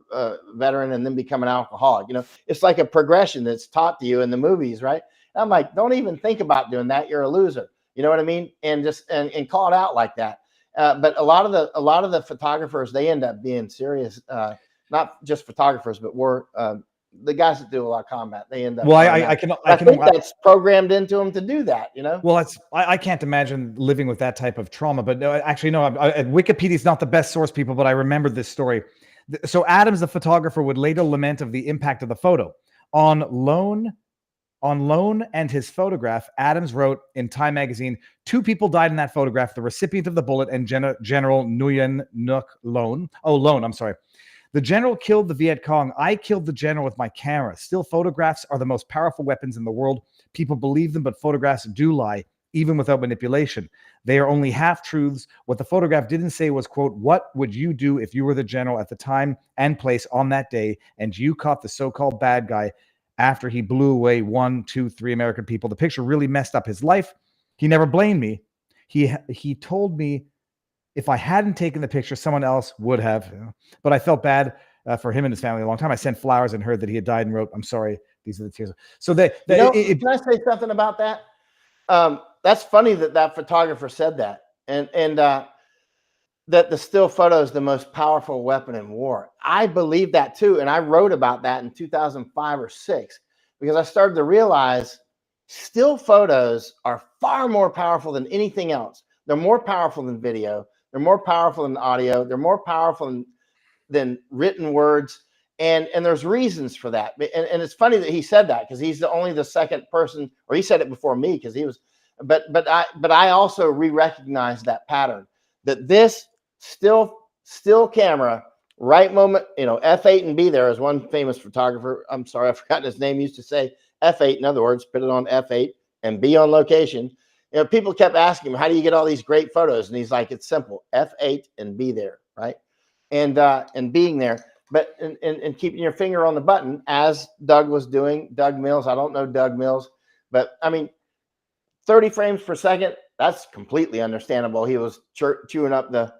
veteran and then become an alcoholic. You know, it's like a progression that's taught to you in the movies, right? And I'm like, don't even think about doing that. You're a loser. You know what I mean? And just and call it out like that. But a lot of the photographers, they end up being serious. Not just photographers, but the guys that do a lot of combat, they end up. Well, I think that's programmed into them to do that, you know? Well, I can't imagine living with that type of trauma, but actually, no, Wikipedia is not the best source, people, but I remember this story. So Adams, the photographer, would later lament of the impact of the photo. On loan and his photograph, Adams wrote in Time magazine, 2 people died in that photograph, the recipient of the bullet and General Nguyen Ngoc Loan. Oh, Loan, I'm sorry. The general killed the Viet Cong. I killed the general with my camera. Still, photographs are the most powerful weapons in the world. People believe them, but photographs do lie, even without manipulation. They are only half-truths. What the photograph didn't say was, quote, what would you do if you were the general at the time and place on that day, and you caught the so-called bad guy after he blew away 1, 2, 3 American people? The picture really messed up his life. He never blamed me. He told me if I hadn't taken the picture, someone else would have. But I felt bad for him and his family a long time. I sent flowers and heard that he had died and wrote, I'm sorry, these are the tears. So can I say something about that? That's funny that photographer said that. And that the still photo is the most powerful weapon in war. I believe that too. And I wrote about that in 2005 or 6, because I started to realize still photos are far more powerful than anything else. They're more powerful than video. They're more powerful than audio. They're more powerful than written words. And there's reasons for that. And it's funny that he said that, because he's only the second person, or he said it before me, because he was, but I also re-recognized that pattern, that this still camera, right moment, you know, F8 and be there, as one famous photographer, I'm sorry, I've forgotten his name, used to say. F8, in other words, put it on F8 and be on location. You know, people kept asking him, how do you get all these great photos? And he's like, it's simple, F8 and be there, right? And being there, but and keeping your finger on the button, as Doug was doing. Doug Mills, I don't know Doug Mills, but I mean, 30 frames per second, that's completely understandable. He was chewing up the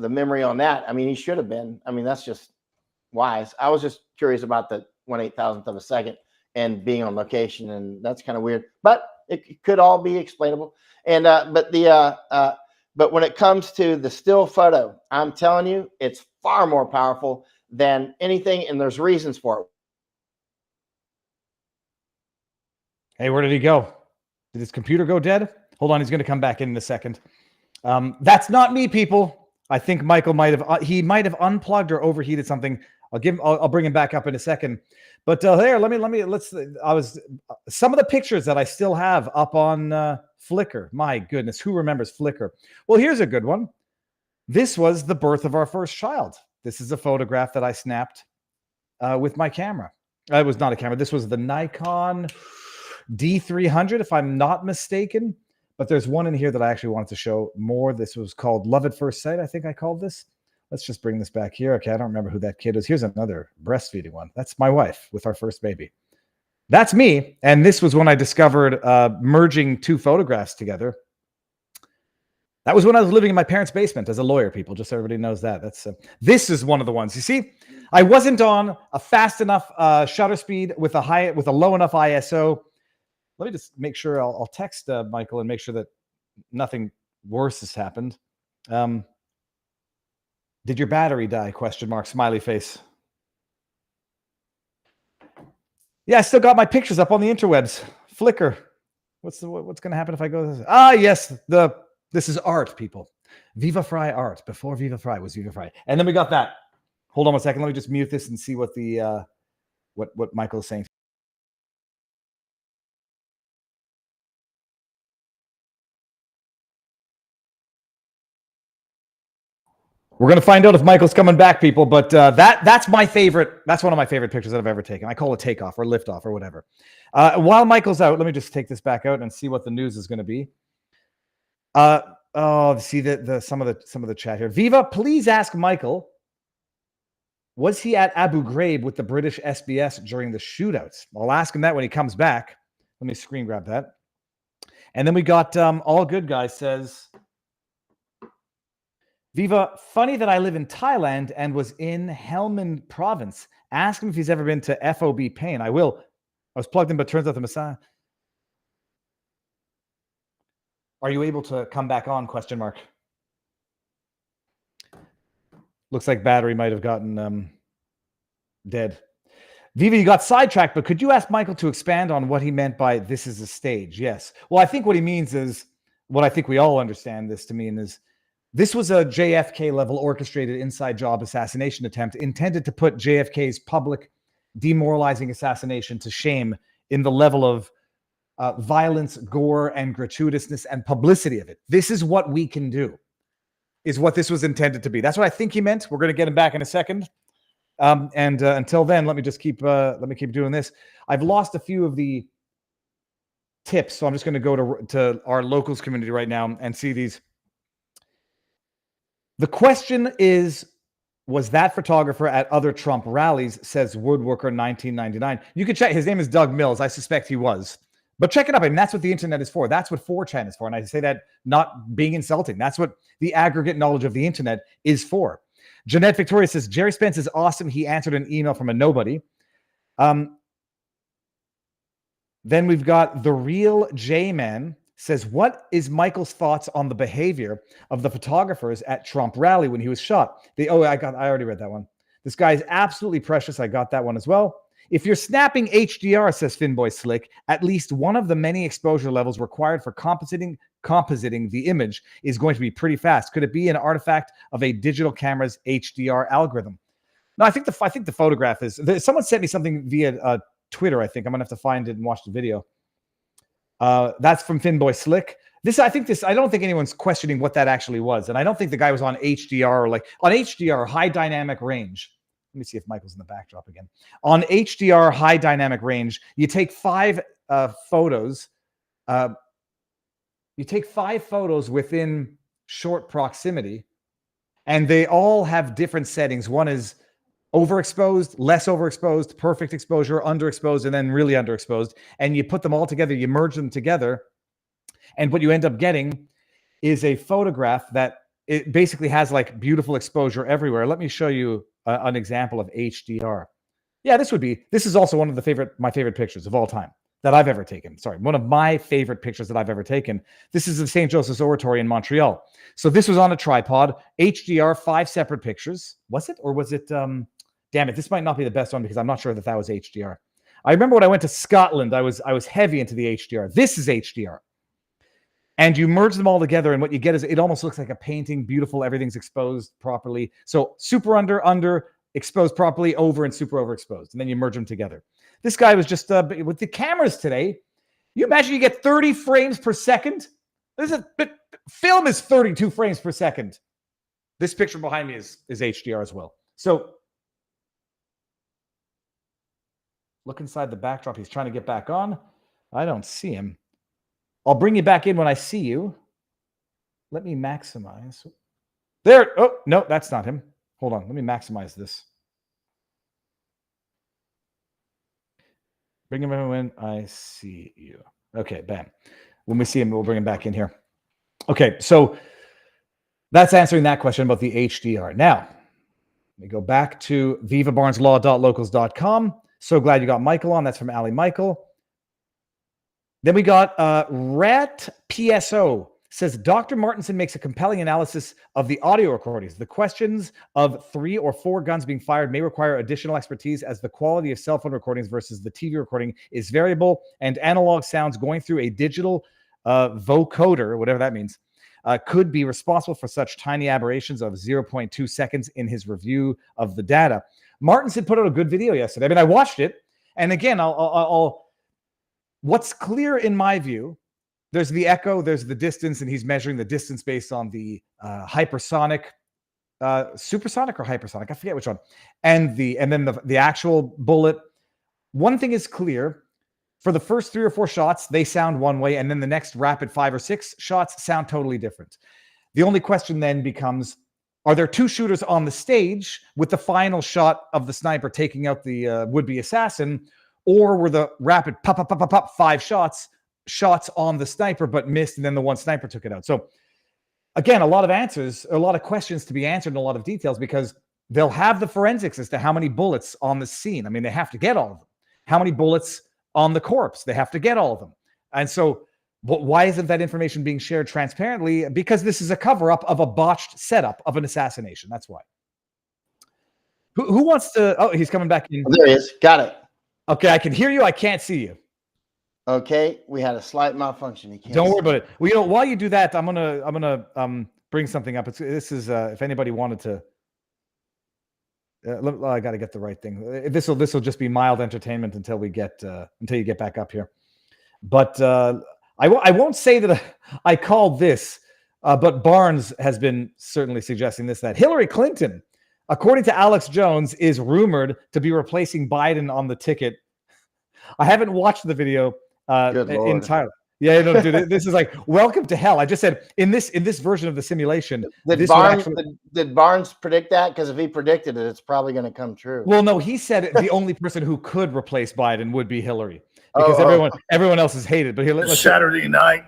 memory on that. I mean, he should have been. I mean, that's just wise. I was just curious about the 1/8,000th of a second and being on location, and that's kind of weird, but it could all be explainable. And but when it comes to the still photo, I'm telling you, it's far more powerful than anything, and there's reasons for it. Hey, where did he go? Did his computer go dead? Hold on, he's going to come back in a second. That's not me, people. I think Michael might have unplugged or overheated something. I'll bring him back up in a second. But there, some of the pictures that I still have up on Flickr. My goodness, who remembers Flickr? Well, here's a good one. This was the birth of our first child. This is a photograph that I snapped with my camera. It was not a camera. This was the Nikon D300, if I'm not mistaken. But there's one in here that I actually wanted to show more. This was called Love at First Sight, I think I called this. Let's just bring this back here. Okay, I don't remember who that kid is. Here's another breastfeeding one. That's my wife with our first baby. That's me. And this was when I discovered merging 2 photographs together. That was when I was living in my parents' basement as a lawyer, people. Just so everybody knows that. This is one of the ones. You see, I wasn't on a fast enough shutter speed with a low enough ISO. Let me just make sure I'll text Michael and make sure that nothing worse has happened. Did your battery die? Question mark, smiley face. Yeah, I still got my pictures up on the interwebs. Flickr. What's going to happen if I go this? Yes, this is art, people. Viva Frei art. Before Viva Frei was Viva Frei. And then we got that. Hold on one second. Let me just mute this and see what the what Michael is saying. We're going to find out if Michael's coming back, people. But that's my favorite. That's one of my favorite pictures that I've ever taken. I call it takeoff or liftoff or whatever. While Michael's out, let me just take this back out and see what the news is going to be. See some of the chat here. Viva, please ask Michael, was he at Abu Ghraib with the British SBS during the shootouts? I'll ask him that when he comes back. Let me screen grab that. And then we got All Good Guy says, Viva, funny that I live in Thailand and was in Helmand province. Ask him if he's ever been to FOB Pain. I will. I was plugged in, but turns out the Messiah. Are you able to come back on? Question mark. Looks like battery might have gotten dead. Viva, you got sidetracked, but could you ask Michael to expand on what he meant by this is a stage? Yes. Well, I think what he means is what I think we all understand this to mean is this was a JFK level orchestrated inside job assassination attempt intended to put JFK's public demoralizing assassination to shame in the level of violence, gore, and gratuitousness and publicity of it. This is what we can do, is what this was intended to be. That's what I think he meant. We're going to get him back in a second. Until then, let me just keep doing this. I've lost a few of the tips, so I'm just going to go to our locals community right now and see these. The question is, was that photographer at other Trump rallies, says Woodworker 1999. You can check. His name is Doug Mills. I suspect he was. But check it up. And that's what the internet is for. That's what 4chan is for. And I say that not being insulting. That's what the aggregate knowledge of the internet is for. Jeanette Victoria says, Jerry Spence is awesome. He answered an email from a nobody. Then we've got The Real J-Man says, what is Michael's thoughts on the behavior of the photographers at Trump rally when he was shot? I already read that one. This guy is absolutely precious. I got that one as well. If you're snapping HDR, says Finboy Slick, at least one of the many exposure levels required for compositing the image is going to be pretty fast. Could it be an artifact of a digital camera's HDR algorithm? No, I think the photograph is. Someone sent me something via Twitter. I think I'm gonna have to find it and watch the video. That's from Finboy Slick. I don't think anyone's questioning what that actually was, and I don't think the guy was on HDR or on HDR high dynamic range. Let me see if Michael's in the backdrop again. On HDR high dynamic range, you take 5 photos. You take 5 photos within short proximity, and they all have different settings. One is overexposed, less overexposed, perfect exposure, underexposed, and then really underexposed. And you put them all together, you merge them together, and what you end up getting is a photograph that it basically has beautiful exposure everywhere. Let me show you an example of HDR. Yeah, this is also one of my favorite pictures of all time that I've ever taken. Sorry, one of my favorite pictures that I've ever taken. This is of St. Joseph's Oratory in Montreal. So this was on a tripod, HDR, 5 separate pictures. Was it? Or was it, damn it, this might not be the best one because I'm not sure that was HDR. I remember when I went to Scotland, I was heavy into the HDR. This is HDR. And you merge them all together, and what you get is it almost looks like a painting, beautiful, everything's exposed properly. So super under, exposed properly, over, and super overexposed. And then you merge them together. This guy was just, with the cameras today, you imagine you get 30 frames per second? Film is 32 frames per second. This picture behind me is HDR as well. So look inside the backdrop. He's trying to get back on. I don't see him. I'll bring you back in when I see you. Let me maximize. There. Oh, no, that's not him. Hold on. Let me maximize this. Bring him in when I see you. Okay, bam. When we see him, we'll bring him back in here. Okay, so That's answering that question about the HDR. Now, let me go back to vivabarneslaw.locals.com. So glad you got Michael on. That's from Ali Michael. Then we got Rat PSO says Dr. Martinson makes a compelling analysis of the audio recordings. The questions of 3 or 4 guns being fired may require additional expertise, as the quality of cell phone recordings versus the TV recording is variable, and analog sounds going through a digital vocoder, whatever that means, could be responsible for such tiny aberrations of 0.2 seconds in his review of the data. Martinson put out a good video yesterday. I mean, I watched it, and again, what's clear in my view, there's the echo, there's the distance, and he's measuring the distance based on the hypersonic, supersonic or hypersonic, I forget which one, and then the actual bullet. One thing is clear: for the first 3 or 4 shots, they sound one way, and then the next rapid 5 or 6 shots sound totally different. The only question then becomes, are there 2 shooters on the stage with the final shot of the sniper taking out the would-be assassin, or were the rapid pop, pop, pop, pop, pop, 5 shots on the sniper but missed, and then the one sniper took it out? So again, a lot of answers, a lot of questions to be answered, and a lot of details, because they'll have the forensics as to how many bullets on the scene. I mean, they have to get all of them. How many bullets on the corpse? They have to get all of them. And so why isn't that information being shared transparently? Because this is a cover-up of a botched setup of an assassination. That's why. Who wants to... Oh, he's coming back in. Oh, there he is. Got it. Okay, I can hear you. I can't see you. Okay, we had a slight malfunction. Don't worry about it. Well, you know, while you do that, I'm gonna bring something up. This is if anybody wanted to. I got to get the right thing. This will just be mild entertainment until you get back up here. But I won't say that I called this, but Barnes has been certainly suggesting this, that Hillary Clinton, according to Alex Jones, is rumored to be replacing Biden on the ticket. I haven't watched the video entirely. Yeah, no, dude, this is like welcome to hell. I just said in this version of the simulation. Did Barnes predict that? Because if he predicted it, it's probably going to come true. Well, no, he said the only person who could replace Biden would be Hillary, because everyone else is hated. But let's Saturday night,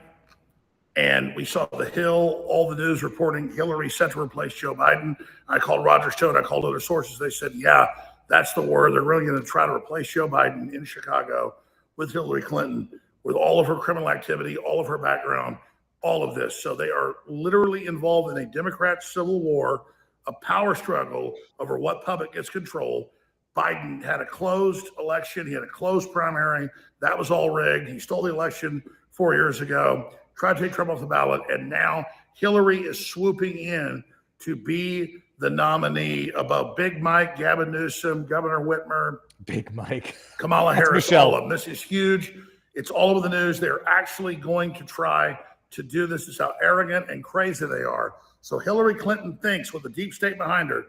and we saw the Hill, all the news reporting Hillary set to replace Joe Biden. I called Roger Stone. I called other sources. They said, yeah, that's the word. They're really going to try to replace Joe Biden in Chicago with Hillary Clinton, with all of her criminal activity, all of her background, all of this. So they are literally involved in a Democrat civil war, a power struggle over what puppet gets control. Biden had a closed election. He had a closed primary. That was all rigged. He stole the election 4 years ago, tried to take Trump off the ballot, and now Hillary is swooping in to be the nominee above Big Mike, Gavin Newsom, Governor Whitmer, Big Mike, Kamala Harris, Michelle. all of them. This is huge. It's all over the news. They're actually going to try to do this. This is how arrogant and crazy they are. So Hillary Clinton thinks, with the deep state behind her,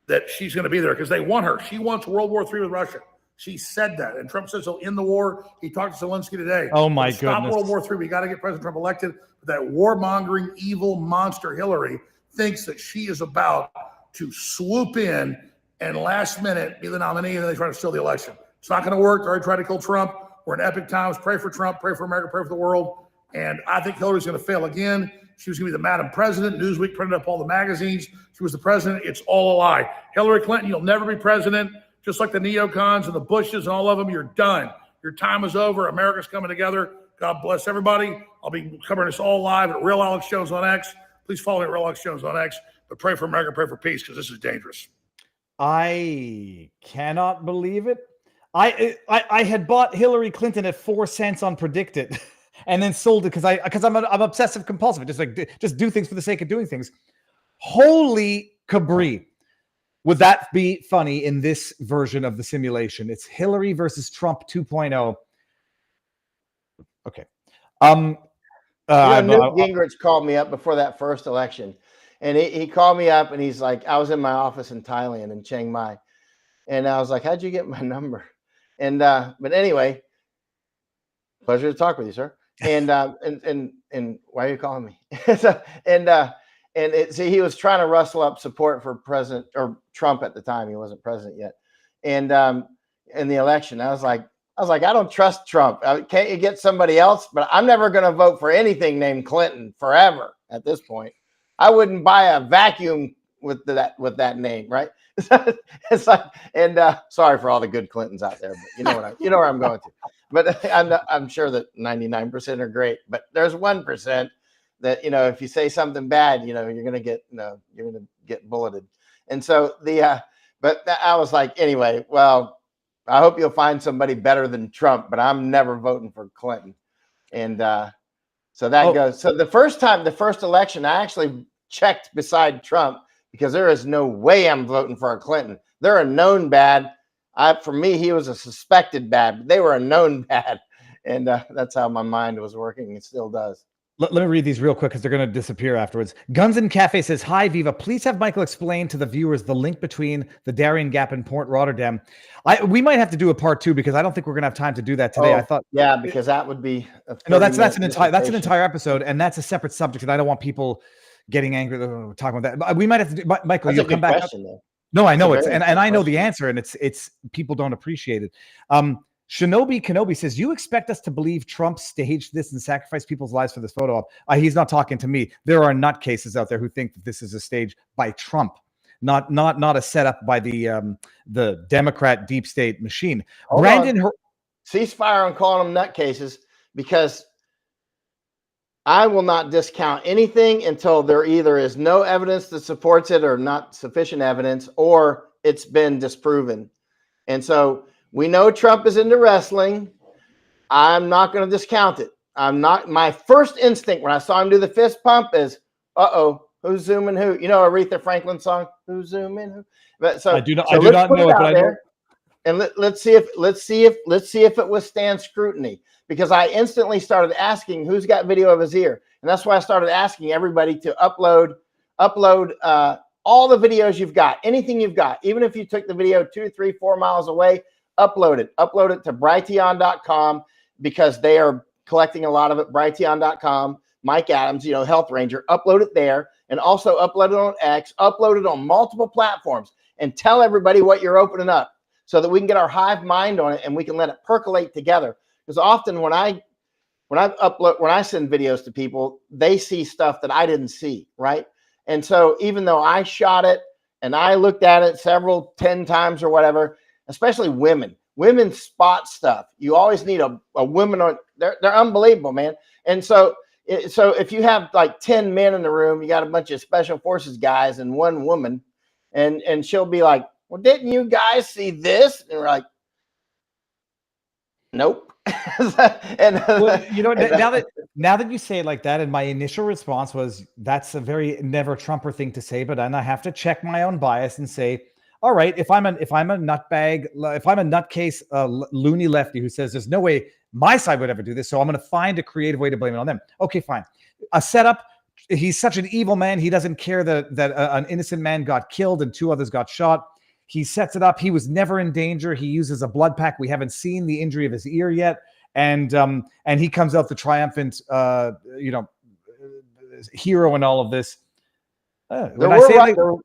that she's going to be there because they want her. She wants World War III with Russia. She said that. And Trump says he'll end the war. He talked to Zelensky today. Oh, my goodness. Stop World War III. We got to get President Trump elected. But that warmongering, evil monster Hillary thinks that she is about to swoop in and last minute be the nominee, and then they try to steal the election. It's not going to work. They already tried to kill Trump. We're in epic times. Pray for Trump. Pray for America. Pray for the world. And I think Hillary's going to fail again. She was going to be the Madam President. Newsweek printed up all the magazines. She was the president. It's all a lie. Hillary Clinton, you'll never be president. Just like the neocons and the Bushes and all of them, you're done. Your time is over. America's coming together. God bless everybody. I'll be covering this all live at Real Alex Jones on X. Please follow me at Real Alex Jones on X. But pray for America. Pray for peace, because this is dangerous. I cannot believe it. I had bought Hillary Clinton at 4 cents on Predicted, and then sold it because I'm obsessive compulsive. Just do things for the sake of doing things. Holy cabri. Would that be funny in this version of the simulation? It's Hillary versus Trump 2.0. Okay. Newt Gingrich called me up before that first election, and he called me up and he's like, I was in my office in Thailand in Chiang Mai, and I was like, how'd you get my number? And but anyway, pleasure to talk with you, sir. And why are you calling me? See, he was trying to rustle up support for President or Trump at the time. He wasn't president yet. And in the election, I was like, I don't trust Trump. Can't you get somebody else? But I'm never going to vote for anything named Clinton forever at this point. I wouldn't buy a vacuum with that name, right? It's like, and sorry for all the good Clintons out there, but you know where I'm going to. But I'm sure that 99% are great, but there's 1% that, if you say something bad, you're gonna get bulleted. And so but I was like, anyway, well, I hope you'll find somebody better than Trump, but I'm never voting for Clinton. And so that goes. So the first election, I actually checked beside Trump because there is no way I'm voting for a Clinton. They're a known bad. For me, he was a suspected bad, but they were a known bad. And that's how my mind was working. It still does. Let me read these real quick because they're going to disappear afterwards. Guns and Cafe says, hi, Viva. Please have Michael explain to the viewers the link between the Darien Gap and Port Rotterdam. We might have to do a part 2 because I don't think we're going to have time to do that today. I thought, yeah, because that would be that's an entire episode, and that's a separate subject, and I don't want people getting angry talking about that. But we might have to do. Michael, you'll come back. No, I know it's and I know the answer, and it's people don't appreciate it. Shinobi Kenobi says, you expect us to believe Trump staged this and sacrificed people's lives for this photo op? He's not talking to me. There are nutcases out there who think that this is a stage by Trump, not a setup by the Democrat deep state machine. Ceasefire on calling them nutcases, because I will not discount anything until there either is no evidence that supports it or not sufficient evidence, or it's been disproven. And so we know Trump is into wrestling. I'm not going to discount it. My first instinct when I saw him do the fist pump is, who's zooming who? Aretha Franklin song, who's zooming who? But so I do not know it, but I know. And let's see if it withstands scrutiny, because I instantly started asking who's got video of his ear, and that's why I started asking everybody to upload all the videos you've got, anything you've got, even if you took the video 2, 3, 4 miles away. Upload it to Brighteon.com, because they are collecting a lot of it. Brighteon.com, Mike Adams, Health Ranger, upload it there, and also upload it on X, upload it on multiple platforms, and tell everybody what you're opening up so that we can get our hive mind on it and we can let it percolate together. Because often when I send videos to people, they see stuff that I didn't see, right? And so even though I shot it and I looked at it 10 times or whatever, especially women spot stuff. You always need a woman on. They're unbelievable, man. And so if you have like 10 men in the room, you got a bunch of special forces guys and one woman, and she'll be like, well, didn't you guys see this? And we're like, nope. Now that you say it like that, and my initial response was, that's a very never Trumper thing to say, but then I have to check my own bias and say, all right, if I'm a nutbag, if I'm a nutcase, loony lefty who says there's no way my side would ever do this, so I'm going to find a creative way to blame it on them. Okay, fine. A setup. He's such an evil man. He doesn't care that an innocent man got killed and 2 others got shot. He sets it up. He was never in danger. He uses a blood pack. We haven't seen the injury of his ear yet, and he comes out the triumphant, hero in all of this. There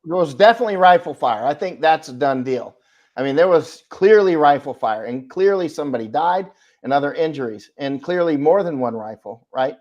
was definitely rifle fire. I think that's a done deal. I mean, there was clearly rifle fire, and clearly somebody died and other injuries, and clearly more than one rifle, right?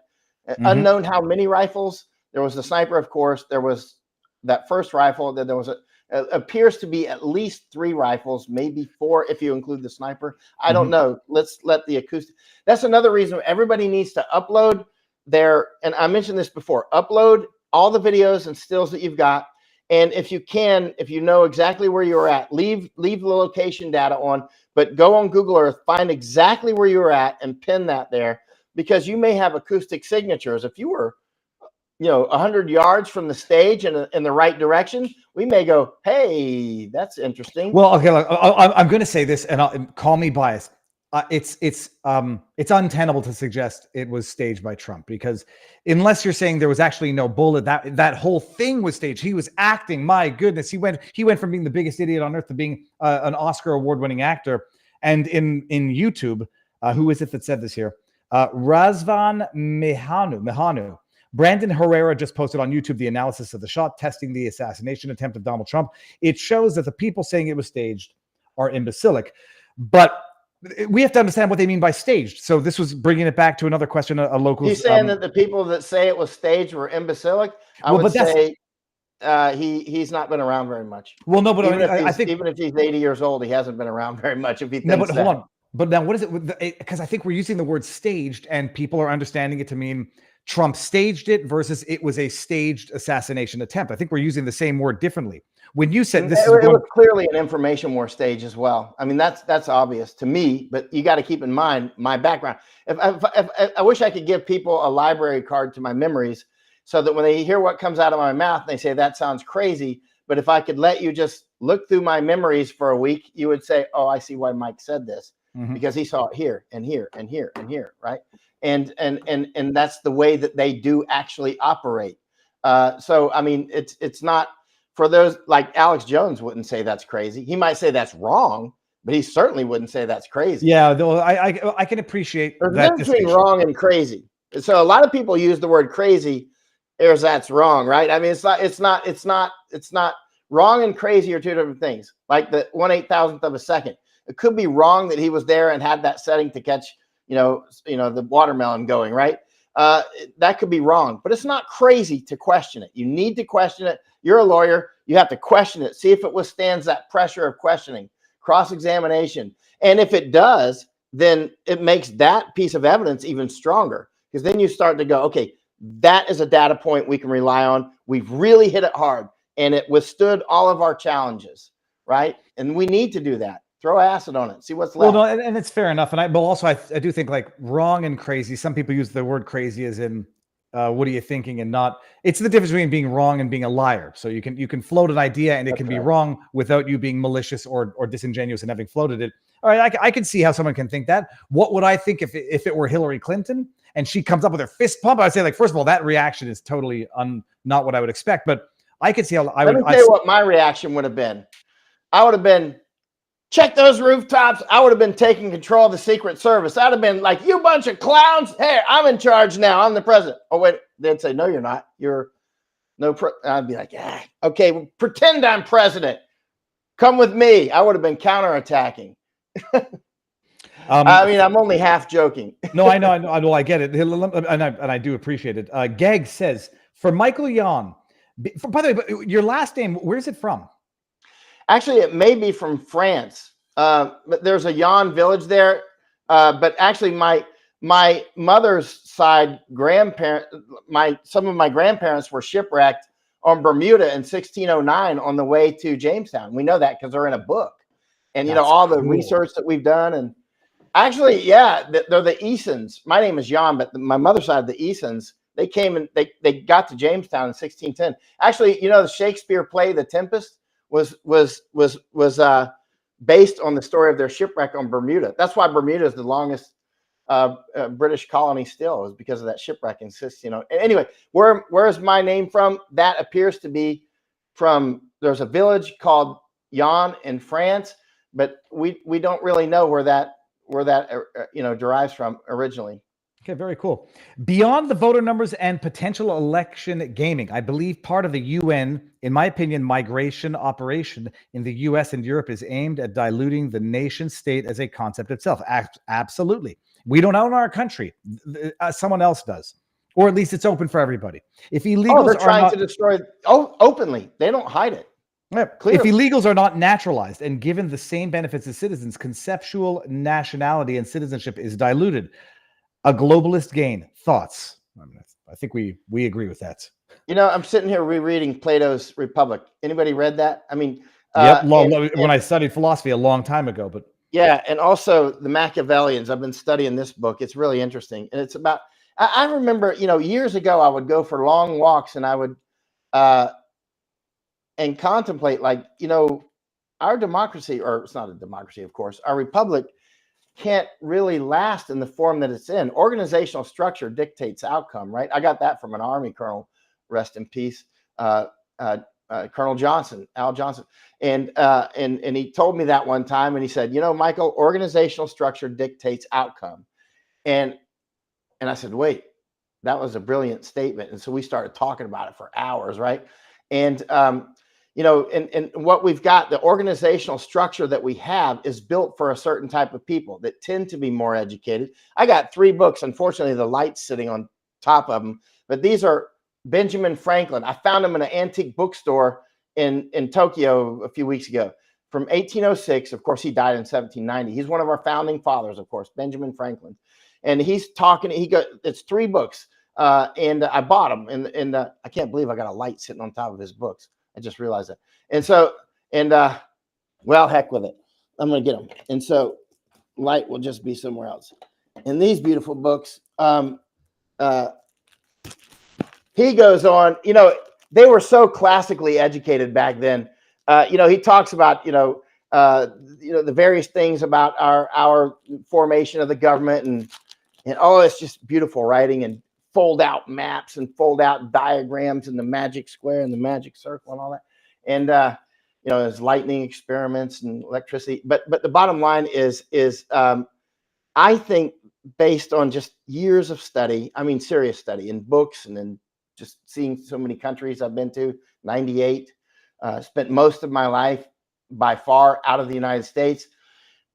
Mm-hmm. Unknown how many rifles. There was the sniper, of course. There was that first rifle. Then there was appears to be at least 3 rifles, maybe 4 if you include the sniper. I don't know. Let's let the acoustic. That's another reason everybody needs to upload and I mentioned this before, upload all the videos and stills that you've got. And if you know exactly where you were at, leave the location data on, but go on Google Earth, find exactly where you were at and pin that there, because you may have acoustic signatures. If you were, 100 yards from the stage in the right direction, we may go, hey, that's interesting. Well, okay, look, I'm going to say this, and call me biased. It's untenable to suggest it was staged by Trump, because unless you're saying there was actually no bullet, that whole thing was staged. He was acting. My goodness, he went from being the biggest idiot on earth to being an Oscar award-winning actor. And in YouTube, who is it that said this here? Razvan Mihanu. Brandon Herrera just posted on YouTube the analysis of the shot testing the assassination attempt of Donald Trump. It shows that the people saying it was staged are imbecilic, but we have to understand what they mean by staged. So this was bringing it back to another question. A local. He's saying that the people that say it was staged were imbecilic. I Well, would but say he's not been around very much. Well, no, but even I think even if he's 80 years old, he hasn't been around very much. If he thinks no, but that. hold on. But now, what is it? Because I think we're using the word staged, and people are understanding it to mean Trump staged it versus it was a staged assassination attempt. I think we're using the same word differently. When you said this, it was clearly an information war stage as well. I mean, that's obvious to me. But you got to keep in mind my background. If I wish I could give people a library card to my memories, so that when they hear what comes out of my mouth, they say that sounds crazy. But if I could let you just look through my memories for a week, you would say, "Oh, I see why Mike said this." Because he saw it here and here and here and here, right? And that's the way that they do actually operate. So I mean, it's not for those like Alex Jones wouldn't say that's crazy. He might say that's wrong, but he certainly wouldn't say that's crazy. Yeah, though I can appreciate There's that difference between wrong and crazy. So a lot of people use the word crazy as that's wrong, right? I mean, it's not wrong and crazy are two different things. Like the 1/8,000th of a second. It could be wrong that he was there and had that setting to catch, the watermelon going, right? That could be wrong, but it's not crazy to question it. You need to question it. You're a lawyer. You have to question it. See if it withstands that pressure of questioning, cross-examination. And if it does, then it makes that piece of evidence even stronger, because then you start to go, okay, that is a data point we can rely on. We've really hit it hard and it withstood all of our challenges, right? And we need to do that. Throw acid on it. See what's left. Well, no, and it's fair enough. But also I do think like wrong and crazy. Some people use the word crazy as in what are you thinking and not. It's the difference between being wrong and being a liar. So you can float an idea and it can be wrong without you being malicious or disingenuous and having floated it. All right, I can see how someone can think that. What would I think if it were Hillary Clinton and she comes up with her fist pump? I'd say, like, first of all, that reaction is totally not what I would expect. But I could see how I would. Let me tell you what my reaction would have been. I would have been, check those rooftops. I would have been taking control of the Secret Service. I'd have been like, you bunch of clowns. Hey, I'm in charge now. I'm the president. Oh, wait. They'd say, no, you're not. You're no. I'd be like, yeah, okay, well, pretend I'm president. Come with me. I would have been counterattacking. I mean, I'm only half joking. No, I know. I get it. And I do appreciate it. Gag says, for Michael Yon, by the way, but your last name, where's it from? Actually, it may be from France. But there's a Yon village there. But actually, my mother's side some of my grandparents were shipwrecked on Bermuda in 1609 on the way to Jamestown. We know that because they're in a book. And, That's all the research that we've done. And actually, yeah, they're the Easons. My name is Jan, but my mother's side, the Easons, they came and they got to Jamestown in 1610. Actually, the Shakespeare play, The Tempest, was based on the story of their shipwreck on Bermuda. That's why Bermuda is the longest British colony still, is because of that shipwreck in 1600. Anyway, where's my name from? That appears to be from, there's a village called Yon in France, but we don't really know where that derives from originally. Okay, very cool. Beyond the voter numbers and potential election gaming, I believe part of the UN, in my opinion, migration operation in the US and Europe is aimed at diluting the nation state as a concept itself. Absolutely. We don't own our country. Someone else does. Or at least it's open for everybody. If illegals they're trying to destroy openly. They don't hide it. Yeah. If illegals are not naturalized and given the same benefits as citizens, conceptual nationality and citizenship is diluted. A globalist gain. Thoughts? I think we agree with that. I'm sitting here rereading Plato's Republic. Anybody read that? I mean, when I studied philosophy a long time ago, but yeah, and also the Machiavellians. I've been studying this book. It's really interesting, and it's about. I remember, years ago, I would go for long walks, and I would, and contemplate, like, our democracy, or it's not a democracy, of course, our republic can't really last in the form that it's in. Organizational structure dictates outcome, right? I got that from an Army colonel, rest in peace, Colonel Johnson, Al Johnson, and he told me that one time, and he said, Michael, organizational structure dictates outcome, and I said, wait, that was a brilliant statement, and so we started talking about it for hours, right? And and what we've got, the organizational structure that we have is built for a certain type of people that tend to be more educated. I got 3 books. Unfortunately, the light's sitting on top of them, but these are Benjamin Franklin. I found them in an antique bookstore in Tokyo a few weeks ago from 1806. Of course, he died in 1790. He's one of our founding fathers, of course, Benjamin Franklin. And he's talking, it's 3 books. And I bought them. And I can't believe I got a light sitting on top of his books. I just realized that. And so, well, heck with it. I'm going to get them. And so light will just be somewhere else. And these beautiful books, he goes on, they were so classically educated back then. He talks about, the various things about our formation of the government and it's just beautiful writing and fold out maps and fold out diagrams and the magic square and the magic circle and all that. And, there's lightning experiments and electricity. But the bottom line is I think based on just years of study, serious study in books and then just seeing so many countries I've been to, 98, spent most of my life by far out of the United States.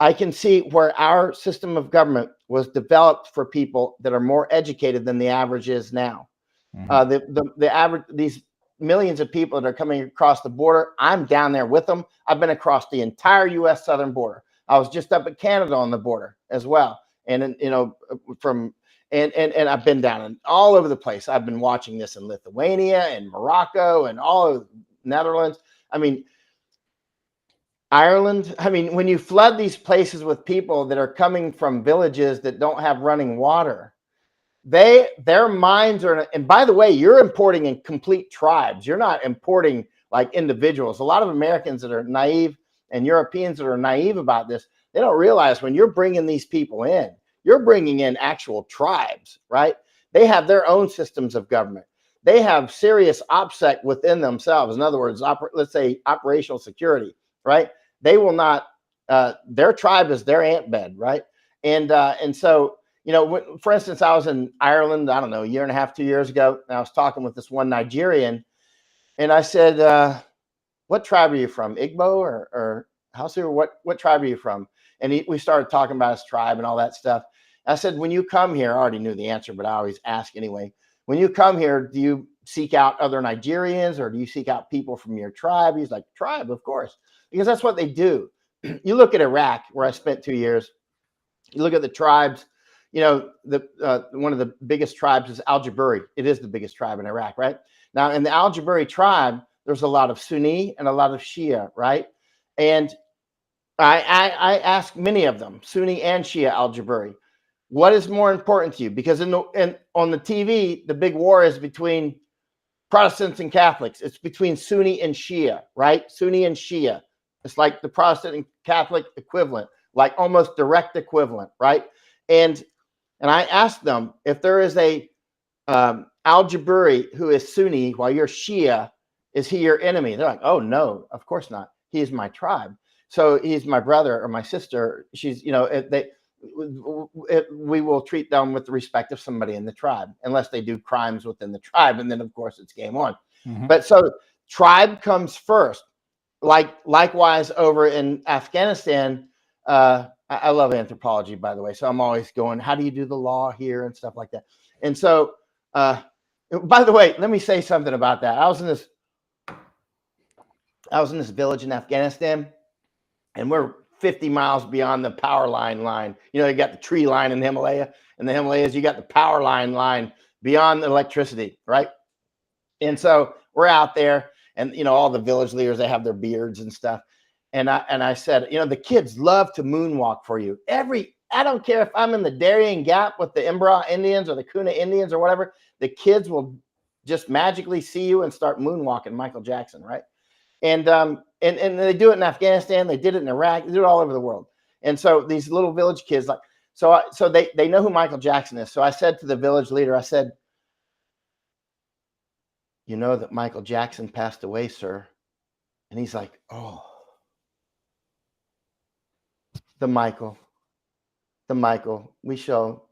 I can see where our system of government was developed for people that are more educated than the average is now. The average, these millions of people that are coming across the border, I'm down there with them. I've been across the entire U.S. southern border. I was just up at Canada on the border as well. And and I've been down all over the place. I've been watching this in Lithuania and Morocco and all of Netherlands. Ireland. When you flood these places with people that are coming from villages that don't have running water, their minds are, and by the way, you're importing in complete tribes. You're not importing like individuals. A lot of Americans that are naive and Europeans that are naive about this, they don't realize when you're bringing these people in, you're bringing in actual tribes, right? They have their own systems of government. They have serious OPSEC within themselves. In other words, let's say operational security, right? They will not, their tribe is their ant bed, right? And so, for instance, I was in Ireland, I don't know, a year and a half, 2 years ago, and I was talking with this one Nigerian, and I said, what tribe are you from? Igbo or Hausa? Or what tribe are you from? And we started talking about his tribe and all that stuff. I said, when you come here, I already knew the answer, but I always ask anyway. When you come here, do you seek out other Nigerians or do you seek out people from your tribe? He's like, tribe, of course, because that's what they do. You look at Iraq, where I spent 2 years. You look at the tribes. One of the biggest tribes is Al-Jabari. It is the biggest tribe in Iraq, right? Now, in the Al-Jabari tribe, there's a lot of Sunni and a lot of Shia, right? And I asked many of them, Sunni and Shia Al-Jabari, what is more important to you? Because on the TV, the big war is between Protestants and Catholics. It's between Sunni and Shia, right? Sunni and Shia. It's like the Protestant and Catholic equivalent, like almost direct equivalent, right? And I asked them if there is a Al-Jabari who is Sunni while you're Shia, is he your enemy? They're like, oh no, of course not. He is my tribe. So he's my brother or my sister. She's, we will treat them with the respect of somebody in the tribe, unless they do crimes within the tribe. And then of course it's game on. But so tribe comes first. Likewise over in Afghanistan, I love anthropology, by the way. So I'm always going, how do you do the law here and stuff like that? And so, by the way, let me say something about that. I was in this village in Afghanistan, and we're 50 miles beyond the power line. You got the tree line in the Himalaya. In the Himalayas, you got the power line beyond the electricity, right? And so we're out there, and all the village leaders, they have their beards and stuff. And I said, the kids love to moonwalk for you. I don't care if I'm in the Darien Gap with the Imbra Indians or the Kuna Indians or whatever, the kids will just magically see you and start moonwalking Michael Jackson, right? And they do it in Afghanistan, they did it in Iraq, they do it all over the world. And so these little village kids, so they know who Michael Jackson is. So I said to the village leader, I said, you know that Michael Jackson passed away, sir? And he's like, oh, the Michael, we shall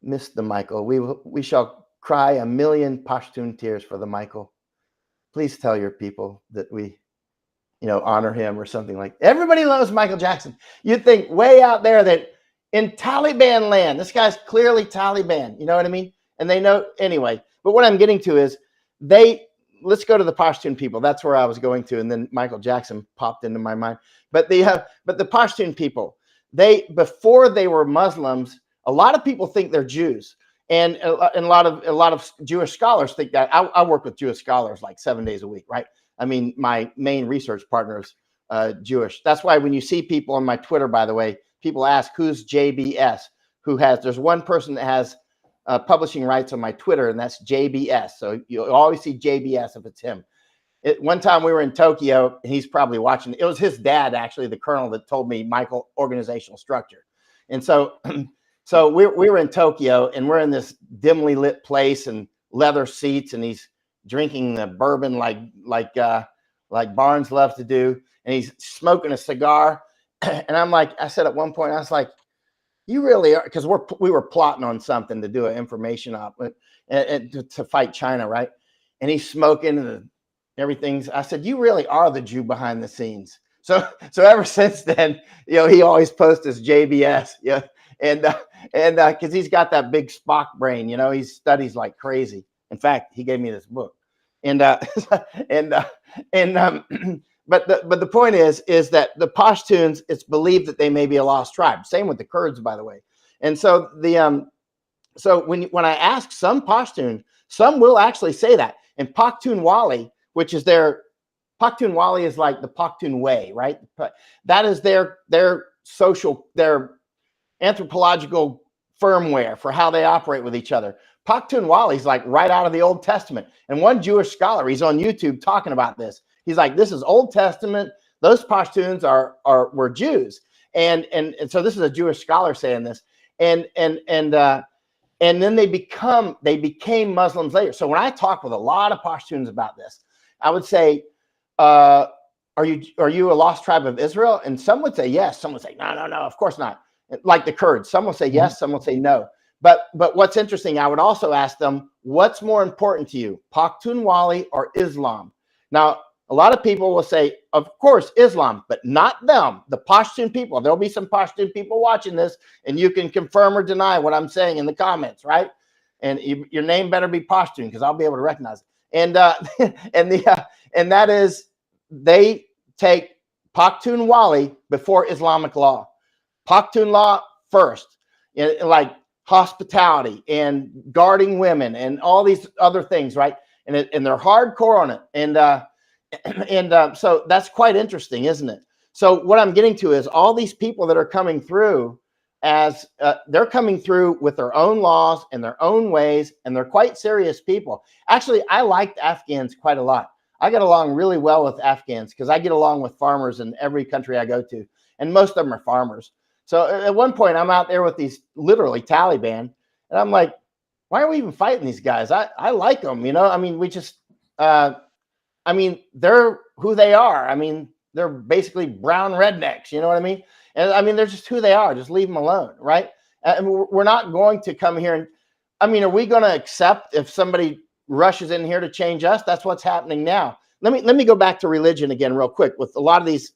miss the Michael. We shall cry a million Pashtun tears for the Michael. Please tell your people that we honor him or something like that. Everybody loves Michael Jackson. You'd think way out there that in Taliban land, this guy's clearly Taliban. You know what I mean? And they know anyway. But what I'm getting to is let's go to the Pashtun people. That's where I was going to. And then Michael Jackson popped into my mind. But the Pashtun people, before they were Muslims, a lot of people think they're Jews. And a lot of Jewish scholars think that. I work with Jewish scholars like 7 days a week, right? I mean, my main research partner is Jewish. That's why when you see people on my Twitter, by the way, people ask, who's JBS? There's one person that has publishing rights on my Twitter, and that's JBS. So you'll always see JBS if it's him. One time we were in Tokyo, and he's probably watching. It was his dad, actually, the colonel, that told me Michael organizational structure. And so, we were in Tokyo, and we're in this dimly lit place and leather seats, and he's drinking the bourbon like Barnes loves to do, and he's smoking a cigar. And I said at one point, I was like, you really are, because we were plotting on something to do an information op and to fight China, right? And he's smoking and everything's. I said, you really are the Jew behind the scenes. So ever since then, he always posts his JBS, and because he's got that big Spock brain, he studies like crazy. In fact, he gave me this book, but the point is that the Pashtuns, it's believed that they may be a lost tribe. Same with the Kurds, by the way. And so when I ask some Pashtun, some will actually say that. And Pakhtunwali, which is Pakhtunwali is like the Pakhtun way, right? That is their anthropological firmware for how they operate with each other. Pakhtunwali is like right out of the Old Testament. And one Jewish scholar, he's on YouTube talking about this. He's like, this is Old Testament. Those Pashtuns were Jews, and so this is a Jewish scholar saying this, and then they became Muslims later. So when I talk with a lot of Pashtuns about this, I would say, are you a lost tribe of Israel? And some would say yes. Some would say no, of course not. Like the Kurds, some will say yes, some will say no. But what's interesting, I would also ask them, what's more important to you, Pakhtunwali or Islam? Now, a lot of people will say, of course, Islam, but not them, the Pashtun people. There'll be some Pashtun people watching this, and you can confirm or deny what I'm saying in the comments, right? And your name better be Pashtun, because I'll be able to recognize it. And that is, they take Pakhtunwali before Islamic law. Pakhtun law first, like hospitality and guarding women and all these other things, right? And they're hardcore on it. So that's quite interesting, isn't it? So what I'm getting to is all these people that are coming through they're coming through with their own laws and their own ways, and they're quite serious people. Actually, I liked Afghans quite a lot. I get along really well with Afghans because I get along with farmers in every country I go to, and most of them are farmers. So at one point, I'm out there with these literally Taliban, and I'm like, why are we even fighting these guys? I like them, I mean, we just, they're who they are. I mean, they're basically brown rednecks, you know what I mean? And I mean, they're just who they are. Just leave them alone, right? And we're not going to come here and, are we going to accept if somebody rushes in here to change us? That's what's happening now. Let me go back to religion again real quick. With a lot of this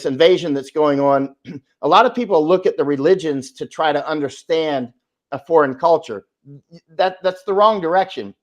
invasion that's going on, a lot of people look at the religions to try to understand a foreign culture. That's the wrong direction.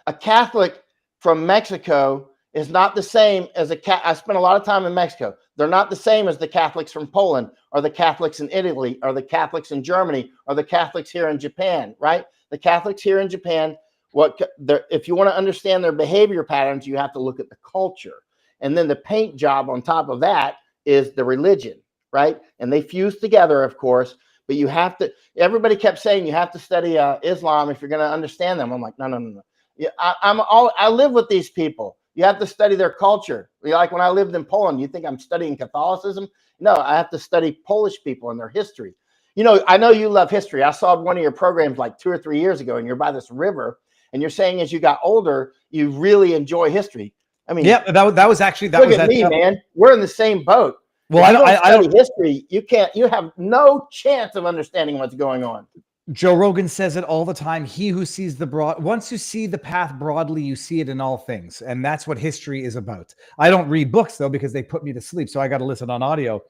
A Catholic from Mexico is not the same as I spent a lot of time in Mexico. They're not the same as the Catholics from Poland or the Catholics in Italy or the Catholics in Germany or the Catholics here in Japan, right? The Catholics here in Japan, if you want to understand their behavior patterns, you have to look at the culture. And then the paint job on top of that is the religion, right? And they fuse together, of course, but you have to, everybody kept saying you have to study Islam if you're going to understand them. I'm like, no. Yeah, I live with these people. You have to study their culture. Like when I lived in Poland, you think I'm studying Catholicism? No, I have to study Polish people and their history. I know you love history. I saw one of your programs like 2 or 3 years ago, and you're by this river, and you're saying as you got older, you really enjoy history. I mean, yeah, that was actually that look was at that me, man. We're in the same boat. Well, I don't study history. You have no chance of understanding what's going on. Joe Rogan says it all the time. He who sees the broad, once you see the path broadly, you see it in all things. And that's what history is about. I don't read books though, because they put me to sleep. So I got to listen on audio.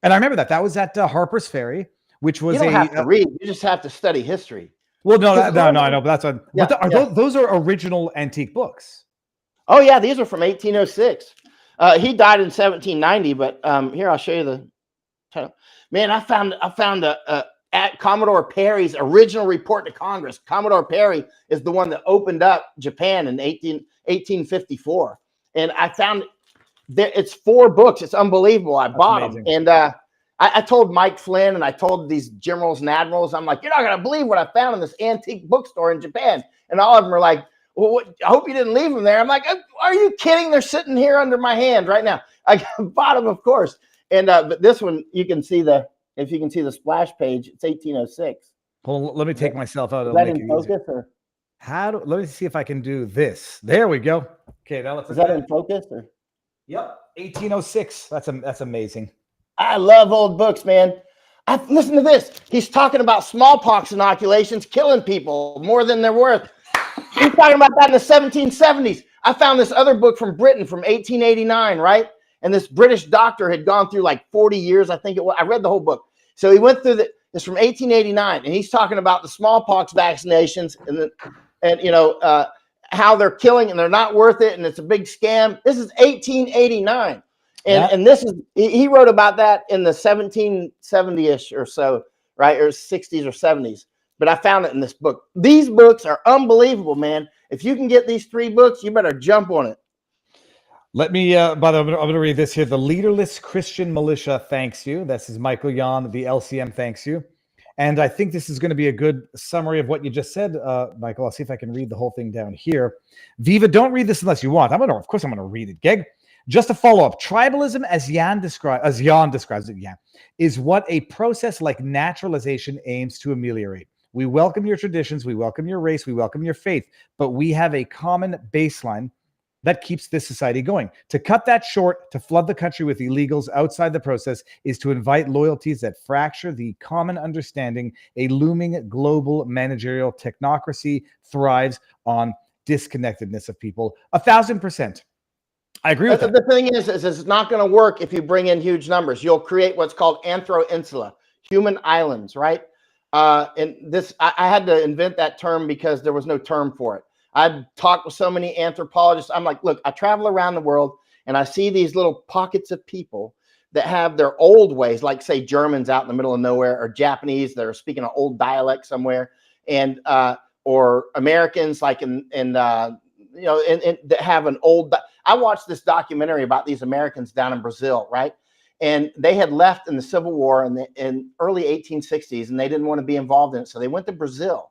And I remember that was at Harper's Ferry, which was You don't have to read. You just have to study history. Well, no, I know, but that's what. Yeah, but those are original antique books. Oh yeah, these are from 1806. He died in 1790, but here I'll show you the title. Man, I found at Commodore Perry's original report to Congress. Commodore Perry is the one that opened up Japan in 1854, and I found it's 4 books. It's unbelievable. I bought them, and I told Mike Flynn and I told these generals and admirals, I'm like, you're not gonna believe what I found in this antique bookstore in Japan, and all of them are like, well, I hope you didn't leave them there. I'm like, are you kidding? They're sitting here under my hand right now. I bought them, of course, and but this one you can see if you can see the splash page, it's 1806. Well, let me take myself out. Is that in focus or? Let me see if I can do this. There we go. Okay, now let's. Is that in focus or? Yep, 1806. That's amazing. I love old books, man. Listen to this. He's talking about smallpox inoculations killing people more than they're worth. He's talking about that in the 1770s. I found this other book from Britain from 1889, right? And this British doctor had gone through like 40 years, I think it was. I read the whole book. So he went through it's from 1889, and he's talking about the smallpox vaccinations and how they're killing and they're not worth it, and it's a big scam. This is 1889. And this is, he wrote about that in the 1770-ish or so, right? Or 60s or 70s. But I found it in this book. These books are unbelievable, man. If you can get these 3 books, you better jump on it. Let me, by the way, I'm going to read this here. The Leaderless Christian Militia thanks you. This is Michael Yon. The LCM thanks you. And I think this is going to be a good summary of what you just said, Michael. I'll see if I can read the whole thing down here. Viva, don't read this unless you want. Of course I'm going to read it, Geg. Just a follow-up. Tribalism, as Jan describes it, is what a process like naturalization aims to ameliorate. We welcome your traditions, we welcome your race, we welcome your faith, but we have a common baseline that keeps this society going. To cut that short, to flood the country with illegals outside the process, is to invite loyalties that fracture the common understanding. A looming global managerial technocracy thrives on disconnectedness of people. 1,000%. I agree with that. The thing is it's not going to work if you bring in huge numbers. You'll create what's called anthro-insula, human islands, right? And this, I had to invent that term because there was no term for it. I've talked with so many anthropologists. I'm like, look, I travel around the world and I see these little pockets of people that have their old ways, like say Germans out in the middle of nowhere, or Japanese that are speaking an old dialect somewhere, and or Americans like that have an old. I watched this documentary about these Americans down in Brazil, right? And they had left in the Civil War in early 1860s, and they didn't want to be involved in it, so they went to Brazil.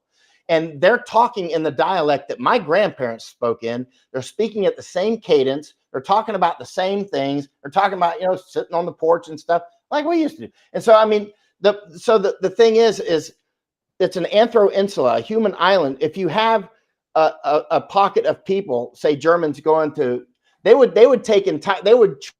And they're talking in the dialect that my grandparents spoke in. They're speaking at the same cadence. They're talking about the same things. They're talking about, sitting on the porch and stuff like we used to do. And so, I mean, the thing is it's an anthro-insula, a human island. If you have a pocket of people, say Germans going to, they would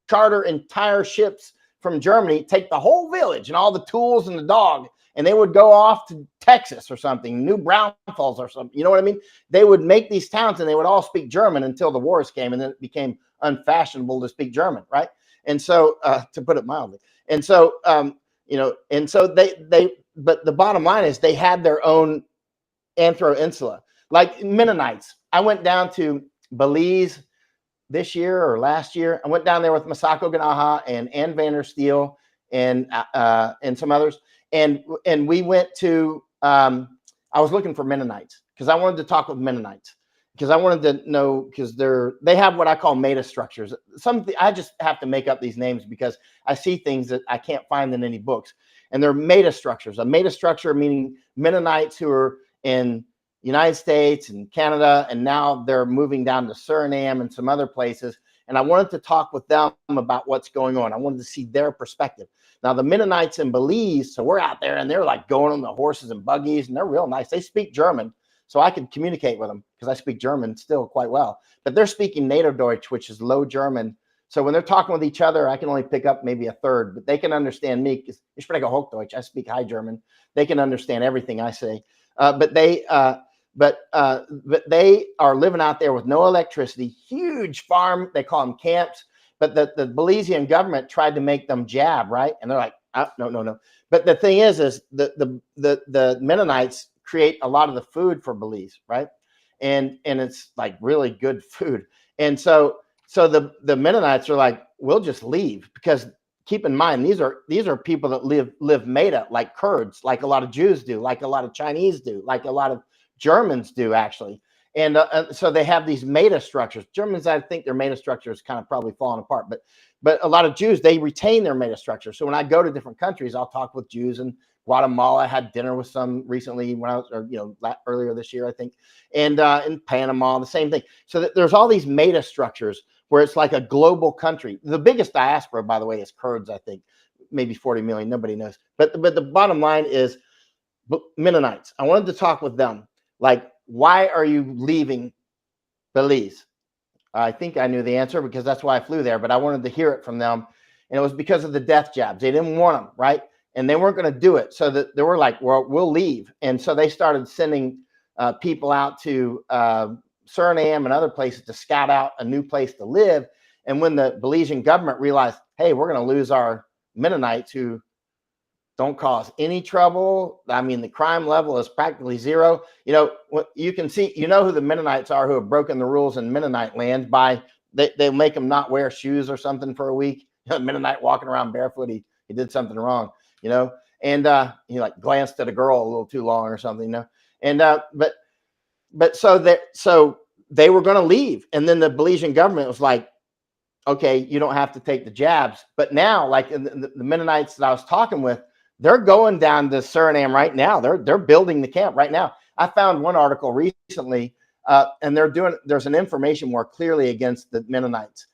charter entire ships from Germany, take the whole village and all the tools and the dog, and they would go off to Texas or something, New Braunfels or something. You know what I mean? They would make these towns and they would all speak German until the wars came, and then it became unfashionable to speak German, right? And so, to put it mildly, and so, but the bottom line is they had their own anthro-insula, like Mennonites. I went down to Belize this year or last year. I went down there with Masako Ganaha and Ann Vandersteel and some others. And we went to, I was looking for Mennonites because I wanted to talk with Mennonites because I wanted to know, because they have what I call meta structures. I just have to make up these names because I see things that I can't find in any books. And they're meta structures. A meta structure meaning Mennonites who are in United States and Canada, and now they're moving down to Suriname and some other places. And I wanted to talk with them about what's going on. I wanted to see their perspective. Now, the Mennonites in Belize, so we're out there and they're like going on the horses and buggies, and they're real nice. They speak German, so I could communicate with them because I speak German still quite well. But they're speaking Niederdeutsch, which is Low German. So when they're talking with each other, I can only pick up maybe a third, but they can understand me because ich spreche Hochdeutsch. I speak High German. They can understand everything I say. But they are living out there with no electricity, huge farm. They call them camps. But the Belizean government tried to make them jab, right? And they're like, no. But the thing is the Mennonites create a lot of the food for Belize, right? And it's like really good food. And so the Mennonites are like, we'll just leave, because keep in mind, these are people that live made up, like Kurds, like a lot of Jews do, like a lot of Chinese do, like a lot of Germans do, actually. And so they have these meta structures. Germans, I think their meta structure is kind of probably falling apart, but a lot of Jews, they retain their meta structure. So when I go to different countries, I'll talk with Jews in Guatemala. I had dinner with some recently when I was, earlier this year, I think, and in Panama, the same thing. So there's all these meta structures where it's like a global country. The biggest diaspora, by the way, is Kurds, I think, maybe 40 million. Nobody knows. But the bottom line is Mennonites. I wanted to talk with them. Like, why are you leaving Belize? I think I knew the answer because that's why I flew there, but I wanted to hear it from them. And it was because of the death jabs. They didn't want them, right? And they weren't going to do it. So that they were like, well, we'll leave. And so they started sending people out to Suriname and other places to scout out a new place to live. And when the Belizean government realized, hey, we're going to lose our Mennonites who don't cause any trouble. I mean, the crime level is practically zero. You can see, who the Mennonites are who have broken the rules in Mennonite land by they make them not wear shoes or something for a week. Mennonite walking around barefoot, he did something wrong, and he like glanced at a girl a little too long or something, and but so they were going to leave, and then the Belizean government was like, okay, you don't have to take the jabs. But now, like the Mennonites that I was talking with, they're going down to Suriname right now. They're building the camp right now. I found one article recently, and there's an information war clearly against the Mennonites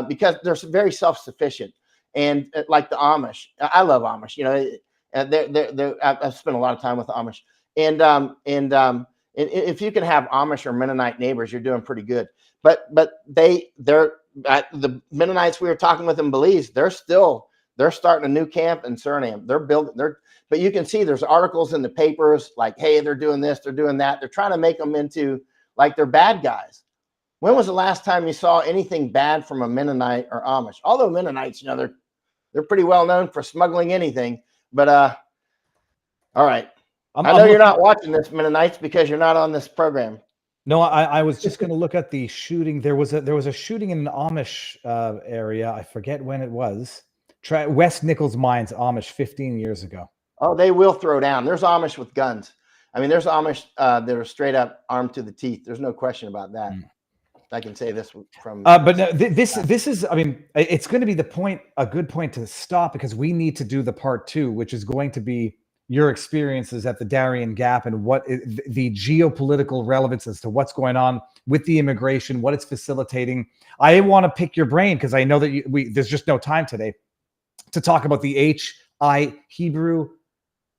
because they're very self-sufficient, and like the Amish. I love Amish. I've spent a lot of time with the Amish, and if you can have Amish or Mennonite neighbors, you're doing pretty good. But they're the Mennonites we were talking with in Belize. They're starting a new camp in Suriname. But you can see there's articles in the papers like, hey, they're doing this, they're doing that. They're trying to make them into like they're bad guys. When was the last time you saw anything bad from a Mennonite or Amish? Although Mennonites, they're pretty well known for smuggling anything. But all right. I know you're not watching this, Mennonites, because you're not on this program. No, I was just going to look at the shooting. There was a shooting in an Amish area. I forget when it was. West Nichols Mines, Amish, 15 years ago. Oh, they will throw down. There's Amish with guns. I mean, there's Amish that are straight up armed to the teeth. There's no question about that. I can say this from. But no, this is. I mean, it's going to be a good point to stop, because we need to do the part 2, which is going to be your experiences at the Darien Gap and what the geopolitical relevance as to what's going on with the immigration, what it's facilitating. I want to pick your brain because I know that there's just no time today to talk about the Hebrew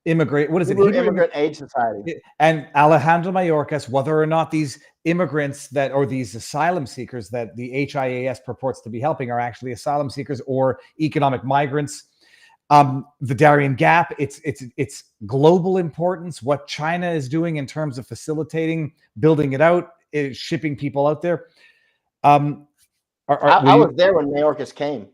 Immigrant. What is Hebrew it? Immigrant Aid Society. And Alejandro Mayorkas, whether or not these immigrants or these asylum seekers that the HIAS purports to be helping are actually asylum seekers or economic migrants. The Darien Gap, it's global importance, what China is doing in terms of facilitating, building it out, shipping people out there. I was there when Mayorkas came.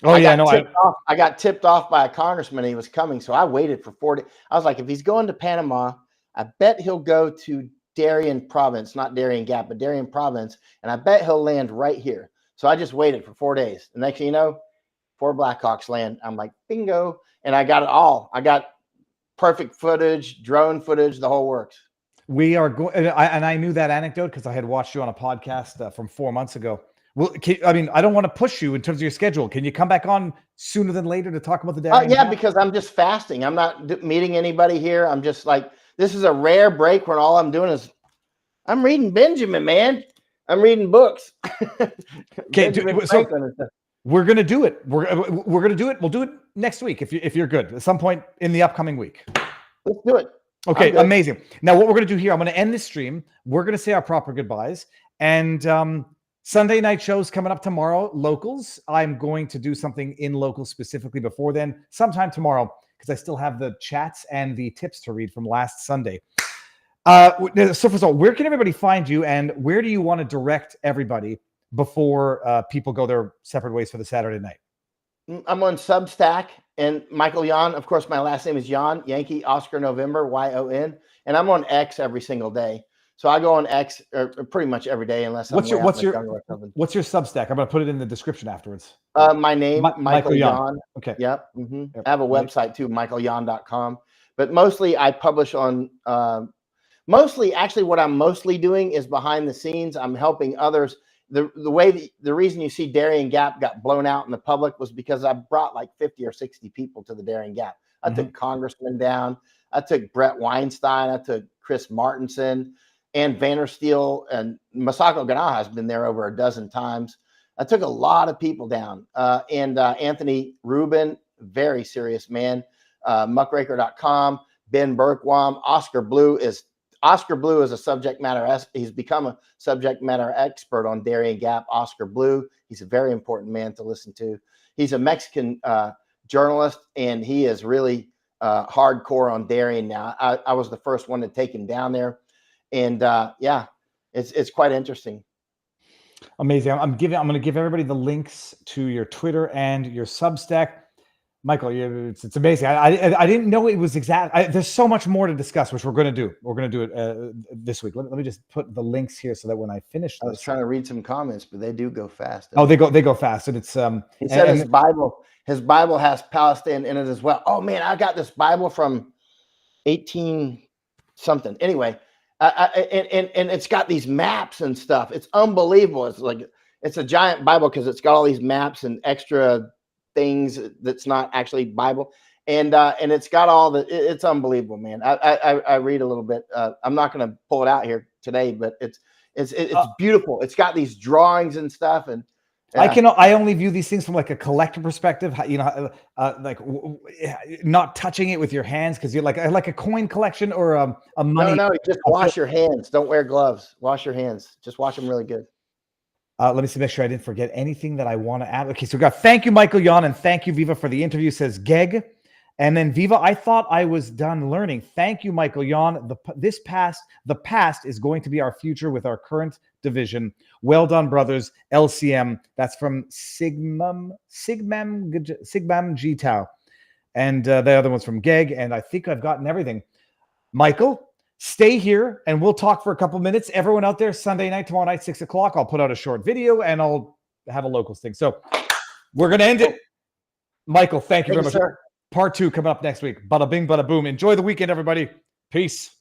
I got tipped off by a congressman he was coming, so I waited for 40. I was like, if he's going to Panama, I bet he'll go to Darien Province, not Darien Gap, but Darien Province, and I bet he'll land right here. So I just waited for 4 days. The next thing you know, 4 Blackhawks land. I'm like, bingo. And I got it all. I got perfect footage, drone footage, the whole works. We are going, and I knew that anecdote because I had watched you on a podcast from 4 months ago. Well, I don't want to push you in terms of your schedule. Can you come back on sooner than later to talk about the Darien Gap? Because I'm just fasting. I'm not meeting anybody here. I'm just like, this is a rare break when all I'm doing is I'm reading Benjamin, man. I'm reading books. Okay, so we're gonna do it. We're gonna do it. We'll do it next week if you're good. At some point in the upcoming week. Let's do it. Okay, amazing. Now what we're gonna do here, I'm gonna end this stream. We're gonna say our proper goodbyes, and Sunday night shows coming up tomorrow, locals. I'm going to do something in locals specifically before then, sometime tomorrow, because I still have the chats and the tips to read from last Sunday. So first of all, where can everybody find you, and where do you want to direct everybody before people go their separate ways for the Saturday night? I'm on Substack, and Michael Yon. Of course, my last name is Yon, Yankee Oscar November, Y-O-N, and I'm on X every single day. So I go on X pretty much every day, unless I'm What's your Substack? I'm going to put it in the description afterwards. My name, Michael Yon. Okay. Yep. I have a website too, michaelyon.com. But mostly I publish on. Actually, what I'm mostly doing is behind the scenes. I'm helping others. The reason you see Darien Gap got blown out in the public was because I brought like 50 or 60 people to the Darien Gap. I took congressmen down. I took Brett Weinstein. I took Chris Martinson. And Vandersteel and Masako Ganaha has been there over a dozen times. I took a lot of people down. And Anthony Rubin, very serious man. Muckraker.com. Ben Berkwam. Oscar Blue is a subject matter. He's become a subject matter expert on Darien Gap. Oscar Blue. He's a very important man to listen to. He's a Mexican journalist, and he is really hardcore on Darien now. I was the first one to take him down there. And it's quite interesting. Amazing. I'm going to give everybody the links to your Twitter and your Substack. Michael, it's amazing. I didn't know it was exact. There's so much more to discuss, which we're going to do. We're going to do it this week. Let me just put the links here so that when I finish this. I was trying to read some comments, but they do go fast. Oh, they go fast, and it's He said his Bible has Palestine in it as well. Oh man, I got this Bible from 18 something. Anyway. And it's got these maps and stuff. It's unbelievable. It's a giant Bible because it's got all these maps and extra things that's not actually Bible, and it's got it's unbelievable, man. I read a little bit. I'm not going to pull it out here today, but it's beautiful. It's got these drawings and stuff, and I only view these things from like a collector perspective, not touching it with your hands, because you're like a coin collection or a money. No, just wash your hands. Don't wear gloves. Wash your hands. Just wash them really good. Let me see, make sure I didn't forget anything that I want to add. Okay, so we got thank you, Michael Yon, and thank you, Viva, for the interview, says Geg. And then Viva, I thought I was done learning. Thank you, Michael Yon. The past is going to be our future with our current division. Well done, brothers. LCM. That's from Sigmam G Tau. And the other one's from Geg. And I think I've gotten everything. Michael, stay here and we'll talk for a couple minutes. Everyone out there, Sunday night, tomorrow night, 6 o'clock. I'll put out a short video and I'll have a locals thing. So we're going to end it. Michael, thank you very much. Sir. Part 2 coming up next week. Bada bing, bada boom. Enjoy the weekend, everybody. Peace.